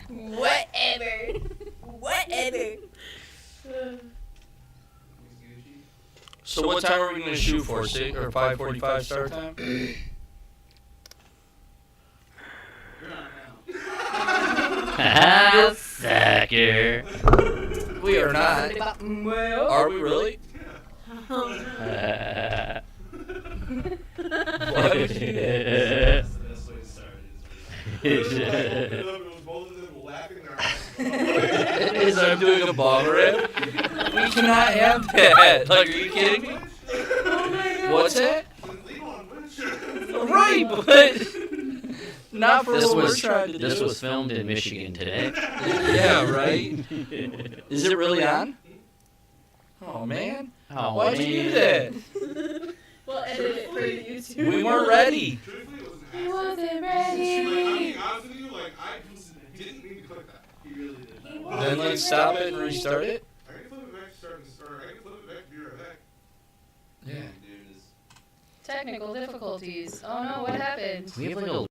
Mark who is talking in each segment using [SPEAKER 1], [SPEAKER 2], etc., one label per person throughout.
[SPEAKER 1] Whatever. Whatever.
[SPEAKER 2] So what time are we going to shoot for? 6 or 5:45 start time?
[SPEAKER 3] Haha, sucker.
[SPEAKER 2] We are not.
[SPEAKER 1] Well.
[SPEAKER 2] Are we really? What?
[SPEAKER 4] That's the best way to start it. It was both of them laughing their ass off.
[SPEAKER 2] Is I'm doing a bomb rip? We cannot have that. Like, are you kidding me? What's that?
[SPEAKER 4] Leave on which?
[SPEAKER 2] Right, but not for
[SPEAKER 3] This
[SPEAKER 2] what we're
[SPEAKER 3] was
[SPEAKER 2] trying to
[SPEAKER 3] this
[SPEAKER 2] do.
[SPEAKER 3] was filmed in Michigan today.
[SPEAKER 2] Yeah, right? Is it really on? Oh, man.
[SPEAKER 3] Oh,
[SPEAKER 2] Why'd you do that?
[SPEAKER 1] We'll edit it for YouTube.
[SPEAKER 2] We weren't ready.
[SPEAKER 4] Truthfully, it wasn't
[SPEAKER 1] He
[SPEAKER 4] accident.
[SPEAKER 1] wasn't
[SPEAKER 4] Like, I'm
[SPEAKER 1] ready.
[SPEAKER 4] being honest with you, like, I just didn't mean to click that. He really did.
[SPEAKER 2] Then let's stop it and restart it.
[SPEAKER 4] I can flip it back to start and start. I can flip it back to be right back.
[SPEAKER 2] Yeah.
[SPEAKER 4] Dude, this.
[SPEAKER 1] Technical difficulties. Oh no, what happened?
[SPEAKER 3] We have like a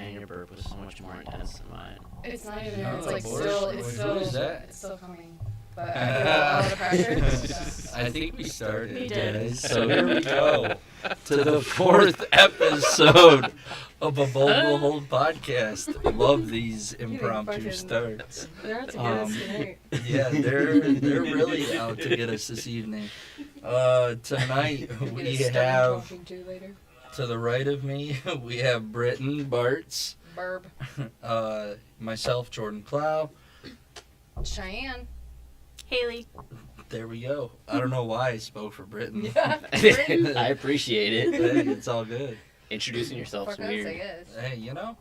[SPEAKER 3] Man, your burp was so much more intense than mine.
[SPEAKER 1] It's not even.
[SPEAKER 2] No,
[SPEAKER 1] It's like
[SPEAKER 2] Boris,
[SPEAKER 1] still.
[SPEAKER 2] wait,
[SPEAKER 1] It's
[SPEAKER 2] who
[SPEAKER 1] still.
[SPEAKER 2] is that?
[SPEAKER 1] It's still coming. But I feel a lot of pressure. So.
[SPEAKER 2] I think we started,
[SPEAKER 5] We did.
[SPEAKER 2] guys. So here we go to the 4th episode of a Vocal Hold podcast. Love these impromptu
[SPEAKER 1] fucking-
[SPEAKER 2] starts.
[SPEAKER 1] They're out to get us
[SPEAKER 2] Um,
[SPEAKER 1] tonight.
[SPEAKER 2] Yeah, they're really out to get us this evening. Tonight we
[SPEAKER 1] Get us started
[SPEAKER 2] have
[SPEAKER 1] talking to later.
[SPEAKER 2] to the right of me we have Britton Bartz,
[SPEAKER 1] Burb.
[SPEAKER 2] myself Jordan Clow.
[SPEAKER 1] Cheyenne.
[SPEAKER 5] Haley.
[SPEAKER 2] There we go. I don't know why I spoke for Britton.
[SPEAKER 1] Yeah.
[SPEAKER 3] I appreciate it.
[SPEAKER 2] Hey, it's all good.
[SPEAKER 3] Introducing yourself's
[SPEAKER 1] Fuck us, I
[SPEAKER 3] weird.
[SPEAKER 1] guess.
[SPEAKER 2] Hey, you know,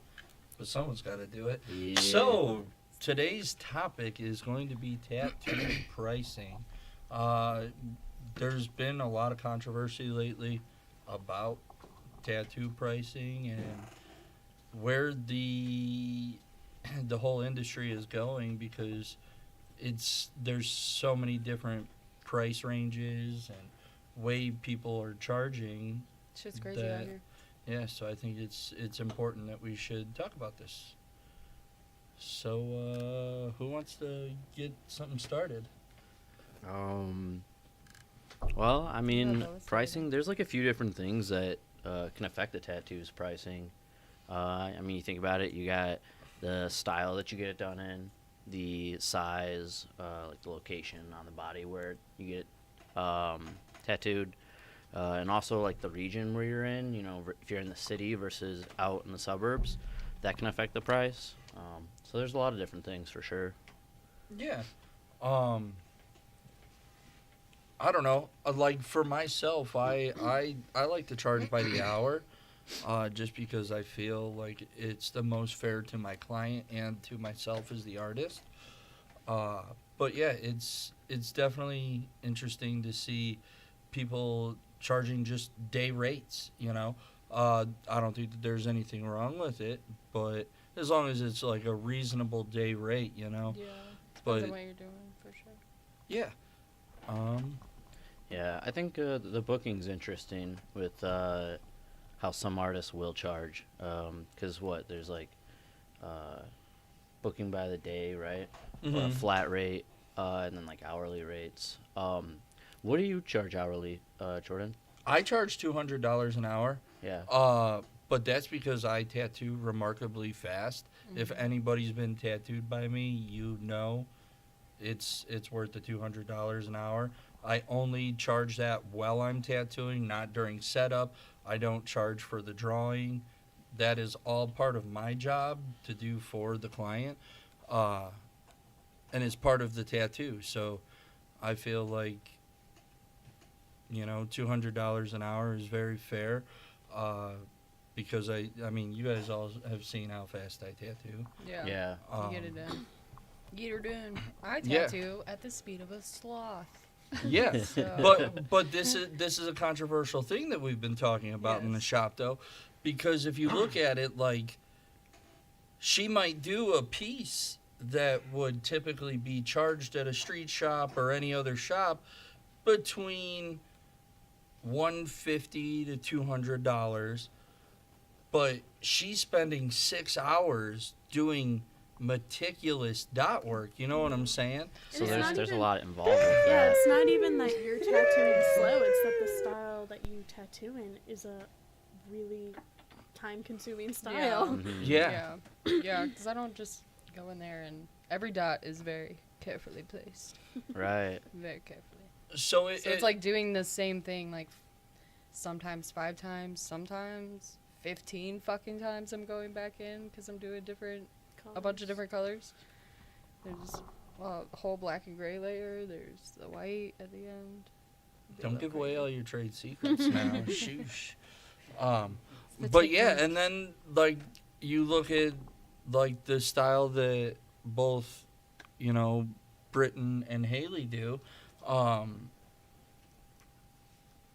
[SPEAKER 2] but someone's got to do it.
[SPEAKER 3] Yeah.
[SPEAKER 2] So today's topic is going to be tattoo pricing. There's been a lot of controversy lately about tattoo pricing and where the whole industry is going, because there's so many different price ranges and way people are charging.
[SPEAKER 1] Shit's crazy
[SPEAKER 2] That-
[SPEAKER 1] out here.
[SPEAKER 2] Yeah, so I think it's important that we should talk about this. So who wants to get something started?
[SPEAKER 3] Well, I mean,
[SPEAKER 1] No, let's
[SPEAKER 3] pricing, there's like a few different things that can affect the tattoos pricing. I mean, you think about it, you got the style that you get it done in, the size, like the location on the body where you get tattooed, and also like the region where you're in, you know, if you're in the city versus out in the suburbs, that can affect the price. So there's a lot of different things for sure.
[SPEAKER 2] Yeah. I don't know. Like for myself, I like to charge by the hour, just because I feel like it's the most fair to my client and to myself as the artist. But yeah, it's definitely interesting to see people charging just day rates. You know, I don't think that there's anything wrong with it, but as long as it's like a reasonable day rate, you know.
[SPEAKER 1] Yeah.
[SPEAKER 2] But
[SPEAKER 1] Depends on what you're doing, for sure.
[SPEAKER 2] yeah.
[SPEAKER 3] Yeah, I think the booking's interesting with how some artists will charge. Because there's like booking by the day, right? A
[SPEAKER 2] Mhm.
[SPEAKER 3] flat rate, and then like hourly rates. What do you charge hourly, Jordan?
[SPEAKER 2] I charge $200 an hour.
[SPEAKER 3] Yeah.
[SPEAKER 2] But that's because I tattoo remarkably fast. If anybody's been tattooed by me, you know it's worth the $200 an hour. I only charge that while I'm tattooing, not during setup. I don't charge for the drawing. That is all part of my job to do for the client. And it's part of the tattoo. So I feel like, you know, $200 an hour is very fair. Because I mean, you guys all have seen how fast I tattoo.
[SPEAKER 1] Yeah.
[SPEAKER 3] Yeah.
[SPEAKER 1] You get it done. Get her done. I
[SPEAKER 2] Yeah.
[SPEAKER 1] tattoo at the speed of a sloth.
[SPEAKER 2] Yeah,
[SPEAKER 1] So-
[SPEAKER 2] but this is a controversial thing that we've been talking about in the
[SPEAKER 1] Yes.
[SPEAKER 2] shop, though, because if you look at it, like, she might do a piece that would typically be charged at a street shop or any other shop between $150 to $200, but she's spending 6 hours doing meticulous dot work. You know what I'm saying?
[SPEAKER 3] So
[SPEAKER 5] it's not
[SPEAKER 3] there's a
[SPEAKER 5] even-
[SPEAKER 3] lot involved with
[SPEAKER 5] Yeah,
[SPEAKER 3] that.
[SPEAKER 5] it's not even that you're tattooing slow, it's that the style that you tattoo in is a really time-consuming style.
[SPEAKER 3] Mhm.
[SPEAKER 2] Yeah.
[SPEAKER 1] Yeah, because I don't just go in there and every dot is very carefully placed.
[SPEAKER 3] Right.
[SPEAKER 1] Very carefully.
[SPEAKER 2] So
[SPEAKER 1] So it's like doing the same thing, like sometimes 5 times, sometimes 15 fucking times I'm going back in because I'm doing a bunch of different colors. There's a whole black and gray layer. There's the white at the end.
[SPEAKER 2] Don't give away all your trade secrets now. Shoosh.
[SPEAKER 1] The
[SPEAKER 2] But yeah,
[SPEAKER 1] technique.
[SPEAKER 2] and then like you look at like the style that both, you know, Britton and Haley do.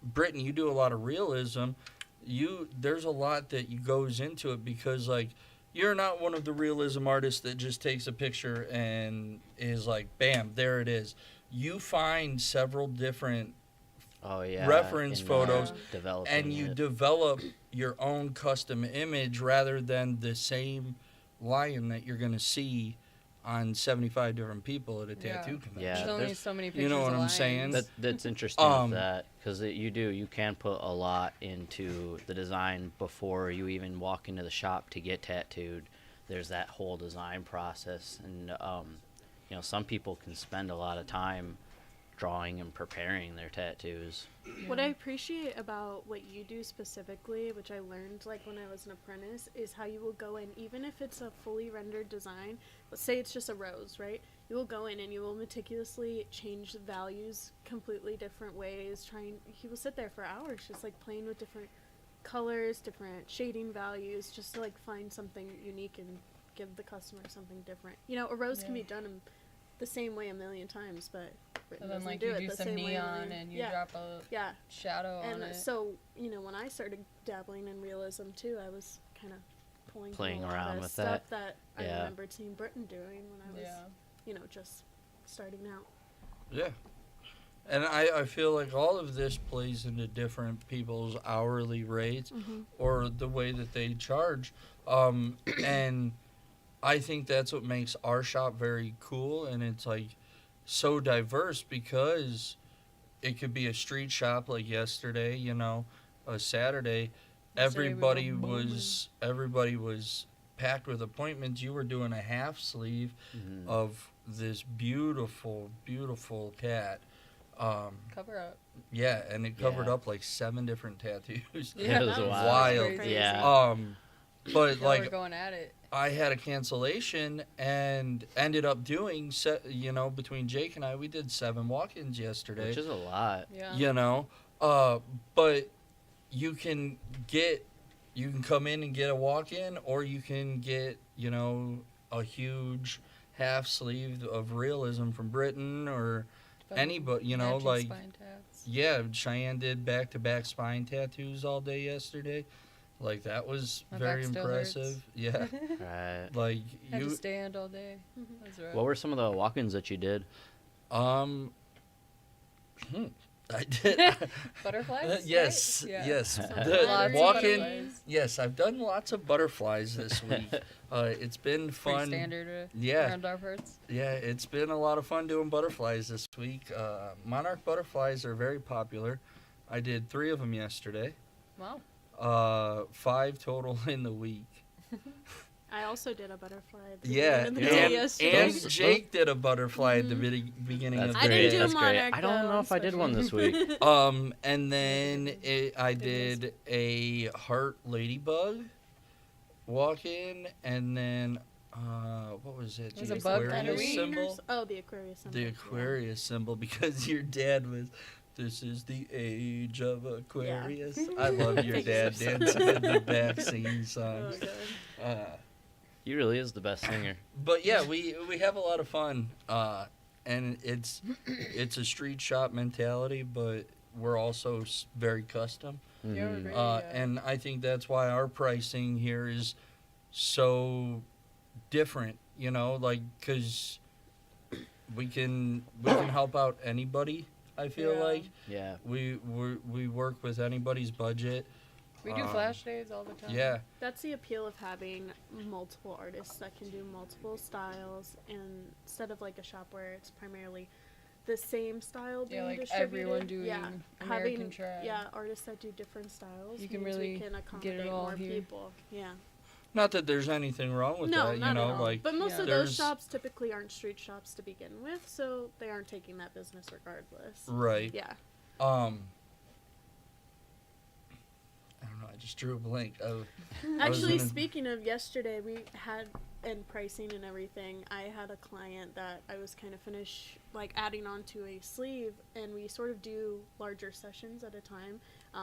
[SPEAKER 2] Britton, you do a lot of realism. There's a lot that goes into it because like you're not one of the realism artists that just takes a picture and is like, bam, there it is. You find several different
[SPEAKER 3] Oh yeah.
[SPEAKER 2] reference
[SPEAKER 3] in,
[SPEAKER 2] photos,
[SPEAKER 3] developing
[SPEAKER 2] and you
[SPEAKER 3] it.
[SPEAKER 2] develop your own custom image rather than the same lion that you're going to see on 75 different people at a
[SPEAKER 1] Yeah.
[SPEAKER 2] tattoo convention.
[SPEAKER 3] Yeah,
[SPEAKER 1] There's only
[SPEAKER 3] there's-
[SPEAKER 1] so many pictures
[SPEAKER 2] you know what
[SPEAKER 1] of
[SPEAKER 2] I'm saying?
[SPEAKER 1] lions.
[SPEAKER 3] That's interesting
[SPEAKER 2] Um,
[SPEAKER 3] with that because you can put a lot into the design before you even walk into the shop to get tattooed. There's that whole design process, and some people can spend a lot of time drawing and preparing their tattoos.
[SPEAKER 5] What I appreciate about what you do specifically, which I learned like when I was an apprentice, is how you will go in, even if it's a fully rendered design, let's say it's just a rose, right? You will go in and you will meticulously change the values completely different ways, he will sit there for hours just like playing with different colors, different shading values, just to like find something unique and give the customer something different. You know, a rose can
[SPEAKER 1] Yeah.
[SPEAKER 5] be done in the same way a million times, but written
[SPEAKER 1] And then
[SPEAKER 5] doesn't
[SPEAKER 1] like
[SPEAKER 5] do
[SPEAKER 1] you
[SPEAKER 5] it
[SPEAKER 1] do
[SPEAKER 5] the
[SPEAKER 1] some
[SPEAKER 5] same way a
[SPEAKER 1] neon
[SPEAKER 5] million-
[SPEAKER 1] and you
[SPEAKER 5] yeah.
[SPEAKER 1] drop a
[SPEAKER 5] Yeah,
[SPEAKER 1] shadow on
[SPEAKER 5] and
[SPEAKER 1] it.
[SPEAKER 5] so, when I started dabbling in realism too, I was kind of pulling from
[SPEAKER 3] Playing
[SPEAKER 5] a lot
[SPEAKER 3] around
[SPEAKER 5] of
[SPEAKER 3] with
[SPEAKER 5] stuff that I
[SPEAKER 3] Yeah.
[SPEAKER 5] remembered seeing Burton doing when I was,
[SPEAKER 1] Yeah.
[SPEAKER 5] just starting out.
[SPEAKER 2] Yeah. And I feel like all of this plays into different people's hourly rates or the way that they charge. And I think that's what makes our shop very cool. And it's like so diverse because it could be a street shop like yesterday, a Saturday.
[SPEAKER 1] Yesterday we were
[SPEAKER 2] Everybody was packed with appointments. You were doing a half sleeve
[SPEAKER 3] Mhm.
[SPEAKER 2] of this beautiful, beautiful cat.
[SPEAKER 1] Cover up.
[SPEAKER 2] Yeah, and it covered
[SPEAKER 3] Yeah.
[SPEAKER 2] up like 7 different tattoos.
[SPEAKER 3] Yeah, it was
[SPEAKER 5] that
[SPEAKER 3] wild.
[SPEAKER 2] Wild.
[SPEAKER 5] crazy.
[SPEAKER 3] Yeah.
[SPEAKER 2] But
[SPEAKER 1] Y'all were
[SPEAKER 2] like
[SPEAKER 1] going at it.
[SPEAKER 2] I had a cancellation and ended up doing between Jake and I we did 7 walk-ins yesterday.
[SPEAKER 3] Which is a lot.
[SPEAKER 1] Yeah.
[SPEAKER 2] But you can come in and get a walk-in, or you can get a huge half sleeve of realism from Britain, or anybody,
[SPEAKER 1] Matching
[SPEAKER 2] like
[SPEAKER 1] spine tats.
[SPEAKER 2] yeah, Cheyenne did back-to-back spine tattoos all day yesterday. Like that was
[SPEAKER 1] My
[SPEAKER 2] very
[SPEAKER 1] back still hurts.
[SPEAKER 2] impressive. Yeah,
[SPEAKER 3] Right.
[SPEAKER 2] like
[SPEAKER 1] Had to
[SPEAKER 2] you
[SPEAKER 1] stand all day. That's right.
[SPEAKER 3] What were some of the walk-ins that you did?
[SPEAKER 2] I did.
[SPEAKER 1] Butterflies?
[SPEAKER 2] Yes,
[SPEAKER 1] right? Yeah.
[SPEAKER 2] yes.
[SPEAKER 5] Some
[SPEAKER 2] The
[SPEAKER 5] Lots of
[SPEAKER 2] walk-in.
[SPEAKER 1] butterflies.
[SPEAKER 2] Yes, I've done lots of butterflies this week. It's been
[SPEAKER 1] Pretty
[SPEAKER 2] fun.
[SPEAKER 1] standard
[SPEAKER 2] Yeah,
[SPEAKER 1] around our parts.
[SPEAKER 2] yeah. It's been a lot of fun doing butterflies this week. Monarch butterflies are very popular. I did 3 of them yesterday.
[SPEAKER 1] Wow.
[SPEAKER 2] 5 total in the week.
[SPEAKER 5] I also did a butterfly at the
[SPEAKER 2] Yeah,
[SPEAKER 5] beginning of the
[SPEAKER 3] and-
[SPEAKER 5] day yesterday.
[SPEAKER 2] And Jake did a butterfly at the beginning
[SPEAKER 3] That's
[SPEAKER 2] of the
[SPEAKER 5] I
[SPEAKER 3] great.
[SPEAKER 5] didn't do
[SPEAKER 2] day.
[SPEAKER 3] That's great.
[SPEAKER 5] Monarch,
[SPEAKER 3] I don't
[SPEAKER 5] though,
[SPEAKER 3] know if I did one this week.
[SPEAKER 2] And then I did a heart ladybug walk-in, and then what was it?
[SPEAKER 1] Was
[SPEAKER 2] The
[SPEAKER 1] a bug kinda
[SPEAKER 2] Aquarius
[SPEAKER 1] weird?
[SPEAKER 2] symbol.
[SPEAKER 5] Oh, the Aquarius symbol.
[SPEAKER 2] The
[SPEAKER 5] yeah.
[SPEAKER 2] Aquarius symbol, because your dad was. This is the age of Aquarius. I love your dad
[SPEAKER 5] Thanks.
[SPEAKER 2] dancing in the back singing
[SPEAKER 5] Oh,
[SPEAKER 2] songs.
[SPEAKER 5] God.
[SPEAKER 3] He really is the best singer.
[SPEAKER 2] But yeah, we have a lot of fun, and it's a street shop mentality, but we're also very custom,
[SPEAKER 1] Yeah, we're
[SPEAKER 3] Mhm.
[SPEAKER 1] great.
[SPEAKER 2] and I think that's why our pricing here is so different. Like because we can help out anybody. I feel
[SPEAKER 1] Yeah.
[SPEAKER 2] like
[SPEAKER 3] Yeah.
[SPEAKER 2] we work with anybody's budget.
[SPEAKER 1] We do flash days all the time.
[SPEAKER 2] Yeah,
[SPEAKER 5] That's the appeal of having multiple artists that can do multiple styles, and instead of like a shop where it's primarily the same style being
[SPEAKER 1] Yeah, like
[SPEAKER 5] distributed.
[SPEAKER 1] everyone doing
[SPEAKER 5] yeah,
[SPEAKER 1] American
[SPEAKER 5] having
[SPEAKER 1] Trad.
[SPEAKER 5] artists that do different styles.
[SPEAKER 1] You can
[SPEAKER 5] means
[SPEAKER 1] really
[SPEAKER 5] we can
[SPEAKER 1] get it
[SPEAKER 5] accommodate
[SPEAKER 1] all
[SPEAKER 5] more
[SPEAKER 1] here.
[SPEAKER 5] people. Yeah.
[SPEAKER 2] not that there's anything wrong with
[SPEAKER 5] No,
[SPEAKER 2] that.
[SPEAKER 5] not at all.
[SPEAKER 2] Like
[SPEAKER 5] but most
[SPEAKER 1] Yeah.
[SPEAKER 5] of
[SPEAKER 2] there's-
[SPEAKER 5] those shops typically aren't street shops to begin with, so they aren't taking that business regardless.
[SPEAKER 2] right.
[SPEAKER 5] Yeah.
[SPEAKER 2] I don't know. I just drew a blank. was
[SPEAKER 5] Actually,
[SPEAKER 2] gonna-
[SPEAKER 5] speaking of yesterday, we had and pricing and everything. I had a client that I was kind of adding onto a sleeve, and we sort of do larger sessions at a time.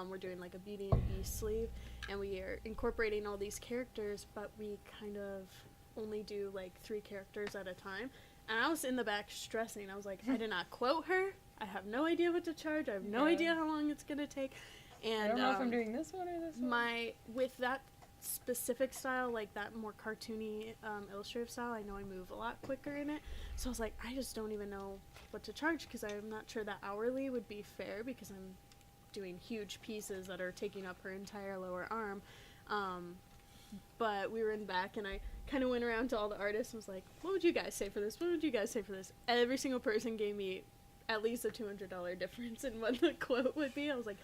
[SPEAKER 5] We're doing like a Beauty and Beast sleeve, and we are incorporating all these characters, but we kind of only do like 3 characters at a time. And I was in the back stressing. I was like, I did not quote her. I have no idea what to charge. I have no
[SPEAKER 1] Yeah.
[SPEAKER 5] idea how long it's gonna take. And
[SPEAKER 1] I don't know if I'm doing this one or this one.
[SPEAKER 5] with that specific style, like that more cartoony illustrative style, I know I move a lot quicker in it. So I was like, I just don't even know what to charge, because I'm not sure that hourly would be fair, because I'm doing huge pieces that are taking up her entire lower arm. But we were in back, and I kind of went around to all the artists and was like, what would you guys say for this? What would you guys say for this? Every single person gave me at least a $200 difference in what the quote would be. I was like,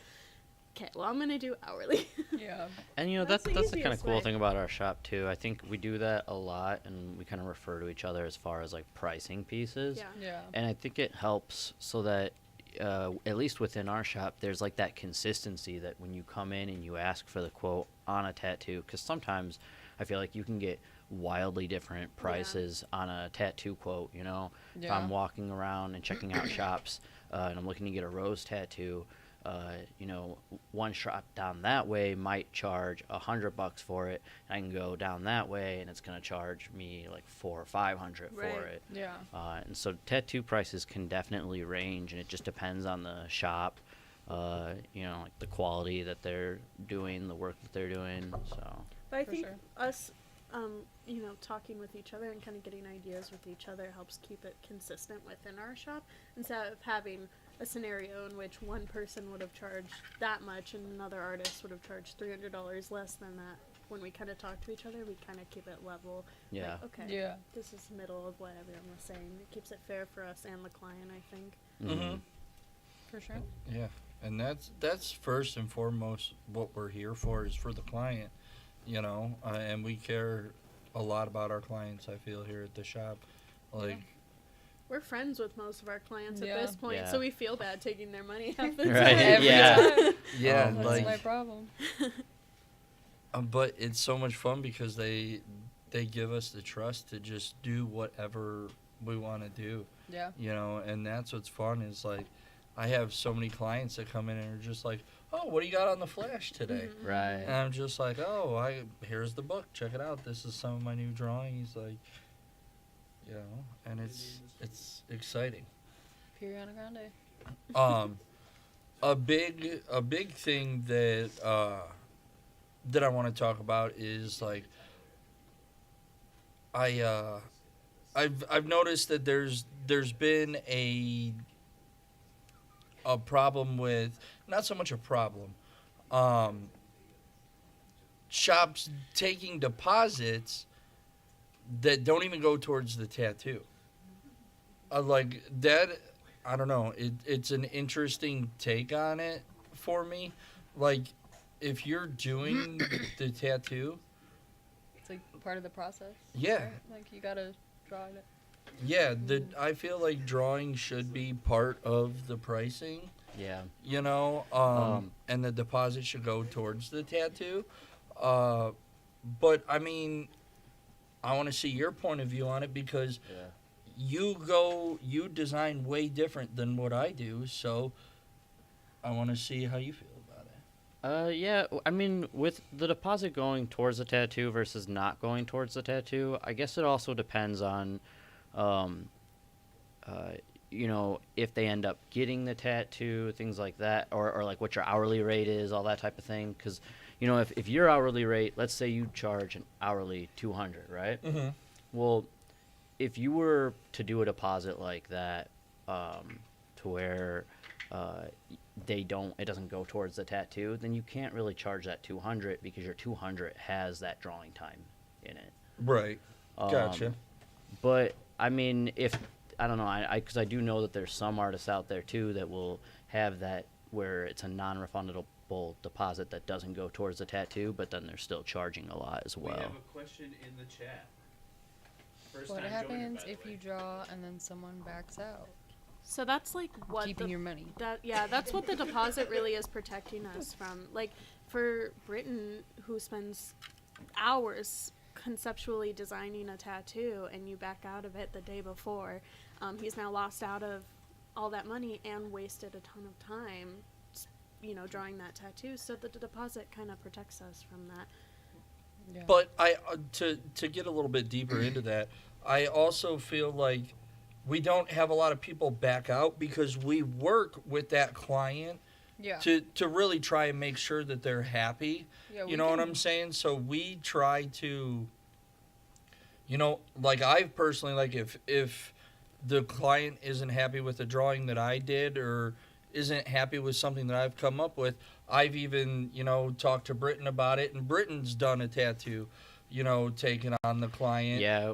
[SPEAKER 5] okay, well, I'm going to do hourly.
[SPEAKER 1] Yeah.
[SPEAKER 3] And you know
[SPEAKER 5] That's
[SPEAKER 3] that's
[SPEAKER 5] the
[SPEAKER 3] the kind of
[SPEAKER 5] easiest
[SPEAKER 3] cool
[SPEAKER 5] way.
[SPEAKER 3] thing about our shop too. I think we do that a lot, and we kind of refer to each other as far as like pricing pieces.
[SPEAKER 5] Yeah.
[SPEAKER 1] Yeah.
[SPEAKER 3] And I think it helps so that at least within our shop, there's like that consistency that when you come in and you ask for the quote on a tattoo, because sometimes I feel like you can get wildly different prices on a tattoo quote. You know, if
[SPEAKER 1] Yeah.
[SPEAKER 3] I'm walking around and checking out shops and I'm looking to get a rose tattoo. You know, one shop down that way might charge $100 for it. I can go down that way, and it's gonna charge me like $400 or $500 for
[SPEAKER 5] Right.
[SPEAKER 3] it.
[SPEAKER 1] Yeah.
[SPEAKER 3] And so tattoo prices can definitely range, and it just depends on the shop. You know, like the quality that they're doing, the work that they're doing. So
[SPEAKER 5] But I
[SPEAKER 1] For
[SPEAKER 5] think
[SPEAKER 1] sure.
[SPEAKER 5] us, you know, talking with each other and kind of getting ideas with each other helps keep it consistent within our shop, instead of having a scenario in which one person would have charged that much and another artist would have charged $300 less than that. When we kind of talk to each other, we kind of keep it level.
[SPEAKER 3] yeah.
[SPEAKER 5] Like, okay.
[SPEAKER 1] Yeah.
[SPEAKER 5] This is the middle of what everyone was saying. It keeps it fair for us and the client, I think.
[SPEAKER 3] Mhm.
[SPEAKER 1] For sure.
[SPEAKER 2] Yeah, and that's first and foremost what we're here for, is for the client, you know, and we care a lot about our clients. I feel here at the shop, like
[SPEAKER 5] We're friends with most of our clients
[SPEAKER 1] Yeah.
[SPEAKER 5] at this point,
[SPEAKER 3] Yeah.
[SPEAKER 5] so we feel bad taking their money half the
[SPEAKER 3] Right,
[SPEAKER 5] time.
[SPEAKER 1] Every
[SPEAKER 3] yeah.
[SPEAKER 1] time.
[SPEAKER 2] yeah,
[SPEAKER 3] Oh,
[SPEAKER 1] That's
[SPEAKER 2] like
[SPEAKER 1] my problem.
[SPEAKER 2] but it's so much fun because they give us the trust to just do whatever we want to do,
[SPEAKER 1] Yeah.
[SPEAKER 2] you know, and that's what's fun is like I have so many clients that come in and are just like, oh, what do you got on the flash today?
[SPEAKER 5] Mhm.
[SPEAKER 3] Right.
[SPEAKER 2] And I'm just like, oh, here's the book. Check it out. This is some of my new drawings, like, you know, and it's exciting.
[SPEAKER 1] Periana Grande.
[SPEAKER 2] A big thing that I want to talk about is like, I've noticed that there's been a problem with, not so much a problem, shops taking deposits that don't even go towards the tattoo. Like that, I don't know. It's an interesting take on it for me. Like, if you're doing the tattoo,
[SPEAKER 1] It's like part of the process.
[SPEAKER 2] yeah,
[SPEAKER 1] right? Like you gotta draw it.
[SPEAKER 2] yeah. I feel like drawing should be part of the pricing.
[SPEAKER 3] Yeah.
[SPEAKER 2] You know, and the deposit should go towards the tattoo. But I mean, I want to see your point of view on it because
[SPEAKER 3] Yeah.
[SPEAKER 2] you design way different than what I do, so I want to see how you feel about it.
[SPEAKER 3] Yeah, I mean, with the deposit going towards the tattoo versus not going towards the tattoo, I guess it also depends on, you know, if they end up getting the tattoo, things like that, or like what your hourly rate is, all that type of thing. Because, you know, if your hourly rate, let's say you charge an hourly $200, right?
[SPEAKER 2] Mm-hmm.
[SPEAKER 3] Well, if you were to do a deposit like that, to where it doesn't go towards the tattoo, then you can't really charge that 200 because your 200 has that drawing time in it.
[SPEAKER 2] Right. Gotcha.
[SPEAKER 3] But I mean, I don't know, because I do know that there's some artists out there too that will have that where it's a non-refundable deposit that doesn't go towards the tattoo, but then they're still charging a lot as
[SPEAKER 4] We
[SPEAKER 3] well.
[SPEAKER 4] have a question in the chat. First
[SPEAKER 1] What
[SPEAKER 4] time
[SPEAKER 1] happens
[SPEAKER 4] joiner, by the
[SPEAKER 1] if
[SPEAKER 4] way.
[SPEAKER 1] you draw and then someone backs out?
[SPEAKER 5] So that's like what
[SPEAKER 1] Keeping your money.
[SPEAKER 5] that's what the deposit really is protecting us from. Like for Britton, who spends hours conceptually designing a tattoo, and you back out of it the day before, he's now lost out of all that money and wasted a ton of time, you know, drawing that tattoo. So the deposit kind of protects us from that.
[SPEAKER 1] Yeah.
[SPEAKER 2] But I to get a little bit deeper into that, I also feel like we don't have a lot of people back out because we work with that client
[SPEAKER 1] yeah.
[SPEAKER 2] to really try and make sure that they're happy.
[SPEAKER 1] Yeah,
[SPEAKER 2] You know what I'm saying? So we try to, you know, like I personally, like if the client isn't happy with the drawing that I did or isn't happy with something that I've come up with, I've even, talked to Britton about it, and Britton's done a tattoo, taking on the client.
[SPEAKER 3] Yeah,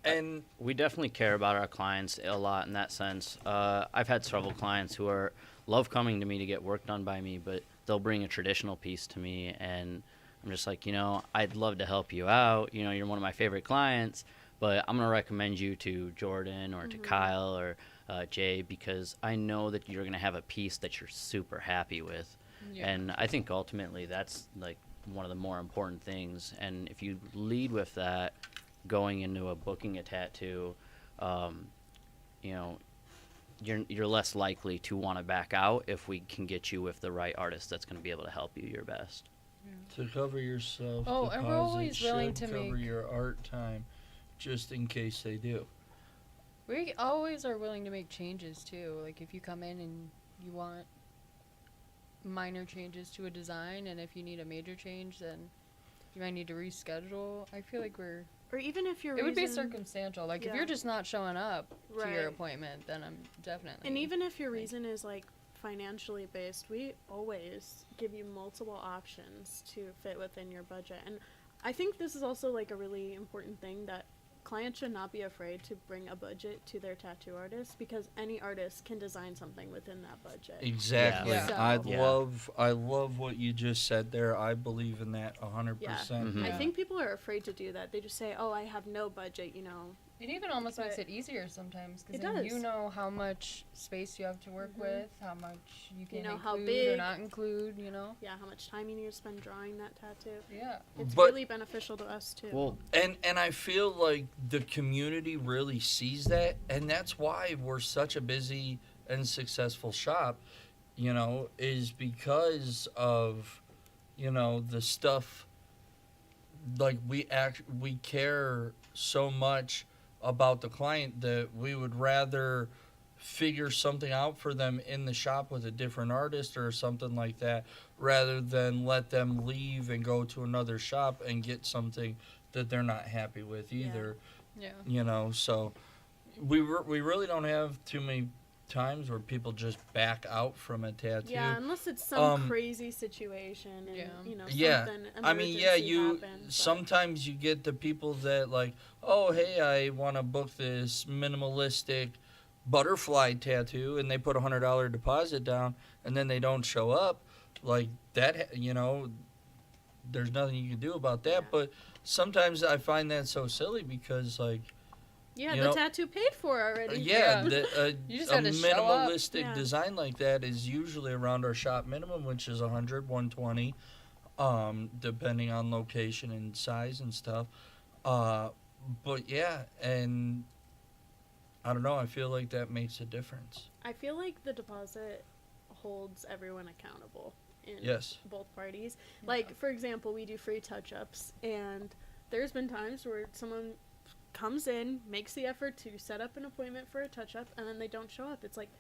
[SPEAKER 2] and
[SPEAKER 3] we definitely care about our clients a lot in that sense. I've had several clients who love coming to me to get work done by me, but they'll bring a traditional piece to me, and I'm just like, I'd love to help you out. You're one of my favorite clients, but I'm gonna recommend you to Jordan or to Kyle or Jay, because I know that you're gonna have a piece that you're super happy with.
[SPEAKER 1] Yeah.
[SPEAKER 3] And I think ultimately that's like one of the more important things. And if you lead with that, going into booking a tattoo, you're less likely to want to back out if we can get you with the right artist that's going to be able to help you your best.
[SPEAKER 2] to cover yourself,
[SPEAKER 1] Oh, and we're always willing
[SPEAKER 2] should
[SPEAKER 1] to
[SPEAKER 2] cover
[SPEAKER 1] make-
[SPEAKER 2] your art time, just in case they do.
[SPEAKER 1] We always are willing to make changes too. Like if you come in and you want minor changes to a design, and if you need a major change, then you might need to reschedule. I feel like
[SPEAKER 5] Or even if your
[SPEAKER 1] it would be
[SPEAKER 5] reason-
[SPEAKER 1] circumstantial. Like if
[SPEAKER 5] Yeah.
[SPEAKER 1] you're just not showing up to your
[SPEAKER 5] Right.
[SPEAKER 1] appointment, then I'm definitely.
[SPEAKER 5] And even if your
[SPEAKER 1] like-
[SPEAKER 5] reason is like financially based, we always give you multiple options to fit within your budget. And I think this is also like a really important thing, that clients should not be afraid to bring a budget to their tattoo artist, because any artist can design something within that budget.
[SPEAKER 2] Exactly.
[SPEAKER 1] Yeah.
[SPEAKER 5] So-
[SPEAKER 2] I love what you just said there. I believe in that 100%.
[SPEAKER 3] Mhm.
[SPEAKER 5] I
[SPEAKER 1] Yeah.
[SPEAKER 5] think people are afraid to do that. They just say, "Oh, I have no budget,"
[SPEAKER 1] It even almost makes
[SPEAKER 5] But
[SPEAKER 1] it easier sometimes, because
[SPEAKER 5] it
[SPEAKER 1] then you
[SPEAKER 5] does.
[SPEAKER 1] know how much space you have to work with, how much you can
[SPEAKER 5] know
[SPEAKER 1] include
[SPEAKER 5] how
[SPEAKER 1] or
[SPEAKER 5] big.
[SPEAKER 1] not include.
[SPEAKER 5] Yeah, how much time you need to spend drawing that tattoo.
[SPEAKER 1] Yeah.
[SPEAKER 5] It's
[SPEAKER 2] But-
[SPEAKER 5] really beneficial to us too.
[SPEAKER 3] Well,
[SPEAKER 2] And I feel like the community really sees that, and that's why we're such a busy and successful shop, is because of, the stuff. Like we care so much about the client that we would rather figure something out for them in the shop with a different artist or something like that, rather than let them leave and go to another shop and get something that they're not happy with
[SPEAKER 5] Yeah.
[SPEAKER 2] either.
[SPEAKER 1] Yeah.
[SPEAKER 2] So we really don't have too many times where people just back out from a tattoo.
[SPEAKER 5] Yeah, unless it's some
[SPEAKER 2] Um,
[SPEAKER 5] crazy situation and
[SPEAKER 1] Yeah.
[SPEAKER 2] Yeah,
[SPEAKER 5] something
[SPEAKER 2] I mean,
[SPEAKER 5] emergency happened, but-
[SPEAKER 2] sometimes you get the people that like, oh, hey, I want to book this minimalistic butterfly tattoo, and they put $100 deposit down, and then they don't show up. Like that, there's nothing you can do about that.
[SPEAKER 5] Yeah.
[SPEAKER 2] But sometimes I find that so silly because, like,
[SPEAKER 5] Yeah,
[SPEAKER 2] you
[SPEAKER 5] the
[SPEAKER 2] know,
[SPEAKER 5] tattoo paid for already.
[SPEAKER 2] yeah,
[SPEAKER 1] You just
[SPEAKER 2] a
[SPEAKER 1] had to show up.
[SPEAKER 2] minimalistic
[SPEAKER 5] Yeah.
[SPEAKER 2] design like that is usually around our shop minimum, which is 120, depending on location and size and stuff. But yeah, and I don't know. I feel like that makes a difference.
[SPEAKER 5] I feel like the deposit holds everyone accountable in
[SPEAKER 2] Yes.
[SPEAKER 5] both parties. Like, for example, we do free touch-ups, and there's been times where someone comes in, makes the effort to set up an appointment for a touch-up, and then they don't show up. It's like,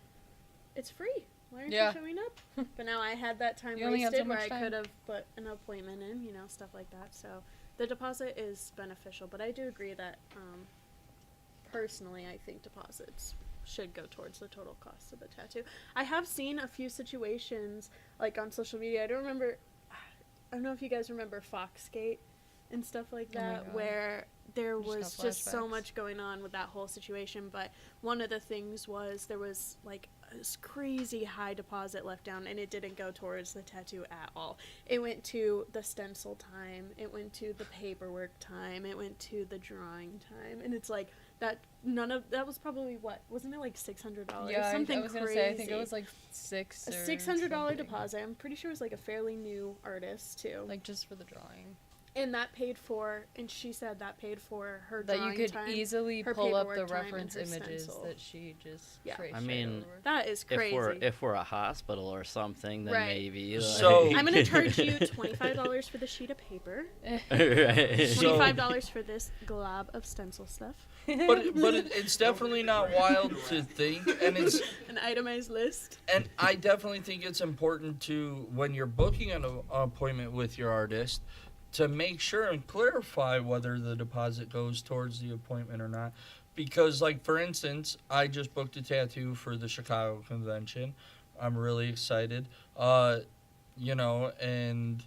[SPEAKER 5] it's free. Why aren't
[SPEAKER 1] Yeah.
[SPEAKER 5] you showing up? But now I had that time
[SPEAKER 1] You only had so
[SPEAKER 5] wasted where
[SPEAKER 1] much
[SPEAKER 5] I
[SPEAKER 1] time.
[SPEAKER 5] could have put an appointment in, stuff like that. So the deposit is beneficial, but I do agree that personally I think deposits should go towards the total cost of the tattoo. I have seen a few situations like on social media. I don't know if you guys remember Foxgate and stuff like
[SPEAKER 1] Oh my
[SPEAKER 5] that,
[SPEAKER 1] God.
[SPEAKER 5] where there
[SPEAKER 1] Just got
[SPEAKER 5] was just so
[SPEAKER 1] flashbacks.
[SPEAKER 5] much going on with that whole situation. But one of the things was there was like this crazy high deposit left down, and it didn't go towards the tattoo at all. It went to the stencil time, it went to the paperwork time, it went to the drawing time, and it's like that. That was probably wasn't it like $600?
[SPEAKER 1] Yeah,
[SPEAKER 5] Something
[SPEAKER 1] I was gonna
[SPEAKER 5] crazy.
[SPEAKER 1] say. I think it was like six.
[SPEAKER 5] A
[SPEAKER 1] or
[SPEAKER 5] $600
[SPEAKER 1] something.
[SPEAKER 5] deposit. I'm pretty sure it was like a fairly new artist too.
[SPEAKER 1] Like just for the drawing.
[SPEAKER 5] And that paid for, and she said that paid for her
[SPEAKER 1] That you
[SPEAKER 5] drawing
[SPEAKER 1] could
[SPEAKER 5] time.
[SPEAKER 1] easily
[SPEAKER 5] her
[SPEAKER 1] pull up the
[SPEAKER 5] paperwork time, and
[SPEAKER 1] reference
[SPEAKER 5] her
[SPEAKER 1] images
[SPEAKER 5] stencil.
[SPEAKER 1] that she just
[SPEAKER 5] Yeah.
[SPEAKER 1] traced
[SPEAKER 3] I
[SPEAKER 1] right
[SPEAKER 3] mean,
[SPEAKER 1] over.
[SPEAKER 5] That is crazy.
[SPEAKER 3] if we're a hospital or something, then
[SPEAKER 5] Right.
[SPEAKER 3] maybe.
[SPEAKER 2] So-
[SPEAKER 3] like-
[SPEAKER 5] I'm gonna charge you $25 for the sheet of paper,
[SPEAKER 3] Right.
[SPEAKER 2] So-
[SPEAKER 5] $25 for this glob of stencil stuff,
[SPEAKER 2] But it's definitely not wild to think, and
[SPEAKER 5] an itemized list.
[SPEAKER 2] I definitely think it's important to, when you're booking an appointment with your artist, to make sure and clarify whether the deposit goes towards the appointment or not. Because, like, for instance, I just booked a tattoo for the Chicago convention, I'm really excited. You know, and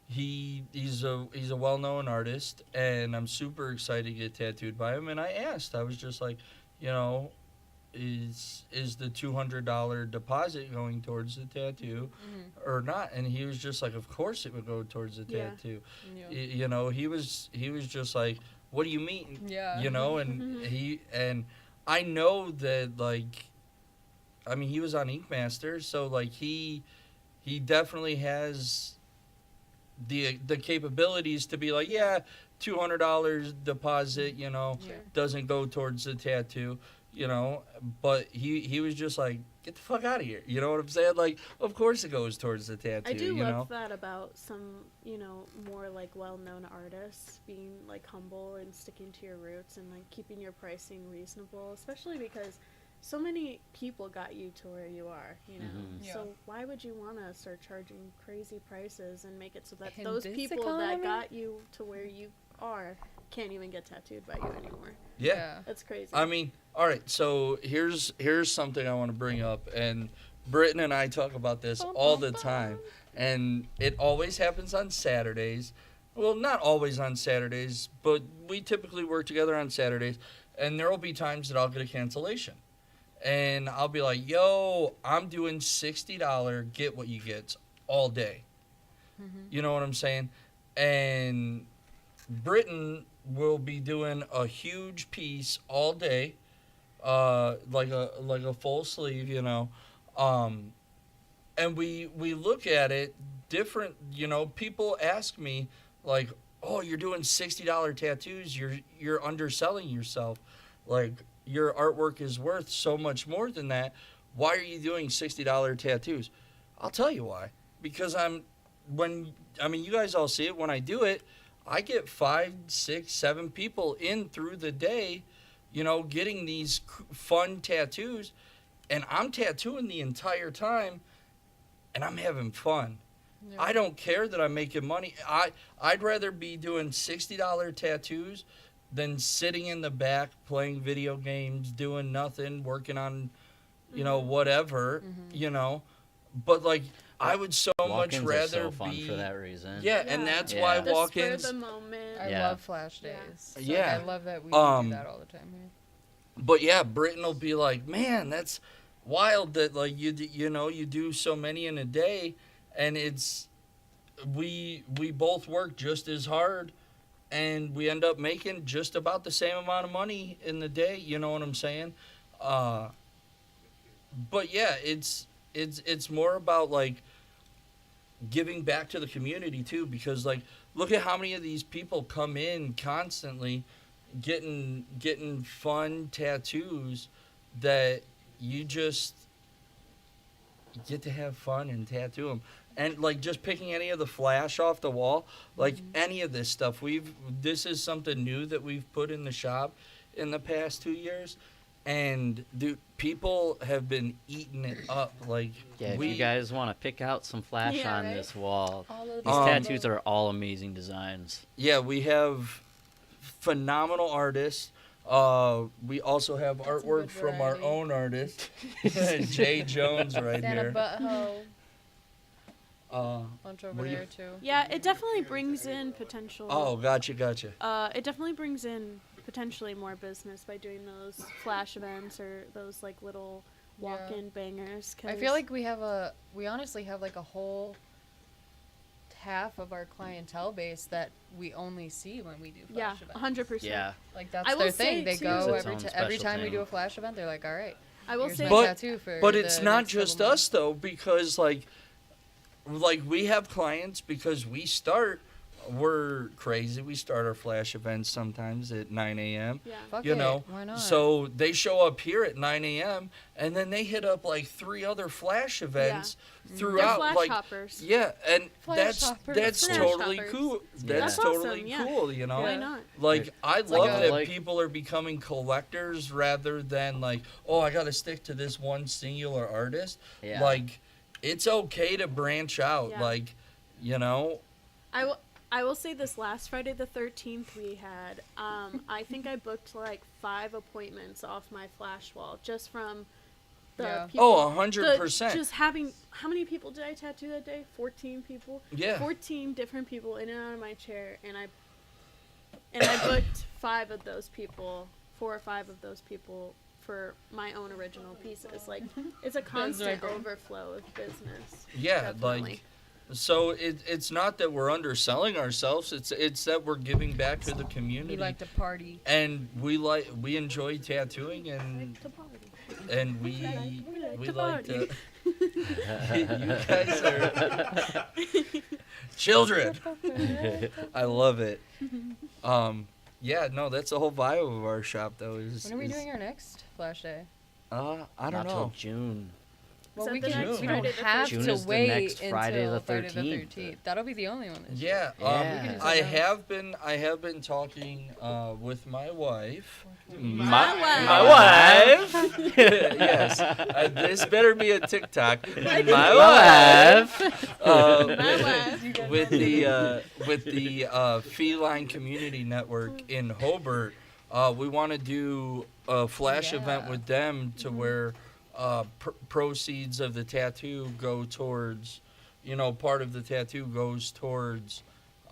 [SPEAKER 2] he's a well-known artist, and I'm super excited to get tattooed by him. And I was just like, you know, is the $200 deposit going towards the tattoo or not? And he was just like, of course it would go towards the
[SPEAKER 5] Yeah.
[SPEAKER 2] tattoo.
[SPEAKER 1] Yeah.
[SPEAKER 2] You know, he was just like, what do you mean?
[SPEAKER 1] Yeah.
[SPEAKER 2] You know, and I know that, like, I mean, he was on Ink Master, so like he definitely has the capabilities to be like, yeah, $200 deposit, you know,
[SPEAKER 1] Yeah.
[SPEAKER 2] doesn't go towards the tattoo, you know, but he was just like, get the fuck out of here, you know what I'm saying? Like, of course it goes towards the tattoo.
[SPEAKER 5] I do
[SPEAKER 2] you
[SPEAKER 5] love
[SPEAKER 2] know?
[SPEAKER 5] that about some, you know, more like well-known artists being like humble and sticking to your roots and like keeping your pricing reasonable, especially because so many people got you to where you are, you know.
[SPEAKER 3] Mhm.
[SPEAKER 1] Yeah.
[SPEAKER 5] So why would you want to start charging crazy prices and make it so that
[SPEAKER 1] In
[SPEAKER 5] those
[SPEAKER 1] this
[SPEAKER 5] people
[SPEAKER 1] economy?
[SPEAKER 5] that got you to where you are can't even get tattooed by you anymore?
[SPEAKER 2] Yeah.
[SPEAKER 5] That's crazy.
[SPEAKER 2] I mean, all right. So here's something I want to bring up, and Britton and I talk about this all the time, and it always happens on Saturdays. Well, not always on Saturdays, but we typically work together on Saturdays, and there will be times that I'll get a cancellation, and I'll be like, "Yo, I'm doing $60 get what you get all day." You know what I'm saying? And Britain will be doing a huge piece all day, like a full sleeve, you know, and we look at it different. You know, people ask me like, "Oh, you're doing $60 tattoos. You're underselling yourself. Like, your artwork is worth so much more than that. Why are you doing $60 tattoos?" I'll tell you why. Because you guys all see it when I do it. I get 5, 6, 7 people in through the day, you know, getting these fun tattoos, and I'm tattooing the entire time, and I'm having fun.
[SPEAKER 1] Yeah.
[SPEAKER 2] I don't care that I'm making money. I'd rather be doing $60 tattoos than sitting in the back playing video games, doing nothing, working on, you know, whatever, you know. But like, I would so much
[SPEAKER 3] Walk-ins
[SPEAKER 2] rather
[SPEAKER 3] are so fun
[SPEAKER 2] be
[SPEAKER 3] for that reason.
[SPEAKER 2] Yeah, and
[SPEAKER 5] Yeah.
[SPEAKER 2] that's
[SPEAKER 3] Yeah.
[SPEAKER 2] why
[SPEAKER 5] the spur of
[SPEAKER 2] walk-ins.
[SPEAKER 5] the moment.
[SPEAKER 1] I
[SPEAKER 3] Yeah.
[SPEAKER 1] love flash
[SPEAKER 5] Yeah.
[SPEAKER 1] days.
[SPEAKER 2] Yeah.
[SPEAKER 1] I love that we
[SPEAKER 2] Um,
[SPEAKER 1] do that all the time here.
[SPEAKER 2] But yeah, Britton will be like, "Man, that's wild that like you do so many in a day," and it's we both work just as hard, and we end up making just about the same amount of money in the day. You know what I'm saying? But yeah, it's more about like giving back to the community too, because like look at how many of these people come in constantly getting fun tattoos that you just get to have fun and tattoo them. And like just picking any of the flash off the wall, like any of this stuff, this is something new that we've put in the shop in the past 2 years, and dude, people have been eating it up. Like,
[SPEAKER 3] Yeah, if you guys want to pick out some flash
[SPEAKER 5] Yeah,
[SPEAKER 3] on
[SPEAKER 5] right?
[SPEAKER 3] this wall,
[SPEAKER 1] All of
[SPEAKER 3] these
[SPEAKER 1] the
[SPEAKER 3] tattoos are all amazing designs.
[SPEAKER 2] yeah, we have phenomenal artists. We also have
[SPEAKER 1] Got some
[SPEAKER 2] artwork
[SPEAKER 1] good
[SPEAKER 2] from our
[SPEAKER 1] variety.
[SPEAKER 2] own artist, Jay Jones, right
[SPEAKER 1] Santa
[SPEAKER 2] here.
[SPEAKER 1] Butthole.
[SPEAKER 2] Uh,
[SPEAKER 1] Bunch over
[SPEAKER 2] What do you-
[SPEAKER 1] there too.
[SPEAKER 5] Yeah, it definitely brings in potential.
[SPEAKER 2] oh, gotcha.
[SPEAKER 5] It definitely brings in potentially more business by doing those flash events or those like little walk-in bangers.
[SPEAKER 1] I feel like we honestly have like a whole half of our clientele base that we only see when we do
[SPEAKER 5] yeah,
[SPEAKER 1] flash events.
[SPEAKER 5] 100%.
[SPEAKER 3] Yeah.
[SPEAKER 1] Like that's
[SPEAKER 5] I will
[SPEAKER 1] their thing.
[SPEAKER 5] say,
[SPEAKER 1] They
[SPEAKER 5] too-
[SPEAKER 1] go
[SPEAKER 3] It's its
[SPEAKER 1] every
[SPEAKER 3] own
[SPEAKER 1] every
[SPEAKER 3] special
[SPEAKER 1] time we
[SPEAKER 3] thing.
[SPEAKER 1] do a flash event. They're like, all right.
[SPEAKER 5] I will
[SPEAKER 1] here's
[SPEAKER 5] say,
[SPEAKER 1] my
[SPEAKER 2] But-
[SPEAKER 1] tattoo for
[SPEAKER 2] But
[SPEAKER 1] the
[SPEAKER 2] it's not
[SPEAKER 1] next couple
[SPEAKER 2] just
[SPEAKER 1] months."
[SPEAKER 2] us though, because like we have clients because we're crazy. We start our flash events sometimes at 9 a.m.
[SPEAKER 5] yeah.
[SPEAKER 1] Fuck
[SPEAKER 2] You
[SPEAKER 1] it,
[SPEAKER 2] know,
[SPEAKER 1] why not?
[SPEAKER 2] so they show up here at 9 a.m. and then they hit up like 3 other flash events
[SPEAKER 5] They're
[SPEAKER 2] throughout.
[SPEAKER 5] flash
[SPEAKER 2] like,
[SPEAKER 5] hoppers.
[SPEAKER 2] yeah, and
[SPEAKER 1] Flash hoppers.
[SPEAKER 2] that's
[SPEAKER 5] Flash
[SPEAKER 2] totally
[SPEAKER 5] hoppers.
[SPEAKER 2] cool.
[SPEAKER 3] Yeah.
[SPEAKER 2] That's
[SPEAKER 5] That's
[SPEAKER 2] totally
[SPEAKER 5] awesome, yeah.
[SPEAKER 2] cool. You know,
[SPEAKER 5] Why not?
[SPEAKER 2] like I
[SPEAKER 1] like
[SPEAKER 2] love
[SPEAKER 1] a-
[SPEAKER 2] that
[SPEAKER 3] like-
[SPEAKER 2] people are becoming collectors rather than like, oh, I got to stick to this one singular artist.
[SPEAKER 3] Yeah.
[SPEAKER 2] Like, it's okay to branch out.
[SPEAKER 5] Yeah.
[SPEAKER 2] Like, you know,
[SPEAKER 5] I will say this last Friday the 13th we had, I think I booked like 5 appointments off my flash wall just from The
[SPEAKER 1] Yeah.
[SPEAKER 5] people,
[SPEAKER 2] Oh,
[SPEAKER 5] the-
[SPEAKER 2] 100%.
[SPEAKER 5] Just having, how many people did I tattoo that day? 14 people.
[SPEAKER 2] Yeah.
[SPEAKER 5] 14 different people in and out of my chair, and I booked 5 of those people, 4 or 5 of those people for my own original pieces. Like, it's a constant
[SPEAKER 1] right.
[SPEAKER 5] overflow of business.
[SPEAKER 2] Yeah,
[SPEAKER 5] Definitely.
[SPEAKER 2] like, so it's not that we're underselling ourselves. It's that we're giving back to the community.
[SPEAKER 1] We like to party.
[SPEAKER 2] And we enjoy tattooing, and
[SPEAKER 5] To party.
[SPEAKER 2] we
[SPEAKER 5] to
[SPEAKER 2] like to.
[SPEAKER 5] party.
[SPEAKER 2] You guys are children. I love it. Yeah, no, that's the whole vibe of our shop, though.
[SPEAKER 1] When are we doing our next Flash Day?
[SPEAKER 2] I don't
[SPEAKER 3] Not till
[SPEAKER 2] know.
[SPEAKER 3] June.
[SPEAKER 1] Well,
[SPEAKER 5] that
[SPEAKER 1] we
[SPEAKER 5] the
[SPEAKER 1] can.
[SPEAKER 2] next
[SPEAKER 1] We don't
[SPEAKER 5] Friday the
[SPEAKER 1] have
[SPEAKER 5] 13th?
[SPEAKER 3] June
[SPEAKER 1] to
[SPEAKER 3] is the
[SPEAKER 1] wait
[SPEAKER 3] next
[SPEAKER 1] until
[SPEAKER 3] Friday the
[SPEAKER 1] Friday the
[SPEAKER 3] 13th.
[SPEAKER 1] 13th. That'll be the only one. This year.
[SPEAKER 2] Yeah,
[SPEAKER 3] Yeah. We can
[SPEAKER 1] do
[SPEAKER 2] I
[SPEAKER 1] something else.
[SPEAKER 2] have been talking with my wife.
[SPEAKER 5] My
[SPEAKER 2] wife. Yes, this better be a TikTok. My wife.
[SPEAKER 5] My wife.
[SPEAKER 2] With the Feline Community Network in Hobart, we want to do a flash event
[SPEAKER 1] Yeah.
[SPEAKER 2] with them to where proceeds of the tattoo go towards, part of the tattoo goes towards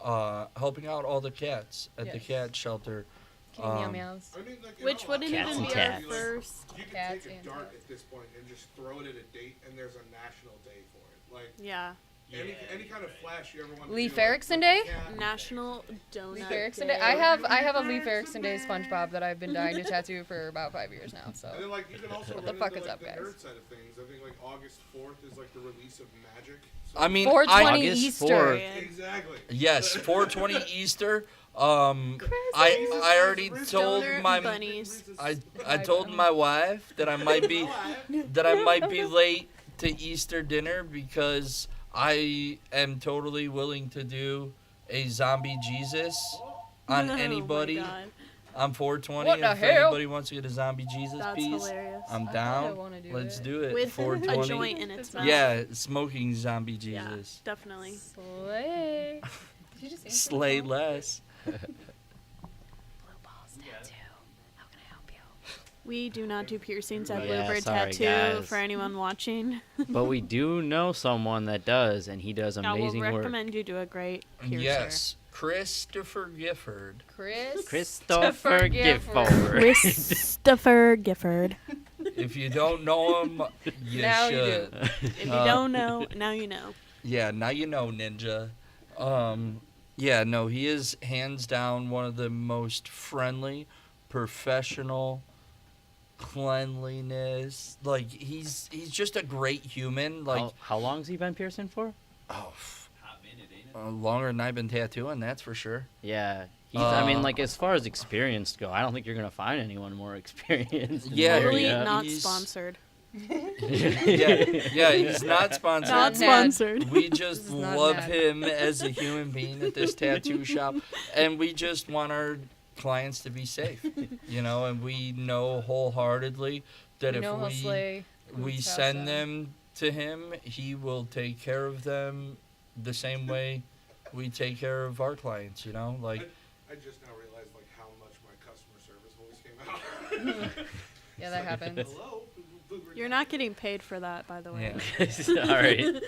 [SPEAKER 2] helping out all the cats at the
[SPEAKER 1] Yes.
[SPEAKER 2] cat shelter.
[SPEAKER 1] Kitty meow meows.
[SPEAKER 4] I mean, like, in
[SPEAKER 5] Which
[SPEAKER 4] all
[SPEAKER 5] wouldn't
[SPEAKER 3] Cats
[SPEAKER 5] even
[SPEAKER 3] and
[SPEAKER 5] be our
[SPEAKER 3] cats.
[SPEAKER 5] first.
[SPEAKER 4] You can
[SPEAKER 1] Cats
[SPEAKER 4] take a
[SPEAKER 1] and
[SPEAKER 4] dart
[SPEAKER 1] cats.
[SPEAKER 4] at this point and just throw it at a date, and there's a national day for it. Like
[SPEAKER 5] Yeah.
[SPEAKER 4] any kind of flash you ever want.
[SPEAKER 1] Leif
[SPEAKER 4] to do, like,
[SPEAKER 1] Erikson
[SPEAKER 4] with
[SPEAKER 1] Day?
[SPEAKER 4] the cat.
[SPEAKER 5] National Donut
[SPEAKER 1] Leif Erikson
[SPEAKER 5] Day.
[SPEAKER 1] Day. I have a Leif Erikson Day SpongeBob that I've been dying to tattoo for about 5 years now. So
[SPEAKER 4] And then like you can also
[SPEAKER 1] What
[SPEAKER 4] run
[SPEAKER 1] the fuck
[SPEAKER 4] into,
[SPEAKER 1] is
[SPEAKER 4] like,
[SPEAKER 1] up,
[SPEAKER 4] the
[SPEAKER 1] guys?
[SPEAKER 4] nerd side of things. I think like August 4th is like the release of Magic. So
[SPEAKER 2] I mean,
[SPEAKER 1] 420
[SPEAKER 3] August
[SPEAKER 1] Easter.
[SPEAKER 3] 4th.
[SPEAKER 4] exactly.
[SPEAKER 2] yes, 420 Easter. I already told
[SPEAKER 5] Stoner
[SPEAKER 2] my
[SPEAKER 5] bunnies.
[SPEAKER 2] I told my wife that I might be late to Easter dinner because I am totally willing to do a zombie Jesus on
[SPEAKER 5] Oh my
[SPEAKER 2] anybody.
[SPEAKER 5] God.
[SPEAKER 2] I'm 420.
[SPEAKER 1] What the
[SPEAKER 2] if
[SPEAKER 1] hell?
[SPEAKER 2] anybody wants to get a zombie Jesus
[SPEAKER 5] That's
[SPEAKER 2] piece,
[SPEAKER 5] hilarious.
[SPEAKER 2] I'm
[SPEAKER 1] I
[SPEAKER 2] down.
[SPEAKER 1] wanna do
[SPEAKER 2] Let's
[SPEAKER 1] it.
[SPEAKER 2] do it.
[SPEAKER 5] With a
[SPEAKER 2] 420.
[SPEAKER 5] joint in its mouth.
[SPEAKER 2] Yeah, smoking zombie
[SPEAKER 5] Yeah,
[SPEAKER 2] Jesus.
[SPEAKER 5] definitely.
[SPEAKER 1] Slay. Did you just answer the
[SPEAKER 2] Slay
[SPEAKER 1] phone?
[SPEAKER 2] less.
[SPEAKER 1] Blue balls tattoo. How can I help you?
[SPEAKER 5] We do not do piercings at
[SPEAKER 3] Yeah,
[SPEAKER 5] Bluebird
[SPEAKER 3] sorry,
[SPEAKER 5] Tattoo
[SPEAKER 3] guys.
[SPEAKER 5] for anyone watching.
[SPEAKER 3] But we do know someone that does, and he does
[SPEAKER 5] I will
[SPEAKER 3] amazing work.
[SPEAKER 5] recommend you do a great piercer.
[SPEAKER 2] Yes, Christopher Gifford.
[SPEAKER 3] Christopher Gifford.
[SPEAKER 5] Christopher Gifford.
[SPEAKER 2] If you don't know him, you
[SPEAKER 1] Now you
[SPEAKER 2] should.
[SPEAKER 1] do.
[SPEAKER 5] If you don't know, now you know.
[SPEAKER 2] Yeah, now you know, Ninja. Yeah, no, he is hands down one of the most friendly, professional, cleanliness. Like he's just a great human. Like
[SPEAKER 3] how long's he been piercing for?
[SPEAKER 2] Longer than I've been tattooing, that's for sure.
[SPEAKER 3] Yeah. I mean,
[SPEAKER 2] Uh,
[SPEAKER 3] like, as far as experience go, I don't think you're going to find anyone more experienced. than
[SPEAKER 2] Yeah,
[SPEAKER 3] Larry,
[SPEAKER 5] Totally
[SPEAKER 2] yeah.
[SPEAKER 5] not
[SPEAKER 2] He's-
[SPEAKER 5] sponsored.
[SPEAKER 2] Yeah, he's not sponsored.
[SPEAKER 5] Not
[SPEAKER 1] Mad.
[SPEAKER 5] sponsored.
[SPEAKER 2] We just
[SPEAKER 1] This is not
[SPEAKER 2] love
[SPEAKER 1] mad.
[SPEAKER 2] him as a human being at this tattoo shop, and we just want our clients to be safe, and we know wholeheartedly that
[SPEAKER 1] You know he'll
[SPEAKER 2] if
[SPEAKER 1] slay
[SPEAKER 2] we
[SPEAKER 1] Boots
[SPEAKER 2] send
[SPEAKER 1] outside.
[SPEAKER 2] them to him, he will take care of them the same way we take care of our clients, like
[SPEAKER 4] I just now realized like how much my customer service voice came out.
[SPEAKER 1] Yeah, that happens.
[SPEAKER 4] Hello.
[SPEAKER 5] You're not getting paid for that, by the way.
[SPEAKER 2] yeah.
[SPEAKER 3] Sorry.
[SPEAKER 1] You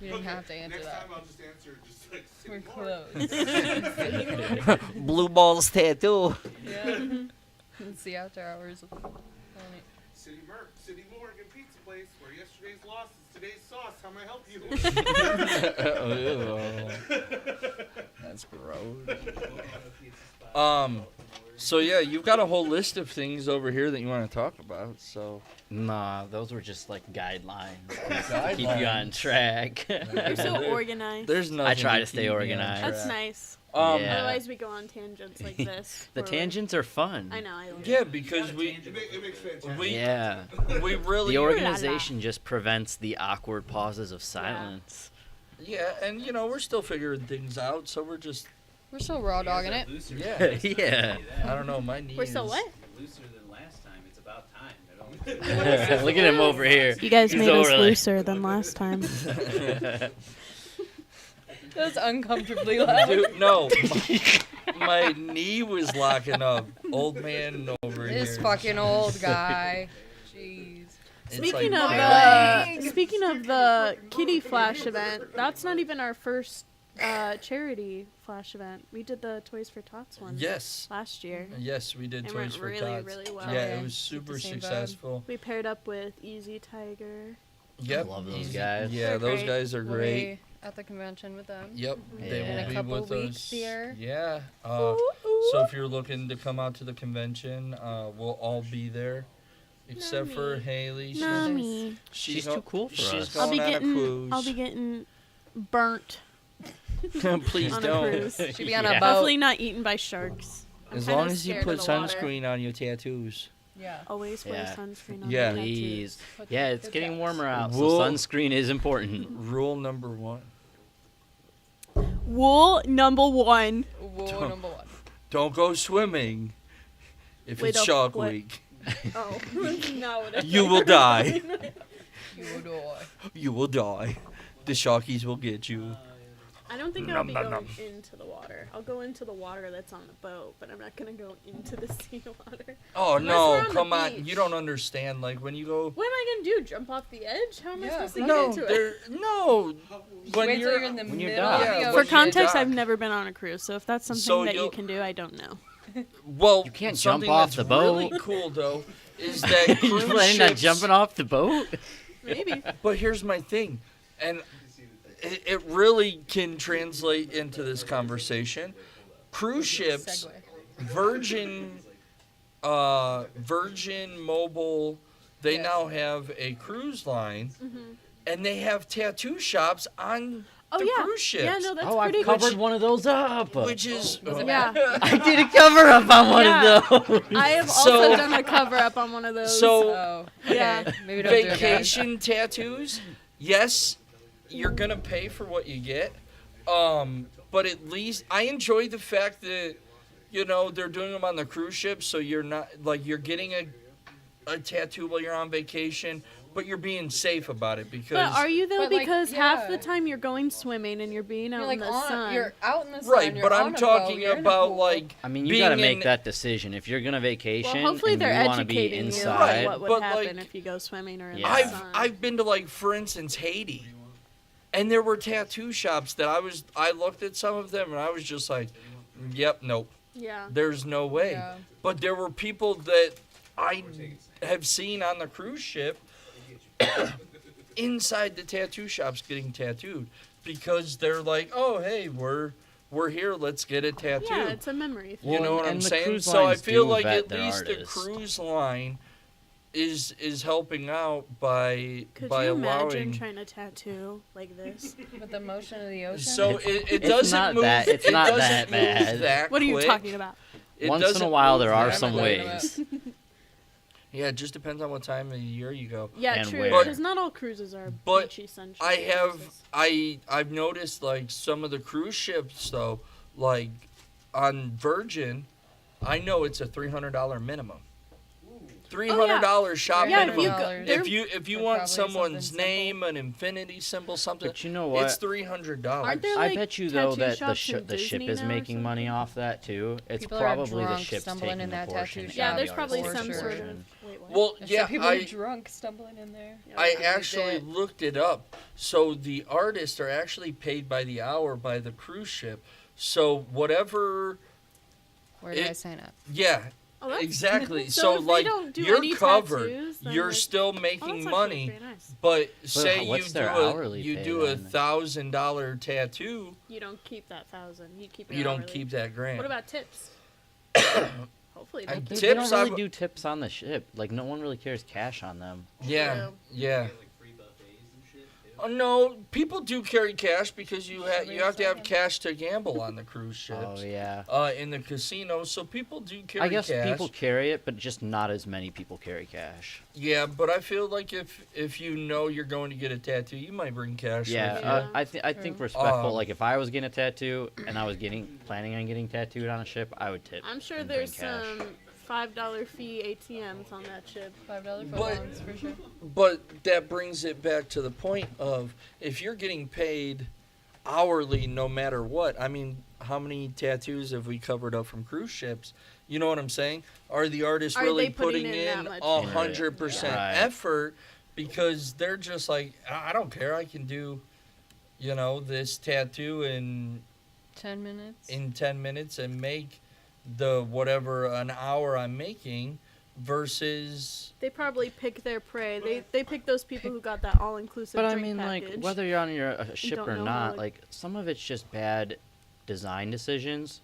[SPEAKER 1] didn't have to answer
[SPEAKER 4] Next
[SPEAKER 1] that.
[SPEAKER 4] time I'll just answer just like
[SPEAKER 1] We're
[SPEAKER 4] City Morgue.
[SPEAKER 1] closed.
[SPEAKER 2] Blue balls tattoo.
[SPEAKER 1] Yeah. It's the after hours of
[SPEAKER 4] City Morgue and Pizza Place, where yesterday's loss is today's sauce. How may I help you?
[SPEAKER 2] That's gross. So yeah, you've got a whole list of things over here that you want to talk about. So
[SPEAKER 3] Nah, those were just, like, guidelines. to keep you on track.
[SPEAKER 5] You're so organized.
[SPEAKER 2] there's nothing.
[SPEAKER 3] try to
[SPEAKER 2] keep
[SPEAKER 3] stay
[SPEAKER 2] me on
[SPEAKER 3] organized.
[SPEAKER 5] That's
[SPEAKER 2] track.
[SPEAKER 5] nice.
[SPEAKER 3] Yeah.
[SPEAKER 5] Otherwise, we go on tangents like this.
[SPEAKER 3] The
[SPEAKER 5] where we-
[SPEAKER 3] tangents are fun.
[SPEAKER 5] I know. I love
[SPEAKER 2] Yeah,
[SPEAKER 5] it.
[SPEAKER 2] because
[SPEAKER 4] It makes fantastic.
[SPEAKER 2] we
[SPEAKER 3] Yeah.
[SPEAKER 2] we really
[SPEAKER 3] The
[SPEAKER 5] or-
[SPEAKER 3] organization just prevents the awkward pauses of silence.
[SPEAKER 2] yeah, and we're still figuring things out. So we're just
[SPEAKER 1] We're still raw dogging it.
[SPEAKER 2] yeah.
[SPEAKER 3] Yeah.
[SPEAKER 2] I don't know, my knees.
[SPEAKER 5] We're still what?
[SPEAKER 6] Looser than last time. It's about time. It always
[SPEAKER 3] Look at him over here.
[SPEAKER 5] You guys
[SPEAKER 3] He's
[SPEAKER 5] made us
[SPEAKER 3] over there.
[SPEAKER 5] looser than last time.
[SPEAKER 1] That was uncomfortably loud.
[SPEAKER 2] Dude, no, my knee was locking up. Old man over
[SPEAKER 1] This
[SPEAKER 2] here.
[SPEAKER 1] fucking old guy. Jeez.
[SPEAKER 5] Speaking
[SPEAKER 2] like,
[SPEAKER 5] of
[SPEAKER 2] yeah.
[SPEAKER 5] speaking of the Kitty Flash event, that's not even our first charity Flash event. We did the Toys for Tots one
[SPEAKER 2] Yes.
[SPEAKER 5] last year.
[SPEAKER 2] Yes, we did
[SPEAKER 5] It
[SPEAKER 2] Toys
[SPEAKER 5] went
[SPEAKER 2] for
[SPEAKER 5] really,
[SPEAKER 2] Tots.
[SPEAKER 5] really well.
[SPEAKER 2] Yeah,
[SPEAKER 1] Yeah,
[SPEAKER 2] it was
[SPEAKER 1] it's
[SPEAKER 2] super
[SPEAKER 1] the same vibe.
[SPEAKER 2] successful.
[SPEAKER 5] We paired up with Easy Tiger.
[SPEAKER 2] Yep.
[SPEAKER 3] love those
[SPEAKER 2] Easy-
[SPEAKER 3] guys.
[SPEAKER 2] Yeah,
[SPEAKER 5] They're
[SPEAKER 2] those
[SPEAKER 5] great.
[SPEAKER 2] guys are
[SPEAKER 1] We'll
[SPEAKER 2] great.
[SPEAKER 1] be at the convention with them.
[SPEAKER 2] Yep, they
[SPEAKER 3] In
[SPEAKER 2] will
[SPEAKER 3] a
[SPEAKER 2] be
[SPEAKER 1] couple
[SPEAKER 2] with
[SPEAKER 1] weeks
[SPEAKER 2] us.
[SPEAKER 1] here.
[SPEAKER 2] Yeah. So if you're looking to come out to the convention, we'll all be there, except for
[SPEAKER 5] Nami.
[SPEAKER 2] Haley.
[SPEAKER 5] Nami.
[SPEAKER 3] She's
[SPEAKER 2] go-
[SPEAKER 3] too cool for
[SPEAKER 2] she's
[SPEAKER 3] us.
[SPEAKER 2] going on a cruise.
[SPEAKER 5] I'll be getting burnt
[SPEAKER 2] Please
[SPEAKER 5] on a
[SPEAKER 2] don't.
[SPEAKER 5] cruise.
[SPEAKER 1] Should be on a
[SPEAKER 3] Yeah.
[SPEAKER 1] boat.
[SPEAKER 5] Hopefully not eaten by sharks. I'm
[SPEAKER 2] As
[SPEAKER 5] kinda
[SPEAKER 2] long as you
[SPEAKER 5] scared
[SPEAKER 2] put
[SPEAKER 5] of the water.
[SPEAKER 2] sunscreen on your tattoos.
[SPEAKER 1] Yeah.
[SPEAKER 5] Always wear
[SPEAKER 3] Yeah.
[SPEAKER 5] sunscreen on
[SPEAKER 2] Yeah.
[SPEAKER 5] the tattoos.
[SPEAKER 3] Please.
[SPEAKER 1] Put
[SPEAKER 3] Yeah,
[SPEAKER 1] the
[SPEAKER 3] it's
[SPEAKER 1] good
[SPEAKER 3] getting
[SPEAKER 1] guys.
[SPEAKER 3] warmer out, so
[SPEAKER 2] Wool-
[SPEAKER 3] sunscreen is important.
[SPEAKER 2] Rule number 1:
[SPEAKER 5] Wool number one.
[SPEAKER 1] Whoa,
[SPEAKER 2] Don't-
[SPEAKER 1] number one.
[SPEAKER 2] don't go swimming if
[SPEAKER 5] Wait,
[SPEAKER 2] it's
[SPEAKER 5] a
[SPEAKER 2] Shark
[SPEAKER 5] what?
[SPEAKER 2] Week.
[SPEAKER 5] Oh, now it is.
[SPEAKER 2] You will die.
[SPEAKER 1] You do it.
[SPEAKER 2] You will die. The sharkies will get you.
[SPEAKER 5] I don't think I'll
[SPEAKER 2] Nom,
[SPEAKER 5] be
[SPEAKER 2] nom,
[SPEAKER 5] going
[SPEAKER 2] nom.
[SPEAKER 5] into the water. I'll go into the water that's on the boat, but I'm not gonna go into the seawater.
[SPEAKER 2] Oh
[SPEAKER 5] Unless we're
[SPEAKER 2] no,
[SPEAKER 5] on the
[SPEAKER 2] come on.
[SPEAKER 5] beach.
[SPEAKER 2] You don't understand. Like when you go.
[SPEAKER 5] What am I gonna do? Jump off the edge? How am I
[SPEAKER 1] Yeah.
[SPEAKER 5] supposed to get
[SPEAKER 2] No,
[SPEAKER 5] into it?
[SPEAKER 2] there. No. When
[SPEAKER 1] Wait till
[SPEAKER 2] you're,
[SPEAKER 1] you're in the
[SPEAKER 3] when you're
[SPEAKER 1] middle
[SPEAKER 3] done.
[SPEAKER 1] of
[SPEAKER 2] Yeah,
[SPEAKER 1] the
[SPEAKER 2] when
[SPEAKER 5] For
[SPEAKER 1] ocean.
[SPEAKER 2] you're
[SPEAKER 5] context,
[SPEAKER 2] done.
[SPEAKER 5] I've never been on a cruise, so if that's something
[SPEAKER 2] So
[SPEAKER 5] that you
[SPEAKER 2] you'll-
[SPEAKER 5] can do, I don't know.
[SPEAKER 2] well,
[SPEAKER 3] You can't jump
[SPEAKER 2] something
[SPEAKER 3] off
[SPEAKER 2] that's
[SPEAKER 3] the boat.
[SPEAKER 2] Really cool though is that
[SPEAKER 3] You
[SPEAKER 2] cruise
[SPEAKER 3] planning on
[SPEAKER 2] ships.
[SPEAKER 3] jumping off the boat?
[SPEAKER 5] Maybe.
[SPEAKER 2] But here's my thing, and it really can translate into this conversation. Cruise ships,
[SPEAKER 1] Segue.
[SPEAKER 2] Virgin Mobile, they
[SPEAKER 1] Yes.
[SPEAKER 2] now have a cruise line,
[SPEAKER 5] Mm-hmm.
[SPEAKER 2] and they have tattoo shops on
[SPEAKER 5] Oh
[SPEAKER 2] the
[SPEAKER 5] yeah.
[SPEAKER 2] cruise ships.
[SPEAKER 5] Yeah, no, that's
[SPEAKER 3] Oh, I've
[SPEAKER 5] pretty
[SPEAKER 3] covered
[SPEAKER 5] good.
[SPEAKER 3] one of those up.
[SPEAKER 2] Which is
[SPEAKER 1] Was it
[SPEAKER 5] Yeah.
[SPEAKER 1] bad?
[SPEAKER 3] I did a cover up on one
[SPEAKER 5] Yeah.
[SPEAKER 3] of those.
[SPEAKER 5] I have
[SPEAKER 2] So-
[SPEAKER 5] also done a cover up on one of those.
[SPEAKER 2] So-
[SPEAKER 1] Oh, okay.
[SPEAKER 5] Yeah.
[SPEAKER 1] Maybe don't do it, guys.
[SPEAKER 2] vacation tattoos, yes, you're gonna pay for what you get. But at least I enjoy the fact that they're doing them on the cruise ship, so you're not like you're getting a tattoo while you're on vacation, but you're being safe about it because
[SPEAKER 5] But are you though?
[SPEAKER 1] But, like,
[SPEAKER 5] Because half the
[SPEAKER 1] yeah.
[SPEAKER 5] time you're going swimming and you're being out
[SPEAKER 1] You're
[SPEAKER 5] in
[SPEAKER 1] like
[SPEAKER 5] the
[SPEAKER 1] on.
[SPEAKER 5] sun.
[SPEAKER 1] You're out in the sun.
[SPEAKER 2] right.
[SPEAKER 1] You're
[SPEAKER 2] But
[SPEAKER 1] on
[SPEAKER 2] I'm
[SPEAKER 1] a
[SPEAKER 2] talking
[SPEAKER 1] boat, you're in a
[SPEAKER 2] about
[SPEAKER 1] pool.
[SPEAKER 2] like
[SPEAKER 3] I mean, you
[SPEAKER 2] being
[SPEAKER 3] got to
[SPEAKER 2] in-
[SPEAKER 3] make that decision. If you're gonna vacation,
[SPEAKER 5] Well, hopefully
[SPEAKER 3] and
[SPEAKER 5] they're
[SPEAKER 3] you want to be
[SPEAKER 5] educating you
[SPEAKER 3] inside.
[SPEAKER 5] on what would
[SPEAKER 2] but,
[SPEAKER 5] happen
[SPEAKER 2] like,
[SPEAKER 5] if you go swimming or in
[SPEAKER 3] Yeah.
[SPEAKER 5] the
[SPEAKER 2] I've
[SPEAKER 5] sun.
[SPEAKER 2] I've been to like for instance Haiti, and there were tattoo shops that I looked at some of them and I was just like, yep, nope,
[SPEAKER 5] yeah.
[SPEAKER 2] there's no way.
[SPEAKER 1] Yeah.
[SPEAKER 2] But there were people that I have seen on the cruise ship inside the tattoo shops getting tattooed because they're like, oh hey, we're here, let's get a tattoo.
[SPEAKER 5] Yeah, it's a memory.
[SPEAKER 2] You know what
[SPEAKER 3] and
[SPEAKER 2] I'm
[SPEAKER 3] the
[SPEAKER 2] saying?
[SPEAKER 3] cruise
[SPEAKER 2] So I
[SPEAKER 3] lines
[SPEAKER 2] feel
[SPEAKER 3] do
[SPEAKER 2] like
[SPEAKER 3] vet
[SPEAKER 2] at
[SPEAKER 3] their
[SPEAKER 2] least the
[SPEAKER 3] artists.
[SPEAKER 2] cruise line is helping out by
[SPEAKER 5] Could
[SPEAKER 2] by
[SPEAKER 5] you
[SPEAKER 2] allowing.
[SPEAKER 5] imagine trying to tattoo like this?
[SPEAKER 1] With the motion of the ocean.
[SPEAKER 2] So it
[SPEAKER 3] It's
[SPEAKER 2] doesn't
[SPEAKER 3] not
[SPEAKER 2] move.
[SPEAKER 3] that- it's
[SPEAKER 2] it
[SPEAKER 3] not
[SPEAKER 2] doesn't
[SPEAKER 3] that
[SPEAKER 2] move
[SPEAKER 3] bad.
[SPEAKER 2] that
[SPEAKER 5] What are you
[SPEAKER 2] quick.
[SPEAKER 5] talking about?
[SPEAKER 2] It
[SPEAKER 3] Once in a
[SPEAKER 2] doesn't
[SPEAKER 3] while,
[SPEAKER 2] move
[SPEAKER 3] there are
[SPEAKER 2] that
[SPEAKER 3] some
[SPEAKER 2] quick.
[SPEAKER 3] ways.
[SPEAKER 2] Yeah, it just depends on what time of the year you go.
[SPEAKER 5] Yeah,
[SPEAKER 3] And
[SPEAKER 5] true.
[SPEAKER 3] where.
[SPEAKER 5] Because not all cruises are
[SPEAKER 2] But
[SPEAKER 5] beachy sunshine.
[SPEAKER 2] I have
[SPEAKER 5] cruises.
[SPEAKER 2] I've noticed like some of the cruise ships though, like on Virgin, I know it's a $300 minimum. $300 shop
[SPEAKER 5] Yeah,
[SPEAKER 2] minimum.
[SPEAKER 5] if you
[SPEAKER 1] go-
[SPEAKER 2] if you
[SPEAKER 1] Or
[SPEAKER 2] want
[SPEAKER 1] probably
[SPEAKER 2] someone's
[SPEAKER 1] something
[SPEAKER 2] name, an infinity symbol, something,
[SPEAKER 3] But you know what?
[SPEAKER 2] it's $300.
[SPEAKER 5] Aren't there,
[SPEAKER 3] I
[SPEAKER 5] like,
[SPEAKER 3] bet you though
[SPEAKER 5] tattoo
[SPEAKER 3] that the
[SPEAKER 5] shops in
[SPEAKER 3] the ship
[SPEAKER 5] Disney
[SPEAKER 3] is
[SPEAKER 5] now or
[SPEAKER 3] making money
[SPEAKER 5] something?
[SPEAKER 3] off that too. It's
[SPEAKER 1] People are
[SPEAKER 3] probably the
[SPEAKER 1] drunk
[SPEAKER 3] ship's
[SPEAKER 1] stumbling
[SPEAKER 3] taking
[SPEAKER 1] in
[SPEAKER 3] a
[SPEAKER 1] that
[SPEAKER 3] portion.
[SPEAKER 1] tattoo
[SPEAKER 3] of
[SPEAKER 5] Yeah,
[SPEAKER 1] shop.
[SPEAKER 5] there's
[SPEAKER 3] the
[SPEAKER 5] probably
[SPEAKER 3] artist's
[SPEAKER 5] some sort
[SPEAKER 3] portion.
[SPEAKER 5] of. Wait, what?
[SPEAKER 2] Well,
[SPEAKER 1] I'm
[SPEAKER 2] yeah,
[SPEAKER 1] sure people are
[SPEAKER 2] I
[SPEAKER 1] drunk stumbling in there.
[SPEAKER 2] I
[SPEAKER 1] Yeah,
[SPEAKER 2] actually
[SPEAKER 1] legit.
[SPEAKER 2] looked it up. So the artists are actually paid by the hour by the cruise ship. So whatever,
[SPEAKER 1] Where do
[SPEAKER 2] it-
[SPEAKER 1] I sign up?
[SPEAKER 2] yeah,
[SPEAKER 5] Oh, that's-
[SPEAKER 2] exactly.
[SPEAKER 5] So
[SPEAKER 2] So
[SPEAKER 5] if they
[SPEAKER 2] like
[SPEAKER 5] don't do
[SPEAKER 2] you're
[SPEAKER 5] any
[SPEAKER 2] covered,
[SPEAKER 5] tattoos, then,
[SPEAKER 2] you're
[SPEAKER 5] like-
[SPEAKER 2] still
[SPEAKER 5] Oh, that's
[SPEAKER 2] making
[SPEAKER 5] actually
[SPEAKER 2] money.
[SPEAKER 5] pretty nice.
[SPEAKER 2] But say you
[SPEAKER 3] what's
[SPEAKER 2] do
[SPEAKER 3] their hourly
[SPEAKER 2] you
[SPEAKER 3] pay
[SPEAKER 2] do
[SPEAKER 3] then?
[SPEAKER 2] $1,000 tattoo,
[SPEAKER 5] You don't keep that 1,000. You keep it
[SPEAKER 2] you don't
[SPEAKER 5] hourly.
[SPEAKER 2] keep that grand.
[SPEAKER 5] What about tips? Hopefully
[SPEAKER 2] I-
[SPEAKER 5] they
[SPEAKER 3] They,
[SPEAKER 5] keep
[SPEAKER 3] they don't
[SPEAKER 2] Tips,
[SPEAKER 3] really
[SPEAKER 2] I've-
[SPEAKER 3] do tips on the ship. Like no one really carries cash on them.
[SPEAKER 2] Yeah,
[SPEAKER 5] True.
[SPEAKER 2] yeah.
[SPEAKER 6] Like free buffets and shit too.
[SPEAKER 2] Oh no, people do carry cash because you
[SPEAKER 1] Somebody
[SPEAKER 2] have to have
[SPEAKER 1] second.
[SPEAKER 2] cash to gamble on the cruise ships.
[SPEAKER 3] Oh yeah.
[SPEAKER 2] In the casino, so people do carry
[SPEAKER 3] I guess
[SPEAKER 2] cash.
[SPEAKER 3] people carry it, but just not as many people carry cash.
[SPEAKER 2] Yeah, but I feel like if you know you're going to get a tattoo, you might bring cash.
[SPEAKER 3] Yeah,
[SPEAKER 2] with you.
[SPEAKER 5] Yeah.
[SPEAKER 3] I think respectful.
[SPEAKER 2] Um,
[SPEAKER 3] Like if I was getting a tattoo and I was planning on getting tattooed on a ship, I would tip.
[SPEAKER 5] I'm sure
[SPEAKER 3] and bring
[SPEAKER 5] there's
[SPEAKER 3] cash.
[SPEAKER 5] some $5 fee ATMs on that ship.
[SPEAKER 1] $5
[SPEAKER 2] But-
[SPEAKER 1] footlongs for sure.
[SPEAKER 2] But that brings it back to the point of if you're getting paid hourly no matter what. I mean, how many tattoos have we covered up from cruise ships? You know what I'm saying? Are the artists
[SPEAKER 5] Are
[SPEAKER 2] really
[SPEAKER 5] they putting
[SPEAKER 2] putting
[SPEAKER 5] in that
[SPEAKER 2] in
[SPEAKER 5] much
[SPEAKER 2] 100%
[SPEAKER 3] Right.
[SPEAKER 2] effort because they're just like, I don't care. I can do, this tattoo in
[SPEAKER 1] 10 minutes.
[SPEAKER 2] 10 minutes and make the whatever an hour I'm making versus
[SPEAKER 5] They probably pick their prey. They pick those people who got that all-inclusive
[SPEAKER 3] But I
[SPEAKER 5] drink
[SPEAKER 3] mean,
[SPEAKER 5] package.
[SPEAKER 3] like, whether you're on your ship
[SPEAKER 5] don't
[SPEAKER 3] or
[SPEAKER 5] know how,
[SPEAKER 3] not,
[SPEAKER 5] like-
[SPEAKER 3] like, some of it's just bad design decisions.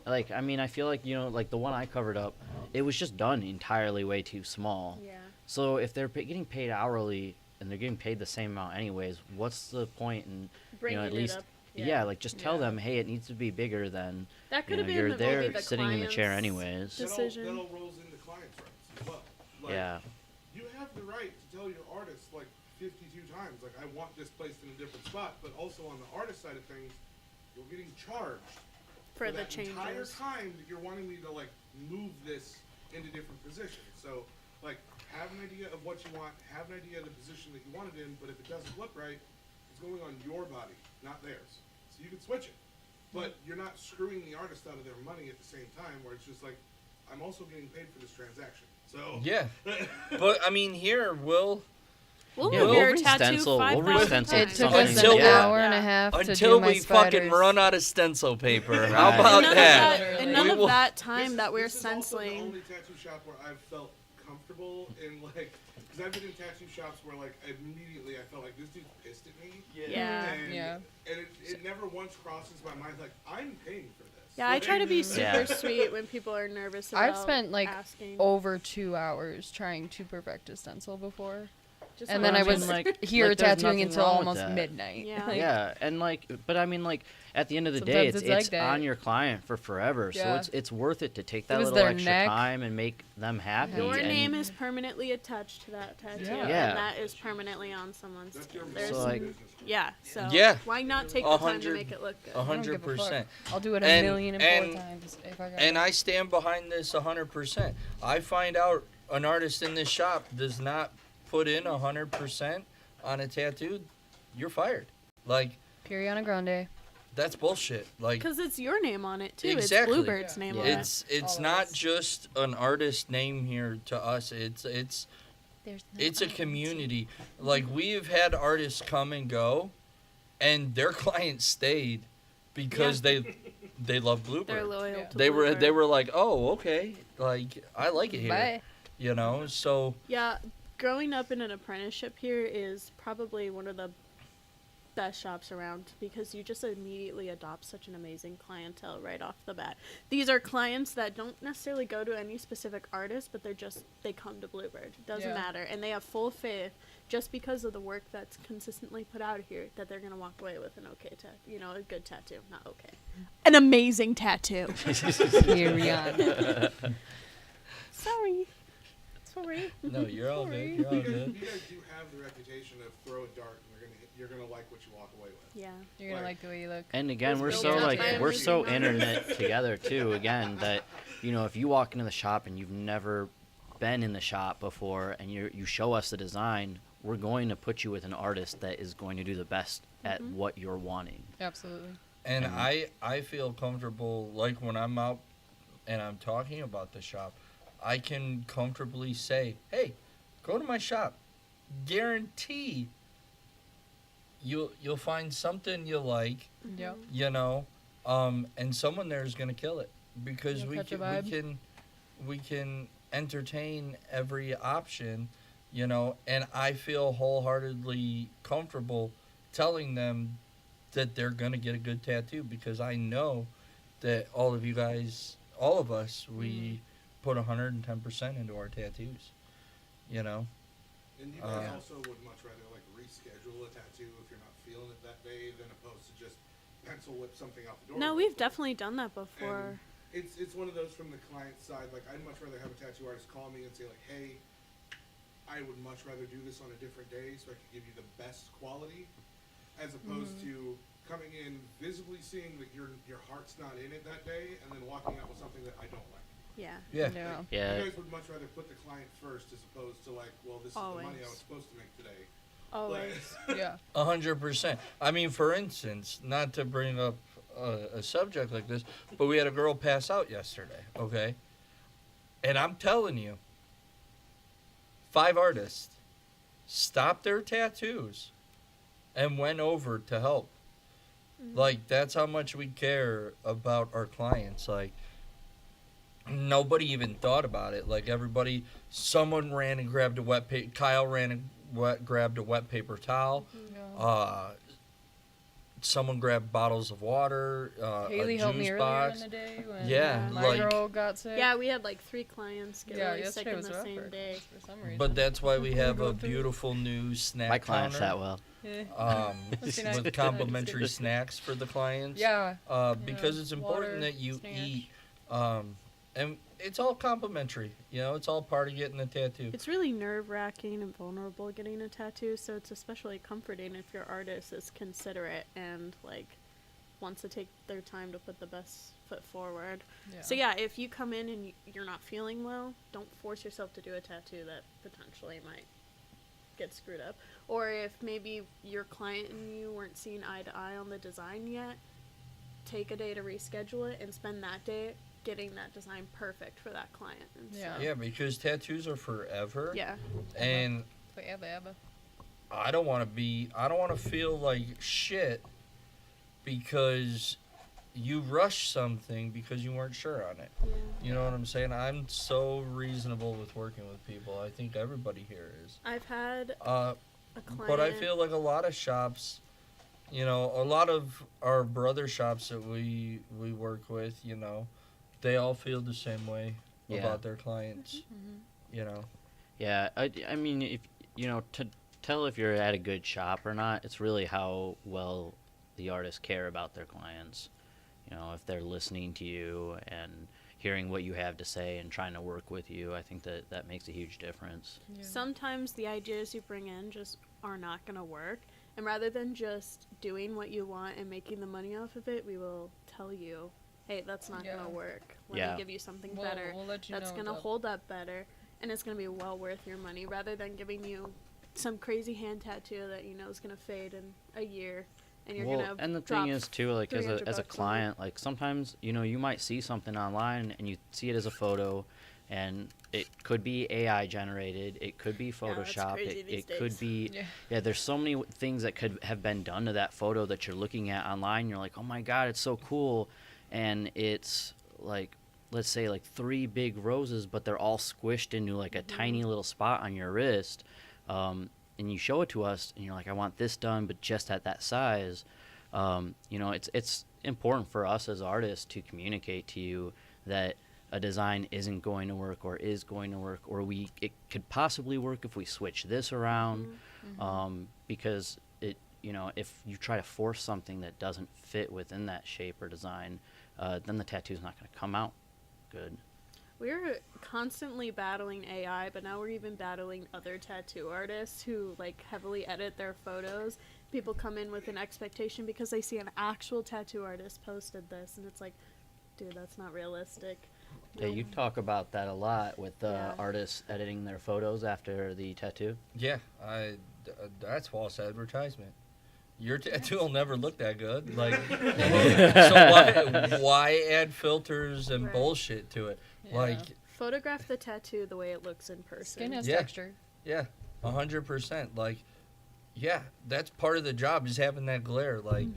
[SPEAKER 3] Like, I mean, I feel like, like the one I covered up, it was just done entirely way too small.
[SPEAKER 5] Yeah.
[SPEAKER 3] So if they're getting paid hourly and they're getting paid the same amount anyways, what's the point in,
[SPEAKER 5] Bringing
[SPEAKER 3] at
[SPEAKER 5] it
[SPEAKER 3] least,
[SPEAKER 5] up.
[SPEAKER 3] yeah, like, just tell
[SPEAKER 1] Yeah.
[SPEAKER 3] them, hey, it needs to be bigger than,
[SPEAKER 5] That could
[SPEAKER 3] you
[SPEAKER 5] have
[SPEAKER 3] know,
[SPEAKER 5] been
[SPEAKER 3] you're
[SPEAKER 5] the, maybe
[SPEAKER 3] there
[SPEAKER 5] the
[SPEAKER 3] sitting in the chair
[SPEAKER 5] client's
[SPEAKER 3] anyways.
[SPEAKER 5] decision.
[SPEAKER 4] That all rolls into client's rights as well. Like,
[SPEAKER 3] Yeah.
[SPEAKER 4] You have the right to tell your artist like 52 times, like, I want this placed in a different spot, but also on the artist side of things, you're getting charged
[SPEAKER 5] for the
[SPEAKER 4] that entire
[SPEAKER 5] changes.
[SPEAKER 4] time that you're wanting me to like move this into different positions. So like have an idea of what you want, have an idea of the position that you want it in, but if it doesn't look right, it's going on your body, not theirs. So you can switch it. But you're not screwing the artist out of their money at the same time where it's just like, I'm also getting paid for this transaction. So
[SPEAKER 2] yeah. But I mean, here
[SPEAKER 5] We'll
[SPEAKER 3] Yeah,
[SPEAKER 5] move
[SPEAKER 3] we'll
[SPEAKER 5] your tattoo
[SPEAKER 3] re-stencil- we'll
[SPEAKER 5] 5,000
[SPEAKER 3] re-stencil
[SPEAKER 1] It
[SPEAKER 5] times.
[SPEAKER 1] took
[SPEAKER 3] something
[SPEAKER 1] us
[SPEAKER 2] Until
[SPEAKER 1] an
[SPEAKER 2] we-
[SPEAKER 1] hour and a
[SPEAKER 5] Yeah.
[SPEAKER 1] half to
[SPEAKER 2] until
[SPEAKER 1] do my
[SPEAKER 2] we fucking
[SPEAKER 1] spiders.
[SPEAKER 2] run out of stencil paper.
[SPEAKER 3] Right.
[SPEAKER 2] How
[SPEAKER 3] And
[SPEAKER 2] about
[SPEAKER 5] none
[SPEAKER 2] that?
[SPEAKER 5] Of that and none
[SPEAKER 2] We
[SPEAKER 5] of
[SPEAKER 2] will-
[SPEAKER 5] that time that we're
[SPEAKER 4] this is also the
[SPEAKER 5] stenciling.
[SPEAKER 4] only tattoo shop where I've felt comfortable in like, because I've been in tattoo shops where like immediately I felt like this dude's pissed at me.
[SPEAKER 5] Yeah.
[SPEAKER 4] And,
[SPEAKER 1] Yeah.
[SPEAKER 4] and it never once crosses my mind like I'm paying for this.
[SPEAKER 5] Yeah, I try to be
[SPEAKER 4] Like,
[SPEAKER 5] super
[SPEAKER 3] Yeah.
[SPEAKER 5] sweet when people are nervous about
[SPEAKER 1] I've spent like
[SPEAKER 5] asking.
[SPEAKER 1] over 2 hours trying to perfect a stencil before.
[SPEAKER 5] Just
[SPEAKER 1] And
[SPEAKER 5] like-
[SPEAKER 1] then I
[SPEAKER 3] Well, I
[SPEAKER 1] was
[SPEAKER 3] mean, like-
[SPEAKER 1] here
[SPEAKER 3] like, there's
[SPEAKER 1] tattooing
[SPEAKER 3] nothing
[SPEAKER 1] until
[SPEAKER 3] wrong with
[SPEAKER 1] almost
[SPEAKER 3] that.
[SPEAKER 1] midnight.
[SPEAKER 5] Yeah.
[SPEAKER 1] Like,
[SPEAKER 3] Yeah, and like, but I mean, like, at the end of the day,
[SPEAKER 1] Sometimes
[SPEAKER 3] it's
[SPEAKER 1] it's like
[SPEAKER 3] it's
[SPEAKER 1] that.
[SPEAKER 3] on your client for forever, so
[SPEAKER 1] Yeah.
[SPEAKER 3] it's worth it to take that
[SPEAKER 1] was
[SPEAKER 3] little
[SPEAKER 1] their
[SPEAKER 3] extra
[SPEAKER 1] neck.
[SPEAKER 3] time and make them happy.
[SPEAKER 5] Your
[SPEAKER 3] and
[SPEAKER 5] name is permanently attached to that tattoo,
[SPEAKER 1] Yeah.
[SPEAKER 3] Yeah.
[SPEAKER 5] and that is permanently on someone's
[SPEAKER 4] That's your
[SPEAKER 5] skin. There's,
[SPEAKER 3] So, like-
[SPEAKER 4] business.
[SPEAKER 5] yeah, so
[SPEAKER 2] Yeah.
[SPEAKER 5] why not take the time to
[SPEAKER 2] 100
[SPEAKER 5] make it look good?
[SPEAKER 2] a
[SPEAKER 1] I don't
[SPEAKER 2] hundred
[SPEAKER 1] give a fuck.
[SPEAKER 2] percent.
[SPEAKER 1] I'll do it a
[SPEAKER 2] And-
[SPEAKER 1] million and
[SPEAKER 2] and-
[SPEAKER 1] four times if I got
[SPEAKER 2] And I stand behind this 100%. I find out an artist in this shop does not put in 100% on a tattoo, you're fired. Like,
[SPEAKER 1] Ariana Grande.
[SPEAKER 2] that's bullshit. Like,
[SPEAKER 5] Because it's your name on it too.
[SPEAKER 2] Exactly.
[SPEAKER 5] It's Bluebird's name on it.
[SPEAKER 2] it's
[SPEAKER 1] All
[SPEAKER 2] not
[SPEAKER 1] of us.
[SPEAKER 2] just an artist name here to us. It's
[SPEAKER 1] There's no
[SPEAKER 2] it's a
[SPEAKER 1] identity.
[SPEAKER 2] community. Like, we've had artists come and go, and their clients stayed because they love Bluebird.
[SPEAKER 5] They're loyal
[SPEAKER 1] Yeah.
[SPEAKER 5] to
[SPEAKER 2] They
[SPEAKER 5] Bluebird.
[SPEAKER 2] were like, oh, okay, like I like it here,
[SPEAKER 1] Bye.
[SPEAKER 2] So
[SPEAKER 5] Yeah, growing up in an apprenticeship here is probably one of the best shops around because you just immediately adopt such an amazing clientele right off the bat. These are clients that don't necessarily go to any specific artist, but they come to Bluebird. It doesn't
[SPEAKER 1] Yeah.
[SPEAKER 5] matter, and they have full faith just because of the work that's consistently put out here that they're gonna walk away with an a good tattoo, not okay, an amazing tattoo.
[SPEAKER 1] Ariana.
[SPEAKER 5] Sorry.
[SPEAKER 2] no, you're all good. You're all
[SPEAKER 4] You guys,
[SPEAKER 2] good.
[SPEAKER 4] you guys do have the reputation of throw a dart and you're gonna like what you walk away with.
[SPEAKER 5] Yeah.
[SPEAKER 1] You're gonna like the way you look.
[SPEAKER 3] And again, we're
[SPEAKER 5] Let's
[SPEAKER 3] so
[SPEAKER 5] build
[SPEAKER 1] up
[SPEAKER 3] like
[SPEAKER 1] my
[SPEAKER 3] we're so
[SPEAKER 5] image.
[SPEAKER 3] internet together too. Again, that if you walk into the shop and you've never been in the shop before, and you show us the design, we're going to put you with an artist that is going to do the best at what you're wanting.
[SPEAKER 1] Absolutely.
[SPEAKER 2] And
[SPEAKER 3] Mhm.
[SPEAKER 2] I feel comfortable, like when I'm out and I'm talking about the shop, I can comfortably say, hey, go to my shop. Guarantee you'll find something you like,
[SPEAKER 1] Yep.
[SPEAKER 2] and someone there is gonna kill it because
[SPEAKER 1] You'll
[SPEAKER 2] we
[SPEAKER 1] catch a
[SPEAKER 2] can,
[SPEAKER 1] vibe.
[SPEAKER 2] we can entertain every option, and I feel wholeheartedly comfortable telling them that they're gonna get a good tattoo because I know that all of you guys, all of us, we put 110% into our tattoos,
[SPEAKER 4] And you guys
[SPEAKER 2] Uh,
[SPEAKER 4] also would much rather like reschedule a tattoo if you're not feeling it that day than opposed to just pencil whip something out the door.
[SPEAKER 5] No,
[SPEAKER 4] real
[SPEAKER 5] we've
[SPEAKER 4] quick.
[SPEAKER 5] definitely done that before.
[SPEAKER 4] It's one of those from the client side. Like I'd much rather have a tattoo artist call me and say like, hey, I would much rather do this on a different day so I can give you the best quality, as opposed to coming in visibly seeing that your heart's not in it that day and then walking out with something that I don't like.
[SPEAKER 5] Yeah.
[SPEAKER 2] yeah.
[SPEAKER 1] Yeah.
[SPEAKER 3] Yeah.
[SPEAKER 4] You guys would much rather put the client first as opposed to like, well, this is the money I
[SPEAKER 5] Always.
[SPEAKER 4] was supposed to make today.
[SPEAKER 5] Always.
[SPEAKER 1] Yeah.
[SPEAKER 2] 100%. I mean, for instance, not to bring up a subject like this, but we had a girl pass out yesterday, okay? And I'm telling you, 5 artists stopped their tattoos and went over to help. Like, that's how much we care about our clients. Like, nobody even thought about it. Like, everybody, someone ran and grabbed a wet paper. Kyle ran and grabbed a wet paper towel.
[SPEAKER 1] Yeah.
[SPEAKER 2] Someone grabbed bottles of water,
[SPEAKER 1] Haley
[SPEAKER 2] a
[SPEAKER 1] helped me
[SPEAKER 2] juice
[SPEAKER 1] earlier
[SPEAKER 2] box.
[SPEAKER 1] in the day when
[SPEAKER 2] Yeah,
[SPEAKER 1] my
[SPEAKER 2] like-
[SPEAKER 1] girl got sick.
[SPEAKER 5] Yeah, we had like 3 clients get
[SPEAKER 1] Yeah,
[SPEAKER 5] really sick
[SPEAKER 1] yesterday
[SPEAKER 5] in
[SPEAKER 1] was
[SPEAKER 5] the
[SPEAKER 1] rough
[SPEAKER 5] same day.
[SPEAKER 1] for some reason.
[SPEAKER 2] But that's why we
[SPEAKER 1] We're
[SPEAKER 2] have a
[SPEAKER 1] going through it.
[SPEAKER 2] beautiful new snack
[SPEAKER 3] My clients
[SPEAKER 2] counter.
[SPEAKER 3] that well.
[SPEAKER 1] Yeah. Must be nice.
[SPEAKER 2] With complimentary snacks for the clients.
[SPEAKER 1] Yeah.
[SPEAKER 2] Because it's important
[SPEAKER 1] water,
[SPEAKER 2] that you
[SPEAKER 1] snacks.
[SPEAKER 2] eat. And it's all complimentary. You know, it's all part of getting a tattoo.
[SPEAKER 5] It's really nerve-wracking and vulnerable getting a tattoo, so it's especially comforting if your artist is considerate and like wants to take their time to put the best foot forward. So yeah, if you come in and you're not feeling well, don't force yourself to do a tattoo that potentially might get screwed up. Or if maybe your client and you weren't seeing eye to eye on the design yet, take a day to reschedule it and spend that day getting that design perfect for that client. And
[SPEAKER 1] Yeah.
[SPEAKER 2] Yeah, because tattoos are forever.
[SPEAKER 5] Yeah.
[SPEAKER 2] And
[SPEAKER 1] Forever.
[SPEAKER 2] I don't want to feel like shit because you rushed something because you weren't sure on it.
[SPEAKER 5] Yeah.
[SPEAKER 2] You know what I'm saying? I'm so reasonable with working with people. I think everybody here is.
[SPEAKER 5] I've had
[SPEAKER 2] Uh,
[SPEAKER 5] a client.
[SPEAKER 2] but I feel like a lot of shops, you know, a lot of our brother shops that we work with, you know, they all feel the same way
[SPEAKER 3] Yeah.
[SPEAKER 2] about their clients.
[SPEAKER 1] Mm-hmm.
[SPEAKER 2] You know.
[SPEAKER 3] Yeah, I mean, if you know, to tell if you're at a good shop or not, it's really how well the artists care about their clients. You know, if they're listening to you and hearing what you have to say and trying to work with you, I think that makes a huge difference.
[SPEAKER 5] Sometimes the ideas you bring in just are not going to work. And rather than just doing what you want and making the money off of it, we will tell you, hey, that's not going
[SPEAKER 1] Yeah.
[SPEAKER 5] to work. Let
[SPEAKER 3] Yeah.
[SPEAKER 5] me give you something
[SPEAKER 1] We'll-
[SPEAKER 5] better
[SPEAKER 1] we'll let you
[SPEAKER 5] that's
[SPEAKER 1] know
[SPEAKER 5] going to
[SPEAKER 1] that-
[SPEAKER 5] hold up better and it's going to be well worth your money rather than giving you some crazy hand tattoo that you know is going to fade in a year and you're
[SPEAKER 3] Well,
[SPEAKER 5] going to
[SPEAKER 3] and the thing is too, like as a
[SPEAKER 5] $300 on it.
[SPEAKER 3] client, like sometimes you know you might see something online and you see it as a photo, and it could be AI generated, it could be
[SPEAKER 5] that's
[SPEAKER 3] Photoshop,
[SPEAKER 5] crazy these
[SPEAKER 3] it could
[SPEAKER 5] days.
[SPEAKER 3] be
[SPEAKER 1] Yeah.
[SPEAKER 3] There's so many things that could have been done to that photo that you're looking at online. You're like, oh my god, it's so cool, and it's like, let's say like 3 big roses, but they're all squished into like a tiny little spot on your wrist. And you show it to us, and you're like, I want this done, but just at that size. You know, it's important for us as artists to communicate to you that a design isn't going to work or is going to work, or it could possibly work if we switch this around. Because it, you know, if you try to force something that doesn't fit within that shape or design, then the tattoo's not going to come out good.
[SPEAKER 5] We're constantly battling AI, but now we're even battling other tattoo artists who like heavily edit their photos. People come in with an expectation because they see an actual tattoo artist posted this, and it's like, dude, that's not realistic.
[SPEAKER 3] Yeah, you talk about that a lot with
[SPEAKER 5] Yeah.
[SPEAKER 3] artists editing their photos after the tattoo.
[SPEAKER 2] Yeah, that's false advertisement. Your tattoo will never look that good. Like, so why add filters and
[SPEAKER 5] Right.
[SPEAKER 2] bullshit to it?
[SPEAKER 1] Yeah.
[SPEAKER 2] Like,
[SPEAKER 5] Photograph the tattoo the way it looks in person.
[SPEAKER 1] Skin has
[SPEAKER 2] Yeah.
[SPEAKER 1] texture.
[SPEAKER 2] yeah, 100%. Like, yeah, that's part of the job is having that glare. Like,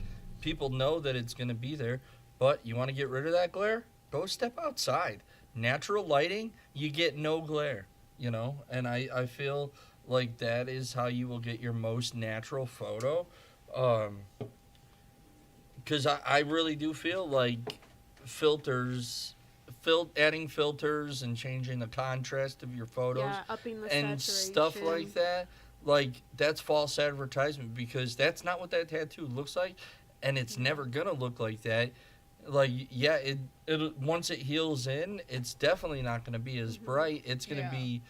[SPEAKER 2] people know that it's gonna be there, but you want to get rid of that glare? Go step outside. Natural lighting, you get no glare. You know, and I feel like that is how you will get your most natural photo. Because I really do feel like adding filters and changing the contrast of your photos
[SPEAKER 5] Yeah, upping the
[SPEAKER 2] and
[SPEAKER 5] saturation.
[SPEAKER 2] stuff like that, like that's false advertisement because that's not what that tattoo looks like, and it's never gonna look like that. Like, yeah, it once it heals in, it's definitely not gonna be as bright. It's gonna
[SPEAKER 1] Yeah.
[SPEAKER 2] be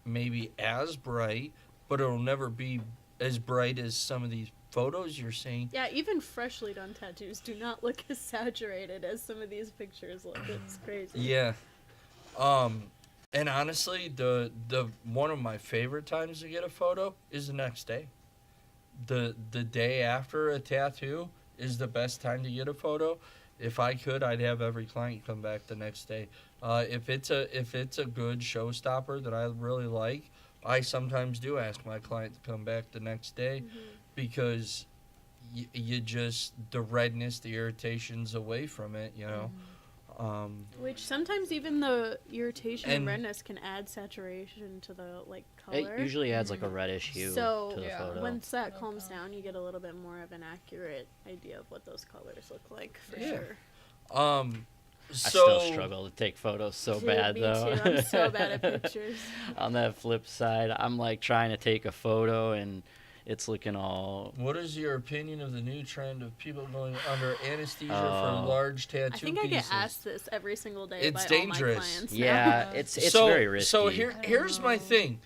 [SPEAKER 2] maybe as bright, but it'll never be as bright as some of these photos you're seeing.
[SPEAKER 5] Yeah, even freshly done tattoos do not look as saturated as some of these pictures look. It's crazy.
[SPEAKER 2] Yeah. And honestly, the one of my favorite times to get a photo is the next day. The day after a tattoo is the best time to get a photo. If I could, I'd have every client come back the next day. If it's a good showstopper that I really like, I sometimes do ask my client to come back the next day because you just, the redness, the irritation's away from it, you know.
[SPEAKER 5] Which sometimes even the irritation and
[SPEAKER 2] And-
[SPEAKER 5] redness can add saturation to the like
[SPEAKER 3] It
[SPEAKER 5] color.
[SPEAKER 3] usually adds like a reddish hue
[SPEAKER 5] So,
[SPEAKER 3] to the
[SPEAKER 1] yeah.
[SPEAKER 3] photo.
[SPEAKER 5] Once that
[SPEAKER 1] No
[SPEAKER 5] calms
[SPEAKER 1] comment.
[SPEAKER 5] down, you get a little bit more of an accurate idea of what those colors look like for
[SPEAKER 2] Yeah.
[SPEAKER 5] sure.
[SPEAKER 3] I
[SPEAKER 2] So
[SPEAKER 3] still struggle to take photos so
[SPEAKER 5] Dude,
[SPEAKER 3] bad
[SPEAKER 5] me
[SPEAKER 3] though.
[SPEAKER 5] too. I'm so bad at pictures.
[SPEAKER 3] On that flip side, I'm like trying to take a photo and it's looking all.
[SPEAKER 2] what is your opinion of the new trend of people going under anesthesia
[SPEAKER 3] Oh.
[SPEAKER 2] for large tattoo
[SPEAKER 5] I think I
[SPEAKER 2] pieces?
[SPEAKER 5] get asked this every single day
[SPEAKER 2] It's
[SPEAKER 5] by
[SPEAKER 2] dangerous.
[SPEAKER 5] all my clients. now.
[SPEAKER 3] Yeah, it's
[SPEAKER 2] so,
[SPEAKER 3] very risky.
[SPEAKER 2] So
[SPEAKER 1] I don't
[SPEAKER 2] here's my
[SPEAKER 1] know.
[SPEAKER 2] thing.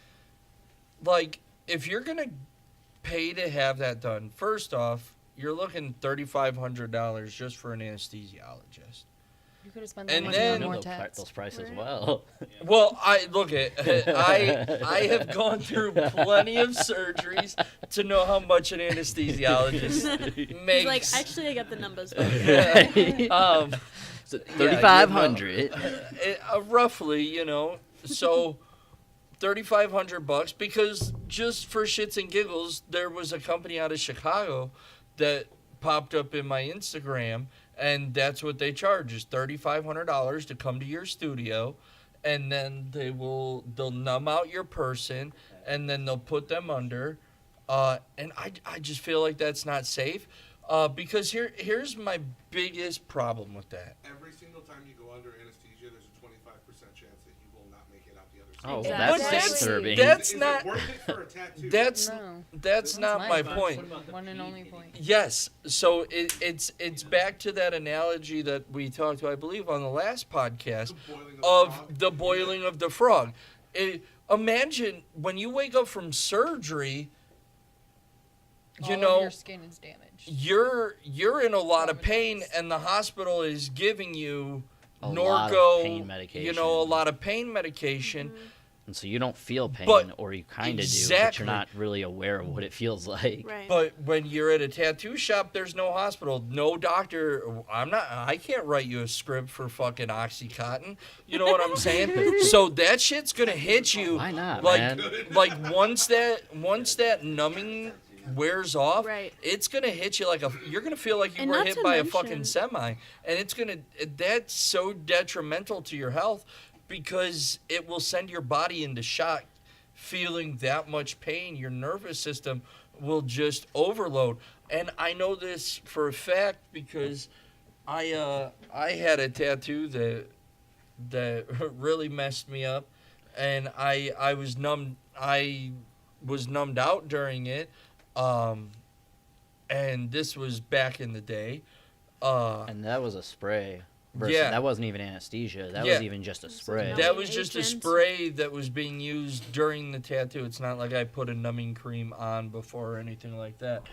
[SPEAKER 2] Like, if you're gonna pay to have that done, first off, you're looking $3,500 just for an anesthesiologist.
[SPEAKER 1] You could have spent
[SPEAKER 2] And
[SPEAKER 1] that money
[SPEAKER 2] then-
[SPEAKER 1] on
[SPEAKER 3] I know
[SPEAKER 1] more
[SPEAKER 3] those pri-
[SPEAKER 1] tats.
[SPEAKER 3] those prices
[SPEAKER 5] Right.
[SPEAKER 3] well.
[SPEAKER 2] Well, I look at I have gone through plenty of surgeries to know how much an anesthesiologist
[SPEAKER 5] He's
[SPEAKER 2] makes.
[SPEAKER 5] like, actually, I got the numbers.
[SPEAKER 3] So
[SPEAKER 2] Yeah,
[SPEAKER 3] 3,500.
[SPEAKER 2] roughly, you know. So $3,500 because just for shits and giggles, there was a company out of Chicago that popped up in my Instagram, and that's what they charge is $3,500 to come to your studio, and then they'll numb out your person, and then they'll put them under, and I just feel like that's not safe, because here's my biggest problem with that.
[SPEAKER 4] Every single time you go under anesthesia, there's a 25% chance that you will not make it out the other side.
[SPEAKER 3] Oh,
[SPEAKER 5] Exactly.
[SPEAKER 3] that's
[SPEAKER 5] But
[SPEAKER 3] disturbing.
[SPEAKER 2] that's
[SPEAKER 4] Is
[SPEAKER 2] not-
[SPEAKER 4] it worth it for a tattoo?
[SPEAKER 2] That's
[SPEAKER 1] No.
[SPEAKER 2] that's not
[SPEAKER 1] my
[SPEAKER 2] my
[SPEAKER 1] point.
[SPEAKER 2] point.
[SPEAKER 6] What about the
[SPEAKER 1] One and
[SPEAKER 6] pee
[SPEAKER 1] only
[SPEAKER 6] hitting?
[SPEAKER 1] point.
[SPEAKER 2] Yes, so it's back to that analogy that we talked to, I believe, on the last podcast
[SPEAKER 4] The boiling
[SPEAKER 2] of
[SPEAKER 4] frog?
[SPEAKER 2] the boiling of the frog. Imagine when you wake up from surgery, you
[SPEAKER 1] All of
[SPEAKER 2] know
[SPEAKER 1] your skin is damaged.
[SPEAKER 2] you're in a lot of pain,
[SPEAKER 1] Traumatized.
[SPEAKER 2] and the hospital is giving you
[SPEAKER 3] A lot
[SPEAKER 2] Norco,
[SPEAKER 3] of pain
[SPEAKER 2] you know, a
[SPEAKER 3] medication.
[SPEAKER 2] lot of pain medication.
[SPEAKER 3] And so you don't feel pain,
[SPEAKER 2] But-
[SPEAKER 3] or you kind of do, but
[SPEAKER 2] Exactly.
[SPEAKER 3] you're not really aware of what it feels like.
[SPEAKER 5] Right.
[SPEAKER 2] But when you're at a tattoo shop, there's no hospital, no doctor. I can't write you a script for fucking Oxycontin. You know what I'm saying? So that shit's gonna hit you.
[SPEAKER 3] Why not,
[SPEAKER 2] like,
[SPEAKER 3] man?
[SPEAKER 2] like once that numbing wears off,
[SPEAKER 5] Right.
[SPEAKER 2] it's gonna hit you you're gonna feel like you
[SPEAKER 5] And
[SPEAKER 2] were
[SPEAKER 5] not
[SPEAKER 2] hit
[SPEAKER 5] to
[SPEAKER 2] by a
[SPEAKER 5] mention-
[SPEAKER 2] fucking semi, and that's so detrimental to your health because it will send your body into shock. Feeling that much pain, your nervous system will just overload. And I know this for a fact because I had a tattoo that really messed me up, and I was numbed out during it, and this was back in the day.
[SPEAKER 3] And that was a spray. Versus,
[SPEAKER 2] Yeah.
[SPEAKER 3] That wasn't even anesthesia. That
[SPEAKER 2] Yeah.
[SPEAKER 3] was even just a spray.
[SPEAKER 5] numbing
[SPEAKER 2] That was just a
[SPEAKER 5] agent.
[SPEAKER 2] spray that was being used during the tattoo. It's not like I put a numbing cream on before or anything like that.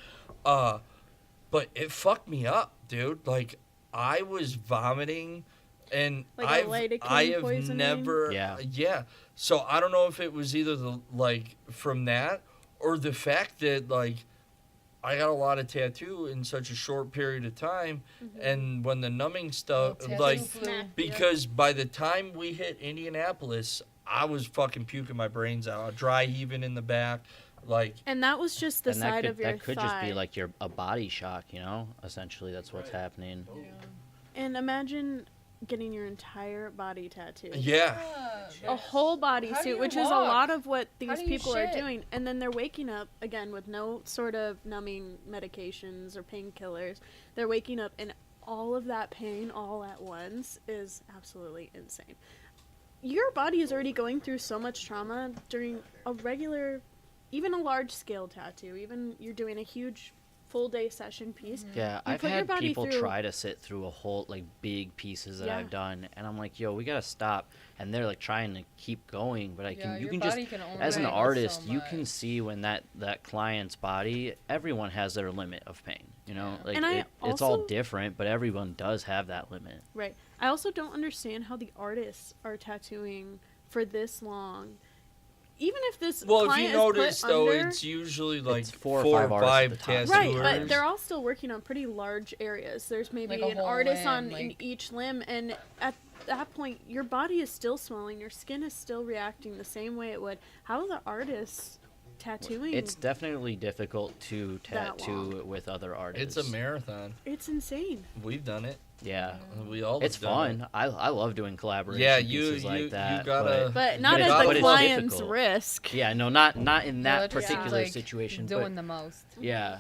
[SPEAKER 2] But it fucked me up, dude. Like, I was vomiting, and
[SPEAKER 5] Like a
[SPEAKER 2] I
[SPEAKER 5] lidocaine
[SPEAKER 2] have
[SPEAKER 5] poisoning?
[SPEAKER 2] never,
[SPEAKER 3] Yeah.
[SPEAKER 2] So I don't know if it was either from that or the fact that I got a lot of tattoo in such a short period of time, and when the numbing stuff,
[SPEAKER 1] Tattoo flu.
[SPEAKER 5] Snap.
[SPEAKER 2] because by the time we hit Indianapolis, I was fucking puking my brains out, dry heaving in the back,
[SPEAKER 5] And that was just the
[SPEAKER 3] And
[SPEAKER 5] side
[SPEAKER 3] that
[SPEAKER 5] of
[SPEAKER 3] could,
[SPEAKER 5] your
[SPEAKER 3] that could
[SPEAKER 5] thigh.
[SPEAKER 3] just be like a body shock, you know? Essentially, that's what's happening.
[SPEAKER 5] And imagine getting your entire body tattooed.
[SPEAKER 2] yeah.
[SPEAKER 5] A whole body
[SPEAKER 1] How do
[SPEAKER 5] suit,
[SPEAKER 1] you
[SPEAKER 5] which is a
[SPEAKER 1] walk?
[SPEAKER 5] lot of what
[SPEAKER 1] How
[SPEAKER 5] these
[SPEAKER 1] do you
[SPEAKER 5] people are
[SPEAKER 1] shit?
[SPEAKER 5] doing. And then they're waking up again with no sort of numbing medications or painkillers. They're waking up, and all of that pain all at once is absolutely insane. Your body is already going through so much trauma during a regular, even a large scale tattoo. Even you're doing a huge full day session piece.
[SPEAKER 3] Yeah,
[SPEAKER 5] You
[SPEAKER 3] I've
[SPEAKER 5] put your
[SPEAKER 3] had
[SPEAKER 5] body
[SPEAKER 3] people
[SPEAKER 5] through-
[SPEAKER 3] try to sit through a whole, big pieces that
[SPEAKER 5] Yeah.
[SPEAKER 3] I've done, and I'm like, yo, we gotta stop. And they're, trying to keep going, but
[SPEAKER 1] Yeah,
[SPEAKER 3] you
[SPEAKER 1] your
[SPEAKER 3] can just,
[SPEAKER 1] body can only
[SPEAKER 3] as an
[SPEAKER 1] handle
[SPEAKER 3] artist,
[SPEAKER 1] so
[SPEAKER 3] you can
[SPEAKER 1] much.
[SPEAKER 3] see when that client's body, everyone has their limit of pain, you know?
[SPEAKER 1] Yeah.
[SPEAKER 3] Like,
[SPEAKER 5] And I
[SPEAKER 3] it's all
[SPEAKER 5] also-
[SPEAKER 3] different, but everyone does have that limit.
[SPEAKER 5] Right. I also don't understand how the artists are tattooing for this long. even if this
[SPEAKER 2] Well, if
[SPEAKER 5] client
[SPEAKER 2] you
[SPEAKER 5] is
[SPEAKER 2] notice
[SPEAKER 5] put
[SPEAKER 2] though,
[SPEAKER 5] under,
[SPEAKER 2] it's usually like
[SPEAKER 3] It's four or
[SPEAKER 2] four or
[SPEAKER 3] five
[SPEAKER 2] five
[SPEAKER 3] artists at the
[SPEAKER 5] right,
[SPEAKER 2] tattooers.
[SPEAKER 5] but they're all still working on pretty large areas. There's maybe
[SPEAKER 1] Like a
[SPEAKER 5] an
[SPEAKER 1] whole
[SPEAKER 5] artist
[SPEAKER 1] limb,
[SPEAKER 5] in
[SPEAKER 1] like-
[SPEAKER 5] each limb, and at that point, your body is still swelling, your skin is still reacting the same way it would. How are the artists tattooing?
[SPEAKER 3] It's definitely difficult to
[SPEAKER 5] That
[SPEAKER 3] tattoo
[SPEAKER 5] long.
[SPEAKER 3] with other artists.
[SPEAKER 2] It's a marathon.
[SPEAKER 5] It's insane.
[SPEAKER 2] We've done it.
[SPEAKER 3] Yeah.
[SPEAKER 2] We all.
[SPEAKER 3] It's
[SPEAKER 2] have done
[SPEAKER 3] fun. I love doing collaboration
[SPEAKER 2] Yeah,
[SPEAKER 3] pieces
[SPEAKER 2] you
[SPEAKER 3] like that.
[SPEAKER 2] gotta.
[SPEAKER 5] But not
[SPEAKER 3] it's-
[SPEAKER 5] at
[SPEAKER 3] but
[SPEAKER 5] the
[SPEAKER 3] it's
[SPEAKER 5] client's
[SPEAKER 3] difficult.
[SPEAKER 5] risk.
[SPEAKER 3] Yeah, no, not in that
[SPEAKER 1] Yeah, just
[SPEAKER 3] particular
[SPEAKER 1] like
[SPEAKER 3] situation.
[SPEAKER 1] doing
[SPEAKER 3] But
[SPEAKER 1] the most.
[SPEAKER 3] yeah,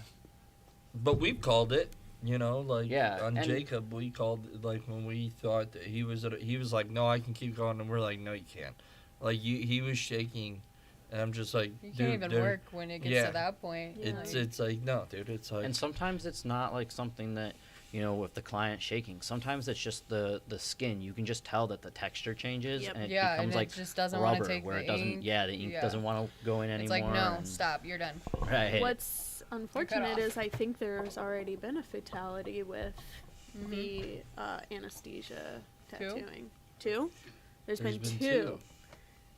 [SPEAKER 2] But we've called it. You know, like
[SPEAKER 3] Yeah,
[SPEAKER 2] on
[SPEAKER 3] and-
[SPEAKER 2] Jacob, we called it, like when we thought that he was like, no, I can keep going, and we're like, no, you can't. Like he was shaking, and I'm just like,
[SPEAKER 1] You
[SPEAKER 2] dude,
[SPEAKER 1] can't even
[SPEAKER 2] there-
[SPEAKER 1] work when it gets
[SPEAKER 2] yeah.
[SPEAKER 1] to that point.
[SPEAKER 5] Yeah.
[SPEAKER 2] It's like no, dude, it's like
[SPEAKER 3] and sometimes it's not like something that with the client shaking. Sometimes it's just the skin. You can just tell that the texture changes,
[SPEAKER 5] Yep.
[SPEAKER 3] and it
[SPEAKER 1] Yeah,
[SPEAKER 3] becomes
[SPEAKER 1] and
[SPEAKER 3] like
[SPEAKER 1] it just doesn't want
[SPEAKER 3] rubber,
[SPEAKER 1] to take
[SPEAKER 3] where
[SPEAKER 1] the
[SPEAKER 3] it doesn't.
[SPEAKER 1] ink.
[SPEAKER 3] Yeah, the ink
[SPEAKER 1] Yeah.
[SPEAKER 3] doesn't want to go in anymore.
[SPEAKER 1] It's like, no,
[SPEAKER 3] and-
[SPEAKER 1] stop, you're done.
[SPEAKER 3] Right.
[SPEAKER 5] What's unfortunate
[SPEAKER 1] off.
[SPEAKER 5] is I think there's already been a fatality with
[SPEAKER 1] Mm-hmm.
[SPEAKER 5] the anesthesia
[SPEAKER 1] Two?
[SPEAKER 5] tattooing. Two? There's
[SPEAKER 2] There's
[SPEAKER 5] been
[SPEAKER 2] been
[SPEAKER 5] two.
[SPEAKER 2] two.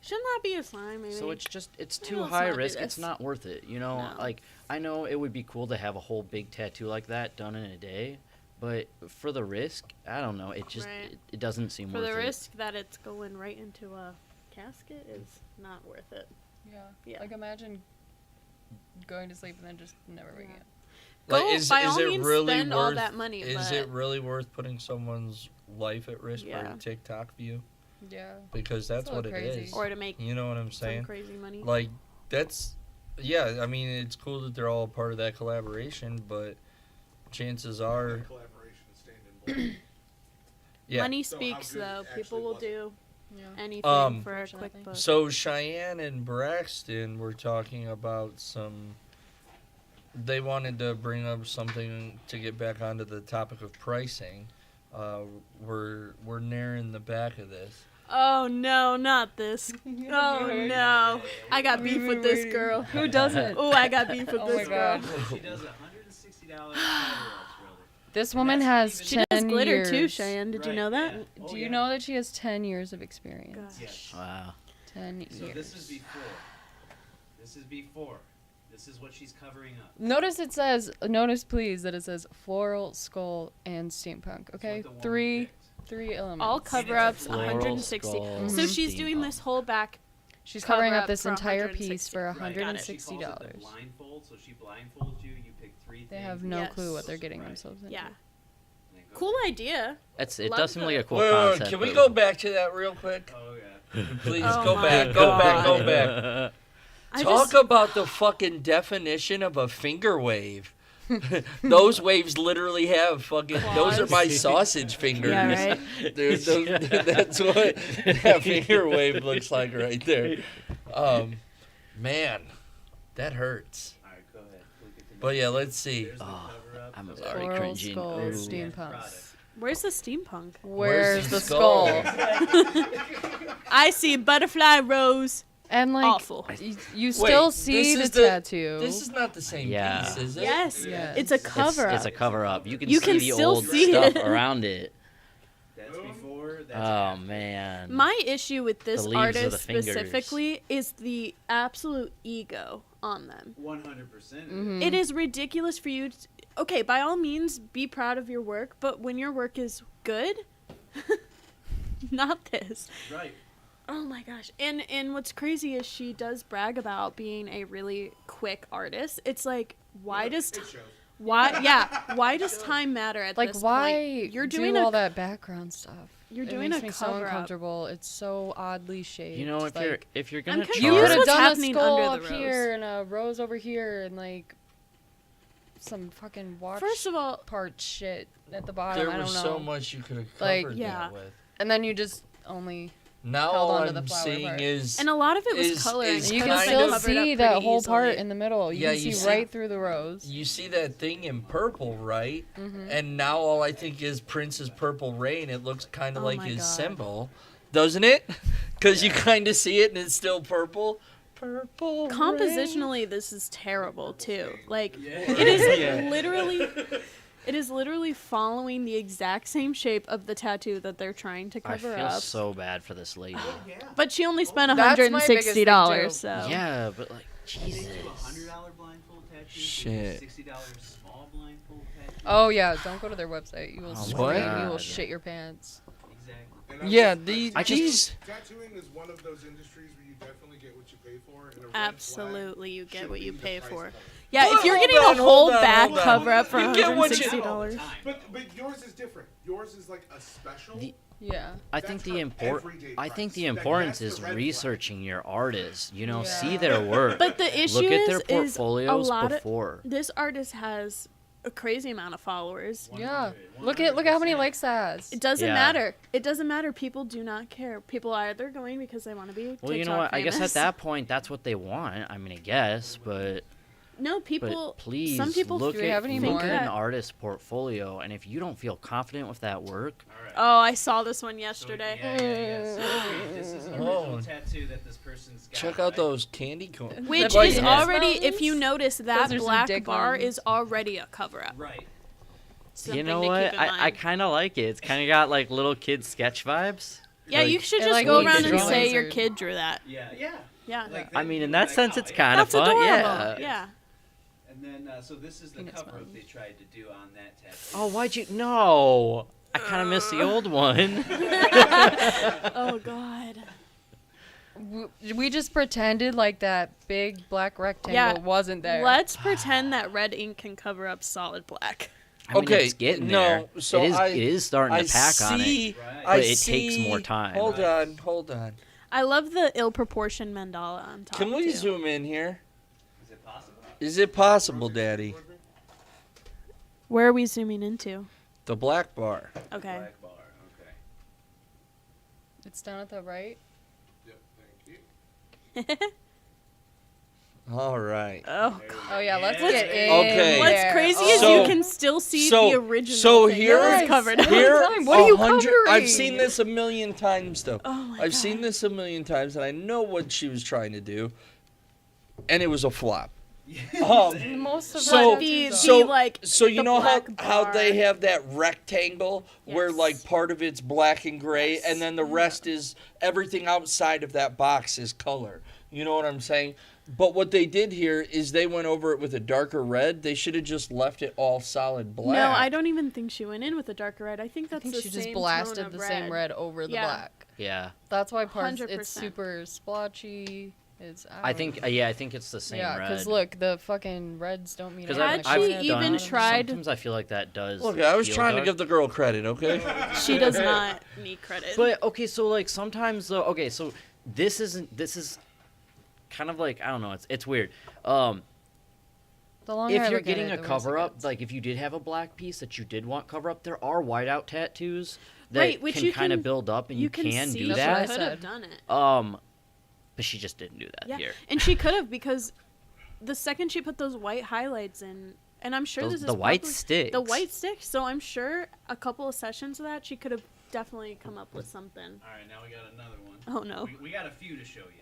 [SPEAKER 5] Shouldn't that be a sign, maybe?
[SPEAKER 3] So it's
[SPEAKER 5] Maybe
[SPEAKER 3] too
[SPEAKER 5] let's
[SPEAKER 3] high
[SPEAKER 5] not do
[SPEAKER 3] risk. It's
[SPEAKER 5] this.
[SPEAKER 3] not worth it.
[SPEAKER 5] No.
[SPEAKER 3] Like I know it would be cool to have a whole big tattoo like that done in a day, but for the risk, I don't know. It just
[SPEAKER 5] Right.
[SPEAKER 3] it doesn't seem
[SPEAKER 5] For
[SPEAKER 3] worth
[SPEAKER 5] the
[SPEAKER 3] it.
[SPEAKER 5] risk that it's going right into a casket is not worth it.
[SPEAKER 1] Yeah.
[SPEAKER 5] Yeah.
[SPEAKER 1] Like imagine going to sleep and then just never waking
[SPEAKER 5] Yeah.
[SPEAKER 1] up.
[SPEAKER 2] Like,
[SPEAKER 5] Go, by all
[SPEAKER 2] it
[SPEAKER 5] means,
[SPEAKER 2] really
[SPEAKER 5] spend
[SPEAKER 2] worth,
[SPEAKER 5] all that money,
[SPEAKER 2] Is
[SPEAKER 5] but
[SPEAKER 2] it really worth putting someone's life at risk for
[SPEAKER 5] Yeah.
[SPEAKER 2] a TikTok view?
[SPEAKER 1] Yeah.
[SPEAKER 2] Because that's
[SPEAKER 1] a little
[SPEAKER 2] what it
[SPEAKER 1] crazy.
[SPEAKER 2] is.
[SPEAKER 5] or to make
[SPEAKER 2] You know what I'm
[SPEAKER 5] some
[SPEAKER 2] saying?
[SPEAKER 5] crazy money.
[SPEAKER 2] Like that's, yeah. I mean, it's cool that they're all a part of that collaboration, but chances are,
[SPEAKER 4] Collaboration is staying in
[SPEAKER 2] yeah.
[SPEAKER 5] Money
[SPEAKER 4] So how
[SPEAKER 5] speaks,
[SPEAKER 4] good
[SPEAKER 5] though.
[SPEAKER 4] actually
[SPEAKER 5] People will
[SPEAKER 4] was it?
[SPEAKER 5] do
[SPEAKER 1] Yeah.
[SPEAKER 5] anything
[SPEAKER 2] Um,
[SPEAKER 5] for a quick
[SPEAKER 1] Unfortunately.
[SPEAKER 5] book.
[SPEAKER 2] So Cheyenne and Braxton were talking about some. They wanted to bring up something to get back onto the topic of pricing. We're nearing the back of this.
[SPEAKER 5] Oh no, not this. Oh no. I got beef with this girl.
[SPEAKER 1] Who doesn't?
[SPEAKER 5] Oh, I got beef with
[SPEAKER 1] Oh
[SPEAKER 5] this
[SPEAKER 1] my
[SPEAKER 5] girl.
[SPEAKER 1] God.
[SPEAKER 6] She does $160 cover-ups, brother.
[SPEAKER 1] This woman
[SPEAKER 6] That's
[SPEAKER 1] has
[SPEAKER 6] even-
[SPEAKER 1] 10
[SPEAKER 5] She does glitter
[SPEAKER 1] years.
[SPEAKER 5] too, Cheyenne. Did you
[SPEAKER 6] Right,
[SPEAKER 5] know that?
[SPEAKER 6] yeah.
[SPEAKER 1] Do
[SPEAKER 6] Oh,
[SPEAKER 1] you
[SPEAKER 6] yeah.
[SPEAKER 1] know that she has 10 years of experience?
[SPEAKER 5] Gosh.
[SPEAKER 6] Yes.
[SPEAKER 3] Wow.
[SPEAKER 1] 10
[SPEAKER 6] So
[SPEAKER 1] years.
[SPEAKER 6] this is before. This is before. This is what she's covering up.
[SPEAKER 1] Notice please that it says floral, skull, and steampunk.
[SPEAKER 6] That's
[SPEAKER 1] Okay,
[SPEAKER 6] what the woman
[SPEAKER 1] three
[SPEAKER 6] picked.
[SPEAKER 1] elements.
[SPEAKER 5] All cover ups,
[SPEAKER 6] Floral,
[SPEAKER 5] 160.
[SPEAKER 3] skull,
[SPEAKER 5] So she's doing
[SPEAKER 3] steampunk.
[SPEAKER 5] this whole back.
[SPEAKER 1] She's covering
[SPEAKER 5] cover
[SPEAKER 1] up
[SPEAKER 5] up
[SPEAKER 1] this
[SPEAKER 5] for
[SPEAKER 1] entire
[SPEAKER 5] 160.
[SPEAKER 1] piece for
[SPEAKER 6] Right.
[SPEAKER 1] $160.
[SPEAKER 6] She calls it the blindfold, so she blindfolds you. You pick three
[SPEAKER 1] They
[SPEAKER 6] things.
[SPEAKER 1] have no
[SPEAKER 5] Yes.
[SPEAKER 1] clue what they're getting
[SPEAKER 6] Right.
[SPEAKER 1] themselves into.
[SPEAKER 5] Yeah.
[SPEAKER 6] and then go
[SPEAKER 5] Cool
[SPEAKER 6] there.
[SPEAKER 5] idea.
[SPEAKER 3] It
[SPEAKER 5] Love
[SPEAKER 3] does seem like a
[SPEAKER 5] that.
[SPEAKER 3] cool
[SPEAKER 2] Wait,
[SPEAKER 3] concept.
[SPEAKER 2] can we
[SPEAKER 3] but-
[SPEAKER 2] go back to that real quick?
[SPEAKER 6] Oh yeah.
[SPEAKER 2] Please
[SPEAKER 5] Oh
[SPEAKER 2] go
[SPEAKER 5] my
[SPEAKER 2] back. Go back. Go
[SPEAKER 5] God.
[SPEAKER 2] back.
[SPEAKER 5] I
[SPEAKER 2] Talk
[SPEAKER 5] just,
[SPEAKER 2] about the fucking definition of a finger wave. Those waves literally have fucking. Those are my sausage fingers.
[SPEAKER 5] Yeah, right.
[SPEAKER 2] Dude, that's what that finger wave looks like right there. Man, that hurts.
[SPEAKER 6] All right, go ahead. We'll get to
[SPEAKER 2] But yeah, let's see.
[SPEAKER 6] There's the
[SPEAKER 3] Oh,
[SPEAKER 6] cover-up.
[SPEAKER 3] I'm
[SPEAKER 6] There's
[SPEAKER 3] already
[SPEAKER 1] Floral,
[SPEAKER 3] cringing.
[SPEAKER 1] skull,
[SPEAKER 3] Ooh.
[SPEAKER 1] steampunk.
[SPEAKER 6] product.
[SPEAKER 5] where's the steampunk?
[SPEAKER 1] Where's the
[SPEAKER 2] skull?
[SPEAKER 1] skull?
[SPEAKER 5] I see butterfly rose.
[SPEAKER 1] And like,
[SPEAKER 5] Awful.
[SPEAKER 1] you still
[SPEAKER 2] Wait,
[SPEAKER 1] see
[SPEAKER 2] this
[SPEAKER 1] the
[SPEAKER 2] is
[SPEAKER 1] tattoo.
[SPEAKER 2] This is not the same
[SPEAKER 3] Yeah.
[SPEAKER 2] piece, is it?
[SPEAKER 5] Yes.
[SPEAKER 1] Yeah.
[SPEAKER 5] It's a cover
[SPEAKER 3] It's
[SPEAKER 5] up.
[SPEAKER 3] a cover up. You can
[SPEAKER 5] You
[SPEAKER 3] see
[SPEAKER 5] can
[SPEAKER 3] the
[SPEAKER 5] still
[SPEAKER 3] old
[SPEAKER 5] see
[SPEAKER 3] stuff
[SPEAKER 5] it.
[SPEAKER 3] around it.
[SPEAKER 6] That's before. That's
[SPEAKER 3] Oh
[SPEAKER 6] after.
[SPEAKER 3] man.
[SPEAKER 5] My issue with this
[SPEAKER 3] The leaves of
[SPEAKER 5] artist
[SPEAKER 3] the fingers.
[SPEAKER 5] specifically is the absolute ego on them.
[SPEAKER 6] 100%.
[SPEAKER 1] Mhm.
[SPEAKER 5] It is ridiculous for you to, okay, by all means be proud of your work, but when your work is good, not this.
[SPEAKER 6] Right.
[SPEAKER 5] Oh my gosh. And what's crazy is she does brag about being a really quick artist. It's like why does
[SPEAKER 4] It shows.
[SPEAKER 5] why does time matter at
[SPEAKER 1] Like,
[SPEAKER 5] this
[SPEAKER 1] why
[SPEAKER 5] point? You're doing
[SPEAKER 1] do
[SPEAKER 5] a
[SPEAKER 1] all that background stuff?
[SPEAKER 5] You're
[SPEAKER 1] It
[SPEAKER 5] doing
[SPEAKER 1] makes
[SPEAKER 5] a
[SPEAKER 1] me so
[SPEAKER 5] cover-up.
[SPEAKER 1] uncomfortable. It's so oddly shaped.
[SPEAKER 3] You know, if you're gonna
[SPEAKER 5] confused
[SPEAKER 1] you
[SPEAKER 5] Here's
[SPEAKER 1] could have
[SPEAKER 5] what's
[SPEAKER 1] done a
[SPEAKER 5] happening
[SPEAKER 1] skull
[SPEAKER 5] under
[SPEAKER 1] up
[SPEAKER 5] the rose.
[SPEAKER 1] here and a rose over here and like some fucking watch
[SPEAKER 5] First of all,
[SPEAKER 1] part shit at the bottom.
[SPEAKER 2] There
[SPEAKER 1] I don't
[SPEAKER 2] was
[SPEAKER 1] know.
[SPEAKER 2] so much you could have
[SPEAKER 1] Like,
[SPEAKER 2] covered
[SPEAKER 5] yeah.
[SPEAKER 2] that with.
[SPEAKER 1] And then you just only
[SPEAKER 2] Now
[SPEAKER 1] held
[SPEAKER 2] all
[SPEAKER 1] onto the
[SPEAKER 2] I'm
[SPEAKER 1] flower
[SPEAKER 2] seeing
[SPEAKER 1] part.
[SPEAKER 2] is
[SPEAKER 5] and a lot of it was
[SPEAKER 2] is-
[SPEAKER 5] coloring.
[SPEAKER 2] is
[SPEAKER 1] you
[SPEAKER 5] It
[SPEAKER 1] can
[SPEAKER 5] could've
[SPEAKER 2] kind
[SPEAKER 5] been
[SPEAKER 1] still
[SPEAKER 2] of-
[SPEAKER 5] covered up
[SPEAKER 1] see
[SPEAKER 5] pretty
[SPEAKER 1] that whole part
[SPEAKER 5] easily.
[SPEAKER 1] in the middle. You
[SPEAKER 2] Yeah,
[SPEAKER 1] can
[SPEAKER 2] you
[SPEAKER 1] see
[SPEAKER 2] see-
[SPEAKER 1] right through the rose.
[SPEAKER 2] you see that thing in purple, right?
[SPEAKER 1] Mhm.
[SPEAKER 2] And now all I think is Prince's Purple Rain. It looks kind of
[SPEAKER 5] Oh
[SPEAKER 2] like
[SPEAKER 5] my
[SPEAKER 2] his
[SPEAKER 5] God.
[SPEAKER 2] symbol, doesn't it? Because you kind of see it and it's still purple. Purple.
[SPEAKER 5] Compositionally, this is terrible too. Like
[SPEAKER 6] Yeah.
[SPEAKER 5] it is
[SPEAKER 2] Yeah.
[SPEAKER 5] literally It is literally following the exact same shape of the tattoo that they're trying to
[SPEAKER 3] I
[SPEAKER 5] cover
[SPEAKER 3] feel
[SPEAKER 5] up.
[SPEAKER 3] so bad for this lady.
[SPEAKER 6] Yeah.
[SPEAKER 5] But she only spent
[SPEAKER 1] That's my biggest thing, too.
[SPEAKER 5] $160, so
[SPEAKER 3] Yeah, but like
[SPEAKER 6] They
[SPEAKER 3] Jesus.
[SPEAKER 6] do $100 blindfold tattoos.
[SPEAKER 7] Shit.
[SPEAKER 6] $60 small blindfold tattoos.
[SPEAKER 1] Oh yeah, don't go to their website. You will
[SPEAKER 3] Oh
[SPEAKER 1] scream.
[SPEAKER 7] my
[SPEAKER 1] You will
[SPEAKER 3] God.
[SPEAKER 1] shit your pants.
[SPEAKER 6] Exactly.
[SPEAKER 4] And I
[SPEAKER 7] Yeah,
[SPEAKER 4] just-
[SPEAKER 7] the
[SPEAKER 3] I just-
[SPEAKER 7] these.
[SPEAKER 4] Tattooing is one of those industries where you definitely get what you pay for. And a red
[SPEAKER 5] absolutely you
[SPEAKER 4] flag
[SPEAKER 5] get
[SPEAKER 4] should
[SPEAKER 5] what you
[SPEAKER 4] be the
[SPEAKER 5] pay
[SPEAKER 4] price
[SPEAKER 5] for.
[SPEAKER 4] of it.
[SPEAKER 5] Yeah, if you're
[SPEAKER 7] Hold
[SPEAKER 5] getting
[SPEAKER 7] on,
[SPEAKER 5] a whole
[SPEAKER 7] hold on,
[SPEAKER 5] back
[SPEAKER 7] hold on.
[SPEAKER 5] cover up for
[SPEAKER 7] You get what you-
[SPEAKER 5] $160.
[SPEAKER 4] But yours is different. Yours is like a special.
[SPEAKER 3] The-
[SPEAKER 1] Yeah.
[SPEAKER 3] I think
[SPEAKER 4] That's
[SPEAKER 3] the
[SPEAKER 4] her everyday
[SPEAKER 3] I think
[SPEAKER 4] price.
[SPEAKER 3] the
[SPEAKER 4] That-
[SPEAKER 3] importance
[SPEAKER 4] that's
[SPEAKER 3] is
[SPEAKER 4] the red flag.
[SPEAKER 3] researching your artists. You know, see
[SPEAKER 1] Yeah.
[SPEAKER 3] their work.
[SPEAKER 5] But the issue
[SPEAKER 3] Look at their
[SPEAKER 5] is a
[SPEAKER 3] portfolios
[SPEAKER 5] lot of
[SPEAKER 3] before.
[SPEAKER 5] this artist has a crazy amount of followers.
[SPEAKER 1] Yeah. Look at how many likes that has.
[SPEAKER 5] It doesn't
[SPEAKER 3] Yeah.
[SPEAKER 5] matter. It doesn't matter. People do not care. People are either going because they want to be
[SPEAKER 3] Well, you know
[SPEAKER 5] TikTok
[SPEAKER 3] what? I guess at
[SPEAKER 5] famous.
[SPEAKER 3] that point, that's what they want. I mean, I guess, but
[SPEAKER 5] No, people.
[SPEAKER 3] but please
[SPEAKER 5] some people
[SPEAKER 3] look
[SPEAKER 1] Do we
[SPEAKER 3] at
[SPEAKER 1] have any
[SPEAKER 3] look
[SPEAKER 1] more?
[SPEAKER 3] at an artist's portfolio, and if you don't feel confident with that work,
[SPEAKER 6] All right.
[SPEAKER 5] Oh, I saw this one
[SPEAKER 6] So,
[SPEAKER 5] yesterday.
[SPEAKER 6] yeah. So, this is an original
[SPEAKER 7] Oh.
[SPEAKER 6] tattoo that this person's got.
[SPEAKER 7] Check out
[SPEAKER 6] right?
[SPEAKER 7] those candy cones.
[SPEAKER 5] Which
[SPEAKER 1] The
[SPEAKER 5] is
[SPEAKER 1] Venus
[SPEAKER 5] already, if
[SPEAKER 1] Mountains?
[SPEAKER 5] you notice, that
[SPEAKER 1] Those are some
[SPEAKER 5] black
[SPEAKER 1] dick
[SPEAKER 5] bar
[SPEAKER 1] ones.
[SPEAKER 5] is already a cover up.
[SPEAKER 6] Right.
[SPEAKER 3] you know what? I kind of like it. It's kind of got like little kid sketch vibes.
[SPEAKER 5] Yeah,
[SPEAKER 3] like-
[SPEAKER 5] you should
[SPEAKER 1] And,
[SPEAKER 5] just
[SPEAKER 1] like,
[SPEAKER 5] go
[SPEAKER 1] we
[SPEAKER 5] around
[SPEAKER 1] could
[SPEAKER 5] and
[SPEAKER 1] draw
[SPEAKER 5] say your
[SPEAKER 1] lasers.
[SPEAKER 5] kid drew that.
[SPEAKER 6] Yeah.
[SPEAKER 5] Yeah.
[SPEAKER 6] Like
[SPEAKER 3] I
[SPEAKER 6] that,
[SPEAKER 3] mean, in
[SPEAKER 6] you'd
[SPEAKER 3] that
[SPEAKER 6] be
[SPEAKER 3] sense,
[SPEAKER 6] oh,
[SPEAKER 3] it's
[SPEAKER 6] yeah.
[SPEAKER 3] kind of
[SPEAKER 5] That's
[SPEAKER 3] fun.
[SPEAKER 5] adorable.
[SPEAKER 3] Yeah.
[SPEAKER 5] Yeah.
[SPEAKER 6] And then, so this is the
[SPEAKER 1] Penis
[SPEAKER 6] cover up
[SPEAKER 1] mountain.
[SPEAKER 6] they tried to do on that tattoo.
[SPEAKER 3] Oh, why'd you? No, I kind of miss the old one.
[SPEAKER 5] Oh God.
[SPEAKER 1] We just pretended like that big black rectangle
[SPEAKER 5] Yeah,
[SPEAKER 1] wasn't there.
[SPEAKER 5] Let's pretend that red ink can cover up solid black.
[SPEAKER 3] I mean,
[SPEAKER 7] Okay,
[SPEAKER 3] it's getting
[SPEAKER 7] no,
[SPEAKER 3] there.
[SPEAKER 7] so
[SPEAKER 3] it
[SPEAKER 7] I-
[SPEAKER 3] is starting to pack on it.
[SPEAKER 7] see,
[SPEAKER 6] Right.
[SPEAKER 7] I
[SPEAKER 3] But it
[SPEAKER 7] see,
[SPEAKER 3] takes more time.
[SPEAKER 7] Hold
[SPEAKER 6] Right.
[SPEAKER 7] on.
[SPEAKER 5] I love the ill-proportioned mandala on top.
[SPEAKER 7] Can we
[SPEAKER 5] too.
[SPEAKER 7] zoom in here?
[SPEAKER 6] Is it possible?
[SPEAKER 7] Is it possible, Daddy?
[SPEAKER 5] Where are we zooming into?
[SPEAKER 7] The black bar.
[SPEAKER 5] Okay.
[SPEAKER 6] Black bar. Okay.
[SPEAKER 1] It's down at the right.
[SPEAKER 4] Yep, thank you.
[SPEAKER 7] All right.
[SPEAKER 5] Oh.
[SPEAKER 1] Oh yeah, let's
[SPEAKER 6] Yeah.
[SPEAKER 1] get in.
[SPEAKER 7] Okay.
[SPEAKER 5] What's
[SPEAKER 1] there.
[SPEAKER 5] crazy
[SPEAKER 1] Oh.
[SPEAKER 5] is
[SPEAKER 7] So-
[SPEAKER 5] you can still see
[SPEAKER 7] so-
[SPEAKER 5] the original.
[SPEAKER 7] so
[SPEAKER 5] thing
[SPEAKER 7] here-
[SPEAKER 5] that was covered up.
[SPEAKER 7] Here,
[SPEAKER 1] What are you
[SPEAKER 7] 100 I've
[SPEAKER 1] covering?
[SPEAKER 7] seen this a million times, though.
[SPEAKER 5] Oh my
[SPEAKER 7] I've
[SPEAKER 5] God.
[SPEAKER 7] seen this a million times, and I know what she was trying to do, and it was a flop.
[SPEAKER 1] Most of
[SPEAKER 7] So-
[SPEAKER 1] our
[SPEAKER 5] the,
[SPEAKER 1] tattoos
[SPEAKER 5] the
[SPEAKER 1] are.
[SPEAKER 5] like
[SPEAKER 7] So you
[SPEAKER 5] the
[SPEAKER 7] know
[SPEAKER 5] black
[SPEAKER 7] how they
[SPEAKER 5] bar.
[SPEAKER 7] have that rectangle where
[SPEAKER 5] Yes.
[SPEAKER 7] like part of it's black and gray,
[SPEAKER 5] Yes.
[SPEAKER 7] and then the rest is everything outside of that box is color. You know what I'm saying? But what they did here is they went over it with a darker red. They should have just left it all solid black.
[SPEAKER 5] No, I don't even think she went in with a darker red. I think
[SPEAKER 1] I
[SPEAKER 5] that's
[SPEAKER 1] think
[SPEAKER 5] the
[SPEAKER 1] she
[SPEAKER 5] same
[SPEAKER 1] just
[SPEAKER 5] tone
[SPEAKER 1] blasted
[SPEAKER 5] of
[SPEAKER 1] the same red over the
[SPEAKER 5] Yeah.
[SPEAKER 1] black.
[SPEAKER 3] Yeah,
[SPEAKER 1] That's why parts
[SPEAKER 5] 100%.
[SPEAKER 1] it's super splotchy. It's
[SPEAKER 3] I think. Yeah, I think it's the same
[SPEAKER 1] yeah,
[SPEAKER 3] red.
[SPEAKER 1] because look, the fucking reds don't mean
[SPEAKER 3] Because
[SPEAKER 1] anything.
[SPEAKER 5] Had
[SPEAKER 1] on
[SPEAKER 5] she
[SPEAKER 1] the
[SPEAKER 5] even
[SPEAKER 1] bottom.
[SPEAKER 5] tried-
[SPEAKER 3] Sometimes I feel like that does.
[SPEAKER 7] Look, I was
[SPEAKER 3] feel
[SPEAKER 7] trying to
[SPEAKER 3] dark.
[SPEAKER 7] give the girl credit, okay?
[SPEAKER 5] She does not need credit.
[SPEAKER 3] But okay, so like sometimes though. Okay, so this isn't. This is kind of like I don't know. It's weird.
[SPEAKER 1] The longer I
[SPEAKER 3] If you're
[SPEAKER 1] look at
[SPEAKER 3] getting
[SPEAKER 1] it,
[SPEAKER 3] a
[SPEAKER 1] the worse it
[SPEAKER 3] cover up,
[SPEAKER 1] gets.
[SPEAKER 3] like if you did have a black piece that you did want cover up, there are whiteout tattoos that
[SPEAKER 5] Right, which
[SPEAKER 3] can
[SPEAKER 5] you
[SPEAKER 3] kind of
[SPEAKER 5] can-
[SPEAKER 3] build up, and you can
[SPEAKER 5] see
[SPEAKER 3] do
[SPEAKER 5] she
[SPEAKER 1] That's
[SPEAKER 3] that.
[SPEAKER 1] what I
[SPEAKER 5] could have
[SPEAKER 1] said.
[SPEAKER 5] done it.
[SPEAKER 3] But she just didn't do that
[SPEAKER 5] Yeah,
[SPEAKER 3] here.
[SPEAKER 5] and she could have because the second she put those white highlights in, and I'm sure
[SPEAKER 3] Those-
[SPEAKER 5] this is
[SPEAKER 3] the white
[SPEAKER 5] probably-
[SPEAKER 3] sticks.
[SPEAKER 5] The white sticks. So I'm sure a couple of sessions of that she could have definitely come up with something.
[SPEAKER 6] All right, now we got another one.
[SPEAKER 5] Oh no.
[SPEAKER 6] We got a few to show you,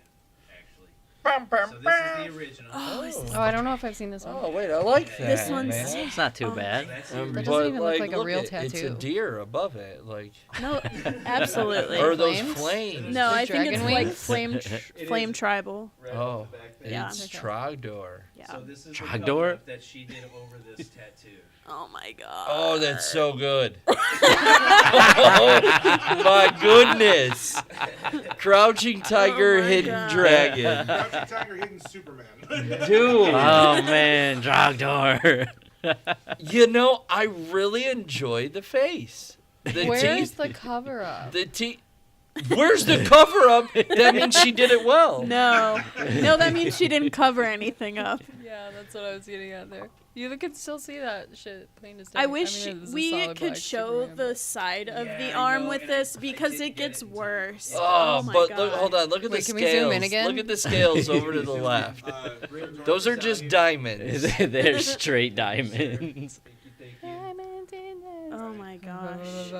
[SPEAKER 6] actually. So this is the original.
[SPEAKER 1] Oh, I don't know if I've seen this one.
[SPEAKER 7] Oh wait, I like that.
[SPEAKER 5] This one's-
[SPEAKER 7] man.
[SPEAKER 3] It's not too
[SPEAKER 5] Oh.
[SPEAKER 3] bad.
[SPEAKER 6] That's the
[SPEAKER 1] That
[SPEAKER 6] original.
[SPEAKER 1] doesn't even look like a
[SPEAKER 7] look
[SPEAKER 1] real
[SPEAKER 7] It's a
[SPEAKER 1] tattoo.
[SPEAKER 7] deer above it, like
[SPEAKER 5] No, absolutely.
[SPEAKER 7] or those
[SPEAKER 1] Flames?
[SPEAKER 7] flames.
[SPEAKER 5] No,
[SPEAKER 1] The
[SPEAKER 5] I think it's
[SPEAKER 1] dragon
[SPEAKER 5] like
[SPEAKER 1] wings?
[SPEAKER 5] flame
[SPEAKER 6] is.
[SPEAKER 5] tribal.
[SPEAKER 6] Red
[SPEAKER 7] Oh,
[SPEAKER 6] on the back there.
[SPEAKER 5] Yeah.
[SPEAKER 7] It's
[SPEAKER 1] Okay.
[SPEAKER 7] Trogdor.
[SPEAKER 5] Yeah.
[SPEAKER 6] So this is the
[SPEAKER 3] Trogdor?
[SPEAKER 6] cover-up that she did over this tattoo.
[SPEAKER 5] Oh my god.
[SPEAKER 7] Oh, that's so good. Oh, my goodness. Crouching Tiger,
[SPEAKER 5] Oh my
[SPEAKER 7] Hidden
[SPEAKER 5] God.
[SPEAKER 7] Dragon.
[SPEAKER 4] Crouching Tiger, Hidden Superman.
[SPEAKER 7] Dude.
[SPEAKER 3] Oh man, Drogdor.
[SPEAKER 7] You know, I really enjoy the face. The
[SPEAKER 1] Where's
[SPEAKER 7] teeth.
[SPEAKER 1] the cover up?
[SPEAKER 7] The teeth. Where's the cover up? That means she did it well.
[SPEAKER 5] No, that means she didn't cover anything up.
[SPEAKER 1] Yeah, that's what I was getting at there. You can still see that shit plain as day.
[SPEAKER 5] I wish
[SPEAKER 1] mean, it was a
[SPEAKER 5] we
[SPEAKER 1] solid
[SPEAKER 5] could
[SPEAKER 1] black
[SPEAKER 5] show
[SPEAKER 1] Superman,
[SPEAKER 5] the
[SPEAKER 1] but-
[SPEAKER 5] side of
[SPEAKER 6] Yeah,
[SPEAKER 5] the
[SPEAKER 6] I
[SPEAKER 5] arm
[SPEAKER 6] know,
[SPEAKER 5] with
[SPEAKER 6] and I-
[SPEAKER 5] this
[SPEAKER 6] I
[SPEAKER 5] because
[SPEAKER 6] didn't
[SPEAKER 5] it
[SPEAKER 6] get
[SPEAKER 5] gets
[SPEAKER 6] it in time.
[SPEAKER 5] worse.
[SPEAKER 7] Oh,
[SPEAKER 5] my
[SPEAKER 7] but
[SPEAKER 5] god.
[SPEAKER 7] look, hold on. Look at
[SPEAKER 1] Wait,
[SPEAKER 7] the
[SPEAKER 1] can we
[SPEAKER 7] scales.
[SPEAKER 1] zoom in again?
[SPEAKER 7] Look at the scales over to the left.
[SPEAKER 6] Rim draw
[SPEAKER 7] Those are
[SPEAKER 6] this out
[SPEAKER 7] just
[SPEAKER 6] here.
[SPEAKER 7] diamonds.
[SPEAKER 3] They're straight diamonds.
[SPEAKER 6] Thank you, thank you.
[SPEAKER 5] Oh my gosh.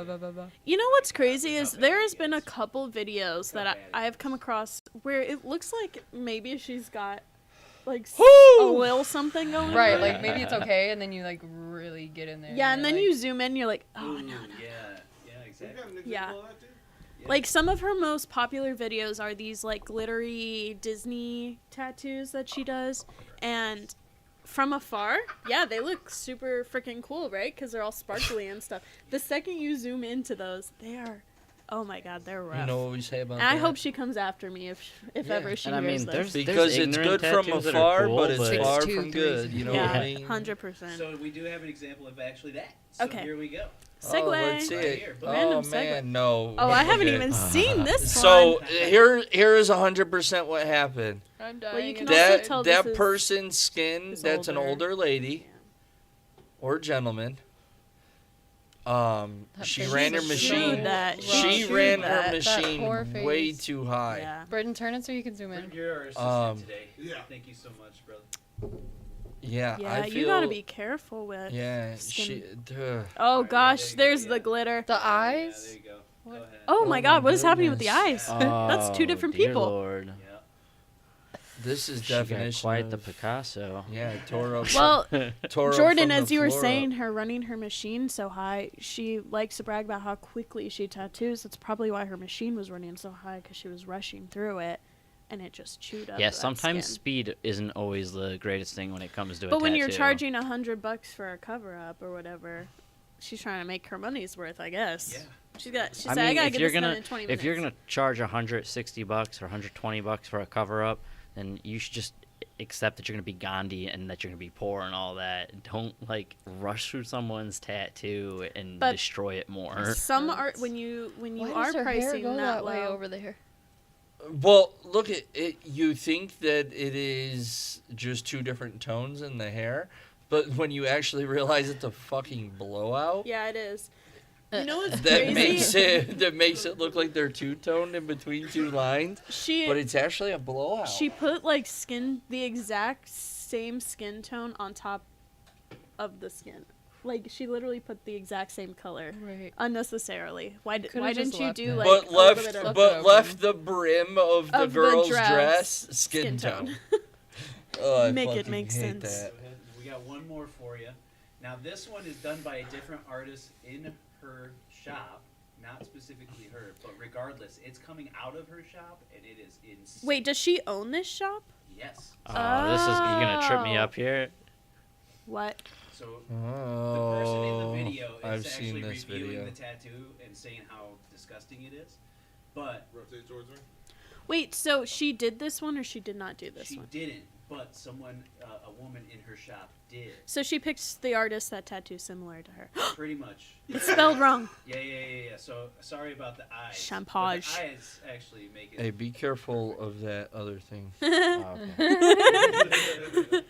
[SPEAKER 5] You know what's crazy is there has been a couple videos that I have come across where it looks like maybe she's got like a
[SPEAKER 7] Woo!
[SPEAKER 5] little something going
[SPEAKER 1] Right,
[SPEAKER 5] on.
[SPEAKER 1] like maybe it's okay, and then you like really get in there.
[SPEAKER 5] Yeah, and then
[SPEAKER 1] you're
[SPEAKER 5] you
[SPEAKER 1] like,
[SPEAKER 5] zoom in, you're like, oh
[SPEAKER 6] Ooh,
[SPEAKER 5] no.
[SPEAKER 6] yeah,
[SPEAKER 4] You
[SPEAKER 6] exactly.
[SPEAKER 4] got an example
[SPEAKER 5] Yeah.
[SPEAKER 4] of that, dude?
[SPEAKER 6] Yeah.
[SPEAKER 5] Like some of her most popular videos are these like glittery Disney tattoos that she does, and from afar, yeah, they look super freaking cool, right? Because they're all sparkly and stuff. The second you zoom into those, they are, oh my god, they're rough.
[SPEAKER 7] You know what we say about
[SPEAKER 5] And I
[SPEAKER 7] that?
[SPEAKER 5] hope she comes after me if
[SPEAKER 7] Yeah.
[SPEAKER 5] ever she
[SPEAKER 3] And I
[SPEAKER 5] hears
[SPEAKER 3] mean,
[SPEAKER 5] this.
[SPEAKER 3] there's
[SPEAKER 7] Because it's
[SPEAKER 3] ignorant
[SPEAKER 7] good from
[SPEAKER 3] tattoos that are
[SPEAKER 7] afar,
[SPEAKER 3] cool,
[SPEAKER 7] but it's
[SPEAKER 1] but-
[SPEAKER 7] far
[SPEAKER 1] 6, 2,
[SPEAKER 7] from
[SPEAKER 1] 3.
[SPEAKER 7] good. You know what
[SPEAKER 5] yeah,
[SPEAKER 7] I mean?
[SPEAKER 5] 100%.
[SPEAKER 6] So we do have an example of actually that. So
[SPEAKER 5] Okay.
[SPEAKER 6] here we go.
[SPEAKER 5] Segue.
[SPEAKER 7] Oh, let's see
[SPEAKER 6] Right
[SPEAKER 7] it.
[SPEAKER 6] here, boom.
[SPEAKER 5] Random
[SPEAKER 7] Oh
[SPEAKER 5] segue.
[SPEAKER 7] man, no.
[SPEAKER 5] Oh, I haven't
[SPEAKER 7] Okay.
[SPEAKER 5] even seen this
[SPEAKER 7] So
[SPEAKER 5] one.
[SPEAKER 7] here is 100% what happened.
[SPEAKER 1] I'm
[SPEAKER 5] Well, you
[SPEAKER 1] dying.
[SPEAKER 5] can
[SPEAKER 1] inside.
[SPEAKER 5] also
[SPEAKER 7] That
[SPEAKER 5] tell
[SPEAKER 7] that
[SPEAKER 5] this is-
[SPEAKER 7] person's skin,
[SPEAKER 5] is
[SPEAKER 7] that's an
[SPEAKER 5] older.
[SPEAKER 7] older lady or gentleman.
[SPEAKER 1] That
[SPEAKER 7] She
[SPEAKER 1] bitch
[SPEAKER 7] ran her
[SPEAKER 1] is
[SPEAKER 7] machine.
[SPEAKER 1] so
[SPEAKER 5] that.
[SPEAKER 1] rough.
[SPEAKER 7] She
[SPEAKER 5] Shoot
[SPEAKER 7] ran her
[SPEAKER 5] that.
[SPEAKER 1] That
[SPEAKER 7] machine
[SPEAKER 1] poor
[SPEAKER 7] way
[SPEAKER 1] face.
[SPEAKER 7] too high.
[SPEAKER 5] Yeah.
[SPEAKER 1] Britton, turn it so you can zoom in.
[SPEAKER 6] You're our assistant
[SPEAKER 7] Um,
[SPEAKER 6] today.
[SPEAKER 4] Yeah.
[SPEAKER 6] Thank you so much, brother.
[SPEAKER 7] Yeah,
[SPEAKER 5] Yeah,
[SPEAKER 7] I feel.
[SPEAKER 5] you gotta be careful with.
[SPEAKER 7] Yeah,
[SPEAKER 5] skin.
[SPEAKER 7] she. Duh.
[SPEAKER 5] Oh
[SPEAKER 6] Alright,
[SPEAKER 5] gosh,
[SPEAKER 6] there you go,
[SPEAKER 5] there's
[SPEAKER 6] yeah.
[SPEAKER 5] the glitter.
[SPEAKER 1] The
[SPEAKER 6] Yeah,
[SPEAKER 1] eyes.
[SPEAKER 6] there you go.
[SPEAKER 1] What?
[SPEAKER 6] Go ahead.
[SPEAKER 5] Oh
[SPEAKER 7] Oh
[SPEAKER 5] my
[SPEAKER 7] my
[SPEAKER 5] god, what is happening with the
[SPEAKER 7] goodness.
[SPEAKER 5] eyes? That's two different
[SPEAKER 3] dear
[SPEAKER 5] people.
[SPEAKER 3] Lord.
[SPEAKER 6] Yeah.
[SPEAKER 7] This is
[SPEAKER 3] She got
[SPEAKER 7] definition.
[SPEAKER 3] quite the
[SPEAKER 7] of-
[SPEAKER 3] Picasso.
[SPEAKER 7] Yeah, tore up.
[SPEAKER 5] Well,
[SPEAKER 7] tore up
[SPEAKER 5] Jordan,
[SPEAKER 7] from
[SPEAKER 5] as
[SPEAKER 7] the
[SPEAKER 5] you were
[SPEAKER 7] floor
[SPEAKER 5] saying,
[SPEAKER 7] up.
[SPEAKER 5] her running her machine so high, she likes to brag about how quickly she tattoos. That's probably why her machine was running so high, because she was rushing through it, and it just chewed up.
[SPEAKER 3] Yeah,
[SPEAKER 5] that
[SPEAKER 3] sometimes
[SPEAKER 5] skin.
[SPEAKER 3] speed isn't always the greatest thing when it comes to a
[SPEAKER 5] But when you're
[SPEAKER 3] tattoo.
[SPEAKER 5] charging $100 for a cover up or whatever, she's trying to make her money's worth, I guess.
[SPEAKER 6] Yeah.
[SPEAKER 5] She said,
[SPEAKER 3] I
[SPEAKER 5] I
[SPEAKER 3] mean,
[SPEAKER 5] gotta
[SPEAKER 3] if
[SPEAKER 5] get
[SPEAKER 3] you're
[SPEAKER 5] this done
[SPEAKER 3] gonna
[SPEAKER 5] in 20 minutes.
[SPEAKER 3] if you're gonna charge $160 or $120 for a cover up, then you should just accept that you're gonna be Gandhi and that you're gonna be poor and all that. Don't like rush through someone's tattoo and
[SPEAKER 5] But
[SPEAKER 3] destroy it more.
[SPEAKER 5] Some art when you
[SPEAKER 1] Why
[SPEAKER 5] are
[SPEAKER 1] does her hair
[SPEAKER 5] pricing
[SPEAKER 1] go
[SPEAKER 5] that
[SPEAKER 1] that way
[SPEAKER 5] low,
[SPEAKER 1] over there?
[SPEAKER 7] Well, look at it. You think that it is just two different tones in the hair, but when you actually realize it's a fucking blowout,
[SPEAKER 5] yeah, it is. You know what's
[SPEAKER 7] that
[SPEAKER 5] crazy?
[SPEAKER 7] makes it look like they're two toned in between two lines,
[SPEAKER 5] She
[SPEAKER 7] but it's actually a blowout.
[SPEAKER 5] she put like the exact same skin tone on top of the skin. Like she literally put the exact same color
[SPEAKER 1] Right.
[SPEAKER 5] unnecessarily. Why
[SPEAKER 1] Could've
[SPEAKER 5] why
[SPEAKER 1] just
[SPEAKER 5] didn't you
[SPEAKER 1] left
[SPEAKER 5] do
[SPEAKER 1] it.
[SPEAKER 5] like
[SPEAKER 7] but
[SPEAKER 5] a little bit
[SPEAKER 7] left
[SPEAKER 5] of
[SPEAKER 1] Left
[SPEAKER 7] but
[SPEAKER 1] it
[SPEAKER 7] left
[SPEAKER 1] open.
[SPEAKER 7] the brim of the
[SPEAKER 5] Of the
[SPEAKER 7] girl's
[SPEAKER 5] dress
[SPEAKER 7] dress skin
[SPEAKER 5] skin
[SPEAKER 7] tone.
[SPEAKER 5] tone?
[SPEAKER 7] Oh, I
[SPEAKER 5] Make it
[SPEAKER 7] fucking
[SPEAKER 5] make
[SPEAKER 7] hate
[SPEAKER 5] sense.
[SPEAKER 7] that.
[SPEAKER 6] Go ahead. We got one more for you. Now this one is done by a different artist in her shop, not specifically her, but regardless, it's coming out of her shop and it is insane.
[SPEAKER 5] Wait, does she own this shop?
[SPEAKER 6] Yes.
[SPEAKER 3] Oh, this is you gonna trip me
[SPEAKER 5] Oh.
[SPEAKER 3] up here.
[SPEAKER 5] What?
[SPEAKER 6] So the person in the
[SPEAKER 7] Oh,
[SPEAKER 6] video is
[SPEAKER 7] I've
[SPEAKER 6] actually
[SPEAKER 7] seen this
[SPEAKER 6] reviewing
[SPEAKER 7] video.
[SPEAKER 6] the tattoo and saying how disgusting it is. But
[SPEAKER 4] Rotate towards her.
[SPEAKER 5] Wait, so she did this one or she did not do this
[SPEAKER 6] she
[SPEAKER 5] one?
[SPEAKER 6] didn't. But someone, a woman in her shop did.
[SPEAKER 5] So she picked the artist that tattoo similar to her.
[SPEAKER 6] Pretty much.
[SPEAKER 5] It's spelled wrong.
[SPEAKER 6] Yeah. So sorry about the eyes.
[SPEAKER 5] Champage.
[SPEAKER 6] But the eyes actually make it.
[SPEAKER 7] Hey, be careful of that other thing.
[SPEAKER 3] Oh, okay. Look at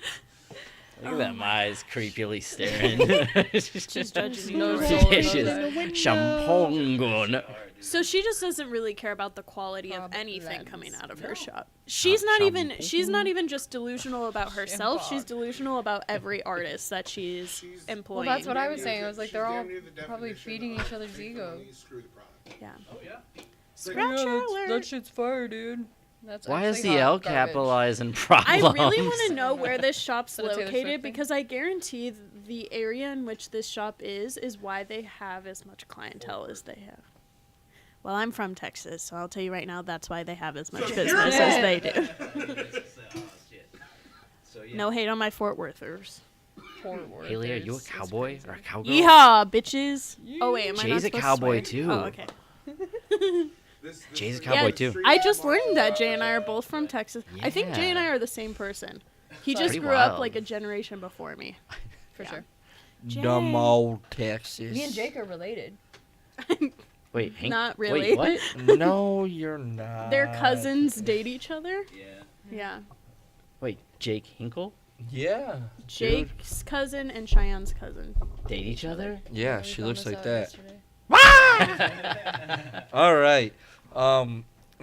[SPEAKER 5] Oh
[SPEAKER 3] that, my eyes creepily staring.
[SPEAKER 5] Just judging you.
[SPEAKER 1] No
[SPEAKER 5] for
[SPEAKER 1] soul
[SPEAKER 5] it.
[SPEAKER 1] in
[SPEAKER 3] She's
[SPEAKER 1] those eyes.
[SPEAKER 3] Champongon.
[SPEAKER 5] So she just doesn't really care about the quality of anything
[SPEAKER 1] Problems.
[SPEAKER 5] coming out of
[SPEAKER 6] No.
[SPEAKER 5] her shop. She's not
[SPEAKER 3] shampoo.
[SPEAKER 5] even just delusional about herself. She's delusional about every artist that she's
[SPEAKER 4] She's-
[SPEAKER 5] employing.
[SPEAKER 1] Well, that's what I
[SPEAKER 4] Damn
[SPEAKER 1] was
[SPEAKER 4] near
[SPEAKER 1] saying.
[SPEAKER 4] the-
[SPEAKER 1] I was like,
[SPEAKER 4] she's
[SPEAKER 1] they're all
[SPEAKER 4] damn near the
[SPEAKER 1] probably
[SPEAKER 4] definition
[SPEAKER 1] feeding
[SPEAKER 4] of
[SPEAKER 1] each other's
[SPEAKER 4] make
[SPEAKER 1] ego.
[SPEAKER 4] money, screw the product.
[SPEAKER 5] Yeah.
[SPEAKER 6] Oh yeah.
[SPEAKER 5] Scratcher alert.
[SPEAKER 1] That shit's fire, dude. That's
[SPEAKER 3] Why is
[SPEAKER 1] actually
[SPEAKER 3] the
[SPEAKER 1] hot
[SPEAKER 3] L
[SPEAKER 1] garbage.
[SPEAKER 3] capitalized in
[SPEAKER 5] I
[SPEAKER 3] problems?
[SPEAKER 5] really want to know where this shop's
[SPEAKER 1] Is that a Taylor Swift
[SPEAKER 5] located
[SPEAKER 1] thing?
[SPEAKER 5] because I guarantee the area in which this shop is why they have as much clientele as they have. Well, I'm from Texas, so I'll tell you right now that's why they have as much
[SPEAKER 4] So
[SPEAKER 5] business
[SPEAKER 4] you're-
[SPEAKER 5] as they do.
[SPEAKER 6] Oh shit. So yeah.
[SPEAKER 5] No hate on my Fort Worthers.
[SPEAKER 1] Fort Worth
[SPEAKER 3] Haley, are
[SPEAKER 1] is-
[SPEAKER 3] you a
[SPEAKER 1] is
[SPEAKER 3] cowboy
[SPEAKER 1] crazy.
[SPEAKER 3] or a cowgirl?
[SPEAKER 5] Yeehaw, bitches! Oh wait, am I not
[SPEAKER 3] Jay's a
[SPEAKER 5] supposed to
[SPEAKER 3] cowboy,
[SPEAKER 5] swear?
[SPEAKER 3] too.
[SPEAKER 5] Oh, okay.
[SPEAKER 3] Jay's a
[SPEAKER 4] is
[SPEAKER 3] cowboy, too.
[SPEAKER 4] street
[SPEAKER 5] I just
[SPEAKER 4] model,
[SPEAKER 5] learned that Jay and I are both from
[SPEAKER 6] Yeah.
[SPEAKER 5] Texas. I think Jay and I are the same person. He
[SPEAKER 1] Sorry.
[SPEAKER 5] just
[SPEAKER 3] Pretty
[SPEAKER 5] grew up
[SPEAKER 3] wild.
[SPEAKER 5] like a generation before me.
[SPEAKER 1] For
[SPEAKER 5] Yeah.
[SPEAKER 1] sure.
[SPEAKER 7] Dumb
[SPEAKER 5] Jay.
[SPEAKER 7] old Texas.
[SPEAKER 1] Me and Jake are related.
[SPEAKER 3] Wait, Hank.
[SPEAKER 5] Not really.
[SPEAKER 3] Wait, what?
[SPEAKER 7] No, you're not.
[SPEAKER 5] Their cousins date each other.
[SPEAKER 6] Yeah.
[SPEAKER 5] Yeah.
[SPEAKER 3] Wait, Jake Hinkle
[SPEAKER 7] Yeah. dude.
[SPEAKER 5] Jake's cousin and Cheyenne's cousin.
[SPEAKER 3] date each other?
[SPEAKER 7] Yeah,
[SPEAKER 1] We
[SPEAKER 7] she
[SPEAKER 1] found
[SPEAKER 7] looks
[SPEAKER 1] this
[SPEAKER 7] like
[SPEAKER 1] out
[SPEAKER 7] that.
[SPEAKER 1] yesterday.
[SPEAKER 7] All right.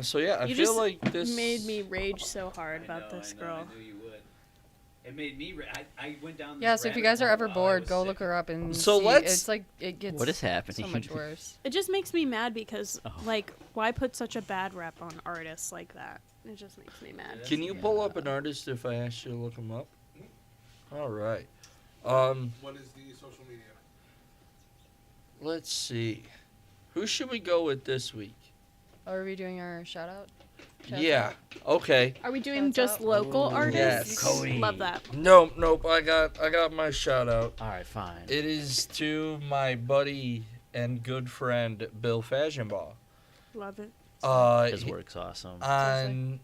[SPEAKER 7] So yeah, I
[SPEAKER 5] You
[SPEAKER 7] feel
[SPEAKER 5] just
[SPEAKER 7] like this
[SPEAKER 5] made me rage so hard
[SPEAKER 6] I
[SPEAKER 5] about
[SPEAKER 6] know,
[SPEAKER 5] this
[SPEAKER 6] I know,
[SPEAKER 5] girl.
[SPEAKER 6] I knew you would. It made me. I went down. This
[SPEAKER 1] Yeah, so if you
[SPEAKER 6] rabbit
[SPEAKER 1] guys are
[SPEAKER 6] hole
[SPEAKER 1] ever
[SPEAKER 6] while I
[SPEAKER 1] bored,
[SPEAKER 6] was
[SPEAKER 1] go
[SPEAKER 6] sick.
[SPEAKER 1] look her up and
[SPEAKER 7] So
[SPEAKER 1] see.
[SPEAKER 7] let's-
[SPEAKER 1] It's like it gets
[SPEAKER 3] What is happening?
[SPEAKER 1] so much worse.
[SPEAKER 5] It just makes me mad because,
[SPEAKER 3] Oh.
[SPEAKER 5] like, why put such a bad rep on artists like that? It just makes me mad.
[SPEAKER 7] Can you pull up an artist if I ask you to look him up? All right.
[SPEAKER 4] What is the social media?
[SPEAKER 7] Let's see. Who should we go with this week?
[SPEAKER 1] Are we doing our shout out?
[SPEAKER 7] Yeah. Okay.
[SPEAKER 5] Are we doing
[SPEAKER 1] Shouts
[SPEAKER 5] just
[SPEAKER 1] out.
[SPEAKER 5] local
[SPEAKER 3] Ooh,
[SPEAKER 5] artists?
[SPEAKER 7] yes.
[SPEAKER 3] Cody.
[SPEAKER 5] Love that.
[SPEAKER 7] Nope. I got my shout out.
[SPEAKER 3] All right, fine.
[SPEAKER 7] It is to my buddy and good friend Bill Fashionball.
[SPEAKER 5] Love it.
[SPEAKER 3] His work's awesome.
[SPEAKER 7] On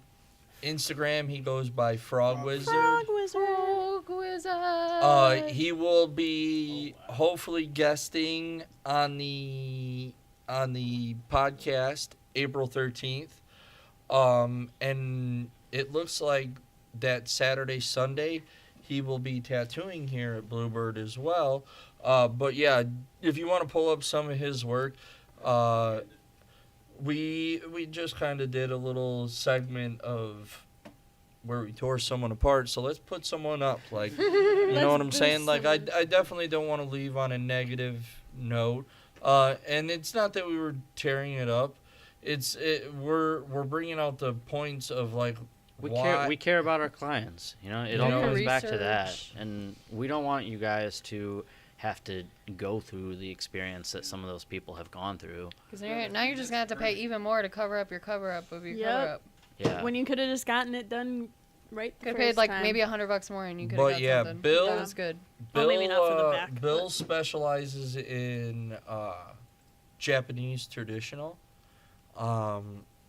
[SPEAKER 7] Instagram, he goes by Frog Wizard.
[SPEAKER 5] Frog Wizard.
[SPEAKER 1] Frog Wizard.
[SPEAKER 7] He will be hopefully guesting on the podcast April 13th. And it looks like that Saturday, Sunday, he will be tattooing here at Bluebird as well. But yeah, if you want to pull up some of his work, we just kind of did a little segment of where we tore someone apart. So let's put someone up. Like, you know what I'm saying? Like, I definitely don't want to leave on a negative note. And it's not that we were tearing it up. We're bringing out the points of like why.
[SPEAKER 3] We care about our clients. You know, it
[SPEAKER 7] You
[SPEAKER 3] all
[SPEAKER 7] know,
[SPEAKER 3] comes back to that,
[SPEAKER 1] research.
[SPEAKER 3] and we don't want you guys to have to go through the experience that some of those people have gone through.
[SPEAKER 1] Because now you're just gonna have to pay even more to cover up your cover up of your
[SPEAKER 5] Yep.
[SPEAKER 1] cover up.
[SPEAKER 3] Yeah.
[SPEAKER 5] When you could have just gotten it done right the
[SPEAKER 1] Could have
[SPEAKER 5] first
[SPEAKER 1] paid like
[SPEAKER 5] time.
[SPEAKER 1] maybe $100 more and you could
[SPEAKER 7] But
[SPEAKER 1] have got
[SPEAKER 7] yeah,
[SPEAKER 1] something.
[SPEAKER 7] Bill-
[SPEAKER 1] That was good.
[SPEAKER 5] Well, maybe not for the back,
[SPEAKER 7] Bill
[SPEAKER 5] but-
[SPEAKER 7] specializes in Japanese traditional,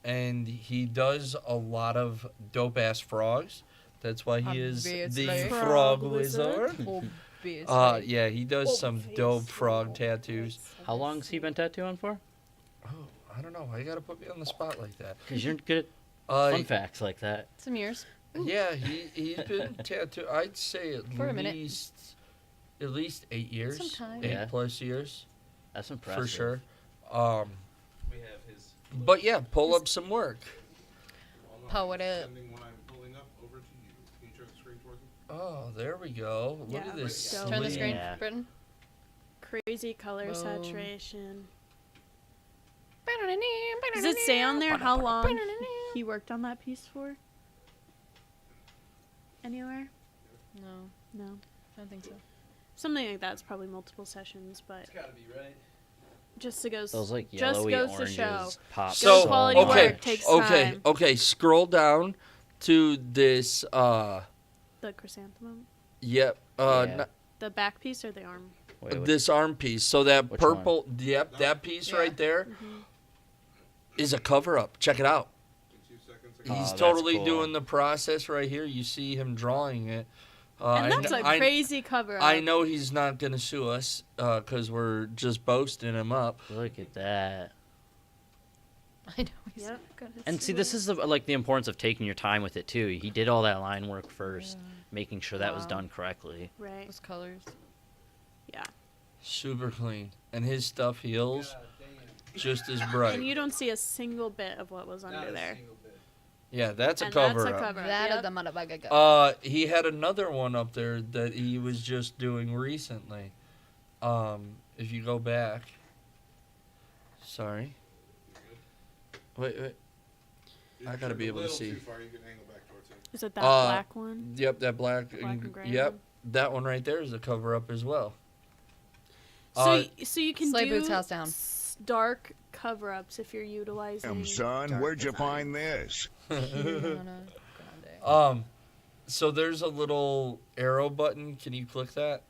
[SPEAKER 7] and he does a lot of dope ass frogs. That's why he is the
[SPEAKER 1] Obviously.
[SPEAKER 7] Frog
[SPEAKER 5] Frog
[SPEAKER 7] Wizard.
[SPEAKER 1] Obviously.
[SPEAKER 7] Yeah, he does some dope frog tattoos.
[SPEAKER 3] How long's he been tattooing for?
[SPEAKER 7] Oh, I don't know. Why you gotta put me on the spot like that?
[SPEAKER 3] Because you're good at
[SPEAKER 7] Uh,
[SPEAKER 3] fun facts like that.
[SPEAKER 1] Some years.
[SPEAKER 7] yeah, he's been tattooed. I'd say
[SPEAKER 1] For a minute.
[SPEAKER 7] at least 8 years,
[SPEAKER 1] Some time.
[SPEAKER 7] 8+ years
[SPEAKER 3] That's impressive.
[SPEAKER 7] for sure.
[SPEAKER 6] We have his.
[SPEAKER 7] But yeah, pull up some work.
[SPEAKER 4] Well, no,
[SPEAKER 1] Power it
[SPEAKER 4] I'm
[SPEAKER 1] up.
[SPEAKER 4] Sending what I'm pulling up over to you. Can you turn the screen towards me?
[SPEAKER 7] Oh, there we go. Look
[SPEAKER 5] Yeah,
[SPEAKER 7] at this.
[SPEAKER 5] right.
[SPEAKER 1] Turn the
[SPEAKER 7] sleeve.
[SPEAKER 1] screen,
[SPEAKER 3] Yeah.
[SPEAKER 1] Britton.
[SPEAKER 5] Crazy color
[SPEAKER 1] Boom.
[SPEAKER 5] saturation. Does it say on there how long he worked on that piece for? Anywhere?
[SPEAKER 1] No,
[SPEAKER 5] No.
[SPEAKER 1] I don't think so.
[SPEAKER 5] Something like that's probably multiple sessions, but
[SPEAKER 6] It's gotta be right.
[SPEAKER 5] just to go.
[SPEAKER 3] Those like
[SPEAKER 5] just
[SPEAKER 3] yellowy
[SPEAKER 5] goes
[SPEAKER 3] oranges
[SPEAKER 5] to show.
[SPEAKER 3] pop
[SPEAKER 7] So,
[SPEAKER 3] so
[SPEAKER 5] quality
[SPEAKER 3] much.
[SPEAKER 7] okay,
[SPEAKER 5] work takes
[SPEAKER 7] okay,
[SPEAKER 5] time.
[SPEAKER 7] okay. Scroll down to this.
[SPEAKER 5] The chrysanthemum,
[SPEAKER 7] Yep.
[SPEAKER 3] Yeah.
[SPEAKER 5] the back piece or the arm.
[SPEAKER 3] Wait,
[SPEAKER 7] This arm piece. So that
[SPEAKER 3] Which
[SPEAKER 7] purple. Yep, that piece
[SPEAKER 1] Yeah.
[SPEAKER 7] right there is a cover up. Check it out.
[SPEAKER 4] In 2 seconds.
[SPEAKER 3] Oh,
[SPEAKER 7] He's
[SPEAKER 3] that's
[SPEAKER 7] totally
[SPEAKER 3] cool.
[SPEAKER 7] doing the process right here. You see him drawing it.
[SPEAKER 5] And
[SPEAKER 7] I
[SPEAKER 5] that's
[SPEAKER 7] kn-
[SPEAKER 5] a
[SPEAKER 7] I-
[SPEAKER 5] crazy cover.
[SPEAKER 7] I
[SPEAKER 5] up.
[SPEAKER 7] know he's not gonna sue us because we're just boasting him up.
[SPEAKER 3] Look at that.
[SPEAKER 1] I know. He's
[SPEAKER 5] Yep.
[SPEAKER 1] gonna
[SPEAKER 3] And see,
[SPEAKER 1] sue
[SPEAKER 3] this
[SPEAKER 1] us.
[SPEAKER 3] is the importance of taking your time with it too. He did all that line work first,
[SPEAKER 1] Yeah.
[SPEAKER 3] making sure that was
[SPEAKER 1] Wow.
[SPEAKER 3] done correctly.
[SPEAKER 5] Right.
[SPEAKER 1] Those colors.
[SPEAKER 5] Yeah.
[SPEAKER 7] Super clean, and his stuff heals
[SPEAKER 6] God damn.
[SPEAKER 7] just as bright.
[SPEAKER 5] And you don't see a single bit of what was
[SPEAKER 6] Not
[SPEAKER 5] under
[SPEAKER 6] a
[SPEAKER 5] there.
[SPEAKER 6] single bit.
[SPEAKER 7] Yeah, that's a
[SPEAKER 5] And
[SPEAKER 7] cover
[SPEAKER 5] that's a
[SPEAKER 7] up.
[SPEAKER 5] cover.
[SPEAKER 1] That
[SPEAKER 5] Yep.
[SPEAKER 1] is the motherfucker. Go.
[SPEAKER 7] He had another one up there that he was just doing recently. If you go back. Sorry. Wait.
[SPEAKER 4] You're
[SPEAKER 7] I gotta be
[SPEAKER 4] turned a
[SPEAKER 7] able to
[SPEAKER 4] little
[SPEAKER 7] see.
[SPEAKER 4] Too far. You can angle back towards him.
[SPEAKER 5] Is it that
[SPEAKER 7] Uh,
[SPEAKER 5] black one?
[SPEAKER 7] Yep, that black.
[SPEAKER 5] Black and gray
[SPEAKER 7] Yep,
[SPEAKER 5] one?
[SPEAKER 7] that one right there is a cover up as well.
[SPEAKER 5] So you can
[SPEAKER 1] Slay
[SPEAKER 5] do
[SPEAKER 1] Boots house down.
[SPEAKER 5] dark cover ups if you're utilizing.
[SPEAKER 8] Son,
[SPEAKER 5] dark
[SPEAKER 8] where'd you
[SPEAKER 5] design.
[SPEAKER 8] find this?
[SPEAKER 1] Grande.
[SPEAKER 7] So there's a little arrow button. Can you click that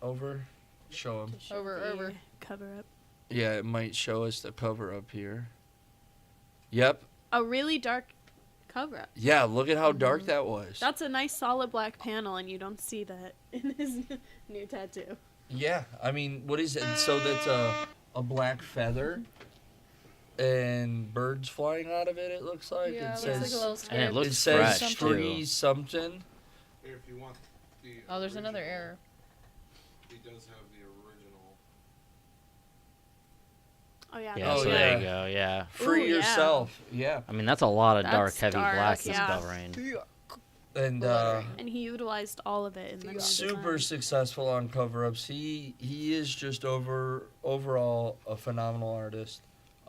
[SPEAKER 7] over? Show him.
[SPEAKER 5] To show
[SPEAKER 1] Over,
[SPEAKER 5] the
[SPEAKER 1] over.
[SPEAKER 5] Cover up.
[SPEAKER 7] Yeah, it might show us the cover up here. Yep.
[SPEAKER 5] A really dark cover up.
[SPEAKER 7] Yeah, look at how dark
[SPEAKER 5] Mm-hmm.
[SPEAKER 7] that was.
[SPEAKER 5] That's a nice solid black panel, and you don't see that in his new tattoo.
[SPEAKER 7] Yeah, I mean, what is it? So that's a black feather, and birds flying out of it. It looks like
[SPEAKER 1] Yeah,
[SPEAKER 7] it
[SPEAKER 1] it looks like
[SPEAKER 7] says.
[SPEAKER 1] a little
[SPEAKER 3] And
[SPEAKER 1] square.
[SPEAKER 3] it looks
[SPEAKER 7] It says
[SPEAKER 3] fresh,
[SPEAKER 7] free
[SPEAKER 3] too.
[SPEAKER 7] something.
[SPEAKER 4] Here, if you want the.
[SPEAKER 1] Oh, there's another
[SPEAKER 4] original,
[SPEAKER 1] error.
[SPEAKER 4] He does have the original.
[SPEAKER 5] Oh yeah.
[SPEAKER 3] Yeah,
[SPEAKER 7] Oh,
[SPEAKER 3] so
[SPEAKER 7] yeah.
[SPEAKER 3] there you go. Yeah.
[SPEAKER 7] Free
[SPEAKER 5] Ooh, yeah.
[SPEAKER 7] yourself. Yeah.
[SPEAKER 3] I mean, that's a lot of dark,
[SPEAKER 5] That's
[SPEAKER 3] heavy
[SPEAKER 5] dark,
[SPEAKER 3] black he's
[SPEAKER 5] yeah.
[SPEAKER 3] covering.
[SPEAKER 7] And
[SPEAKER 5] And he utilized all of it in the new
[SPEAKER 7] super
[SPEAKER 5] design.
[SPEAKER 7] successful on cover ups. He is just overall a phenomenal artist.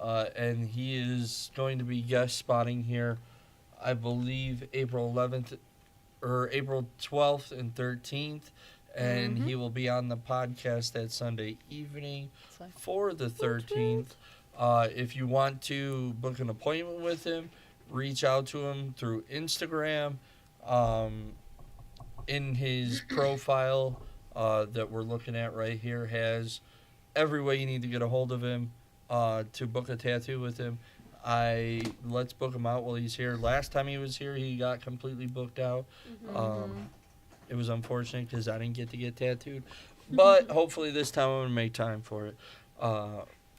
[SPEAKER 7] And he is going to be guest spotting here I believe April 11th or April 12th and 13th. And he will be on the podcast that Sunday evening
[SPEAKER 1] It's like,
[SPEAKER 7] for the 13th. If you want to book an appointment with him, reach out to him through Instagram. In his profile that we're looking at right here has every way you need to get a hold of him to book a tattoo with him. Let's book him out while he's here. Last time he was here, he got completely booked out. It was unfortunate because I didn't get to get tattooed. But hopefully this time I'm going to make time for it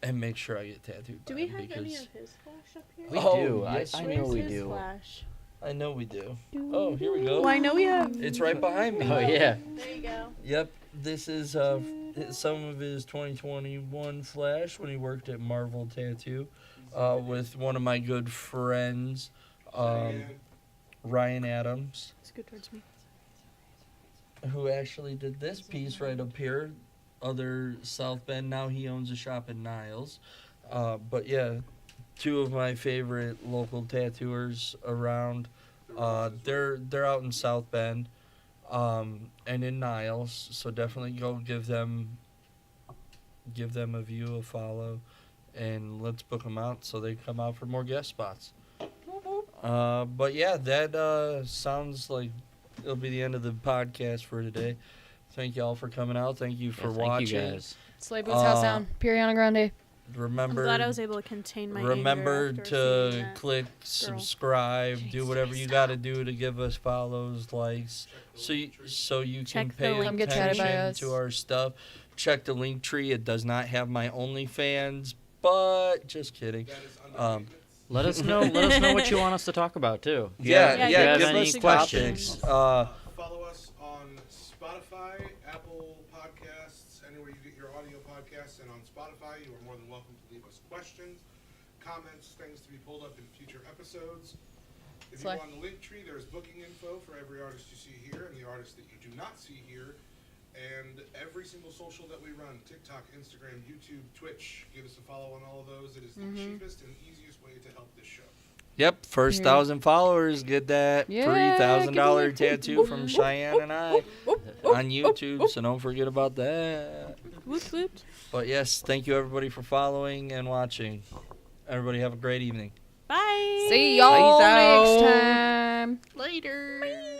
[SPEAKER 7] and make sure I get tattooed.
[SPEAKER 5] Do
[SPEAKER 7] by
[SPEAKER 5] we
[SPEAKER 7] him
[SPEAKER 5] have any
[SPEAKER 7] because
[SPEAKER 5] of his flash up here?
[SPEAKER 3] We
[SPEAKER 7] Oh,
[SPEAKER 3] do.
[SPEAKER 7] yes,
[SPEAKER 3] I
[SPEAKER 7] we
[SPEAKER 3] know
[SPEAKER 5] Where's
[SPEAKER 3] we
[SPEAKER 5] his
[SPEAKER 3] do.
[SPEAKER 5] Flash?
[SPEAKER 7] I know we do. Oh, here we go.
[SPEAKER 5] Well, I know we have.
[SPEAKER 7] It's right behind me.
[SPEAKER 3] Oh yeah.
[SPEAKER 5] There you go.
[SPEAKER 7] Yep, this is some of his 2021 flash when he worked at Marvel Tattoo with one of my good friends, Ryan Adams,
[SPEAKER 5] It's good towards me.
[SPEAKER 7] who actually did this piece right up here, other South Bend. Now he owns a shop in Niles. But yeah, two of my favorite local tattooers around. They're out in South Bend and in Niles, so definitely go give them a view, a follow, and let's book them out so they come out for more guest spots. But yeah, that sounds like it'll be the end of the podcast for today. Thank you all for coming out. Thank you for
[SPEAKER 3] Thank
[SPEAKER 7] watching.
[SPEAKER 3] you guys.
[SPEAKER 1] Slay Boots House Down, Piriana Grande.
[SPEAKER 7] Remember,
[SPEAKER 5] I'm glad I was able to contain my anger
[SPEAKER 7] remember
[SPEAKER 5] after seeing
[SPEAKER 7] to
[SPEAKER 5] that.
[SPEAKER 7] click subscribe, do whatever you got to do to give us follows, likes, so you can
[SPEAKER 5] Check the
[SPEAKER 7] pay
[SPEAKER 5] link.
[SPEAKER 1] Come get chatted by
[SPEAKER 7] attention
[SPEAKER 1] us.
[SPEAKER 7] to our stuff. Check the link tree. It does not have my OnlyFans, but just kidding.
[SPEAKER 4] That is
[SPEAKER 7] Um,
[SPEAKER 3] Let us know. Let us know what you want us to talk about too.
[SPEAKER 7] Yeah,
[SPEAKER 5] Yeah,
[SPEAKER 7] yeah.
[SPEAKER 5] give
[SPEAKER 7] Give
[SPEAKER 5] us
[SPEAKER 7] us
[SPEAKER 5] suggestions.
[SPEAKER 7] topics.
[SPEAKER 4] Follow us on Spotify, Apple Podcasts, anywhere you get your audio podcasts, and on Spotify, you are more than welcome to leave us questions, comments, things to be pulled up in future episodes. If you
[SPEAKER 1] Slay.
[SPEAKER 4] go on the link tree, there's booking info for every artist you see here and the artists that you do not see here. And every single social that we run, TikTok, Instagram, YouTube, Twitch, give us a follow on all of those. It is the cheapest and easiest way to help this show.
[SPEAKER 7] Yep, first 1,000 followers get that
[SPEAKER 1] Yeah,
[SPEAKER 7] $3,000
[SPEAKER 1] give it a-
[SPEAKER 7] tattoo from Cheyenne and I on YouTube. So don't forget about that.
[SPEAKER 5] Whoop, whoop.
[SPEAKER 7] But yes, thank you everybody for following and watching. Everybody have a great evening.
[SPEAKER 5] Bye.
[SPEAKER 1] See y'all
[SPEAKER 3] Peace out.
[SPEAKER 1] next time.
[SPEAKER 3] Later.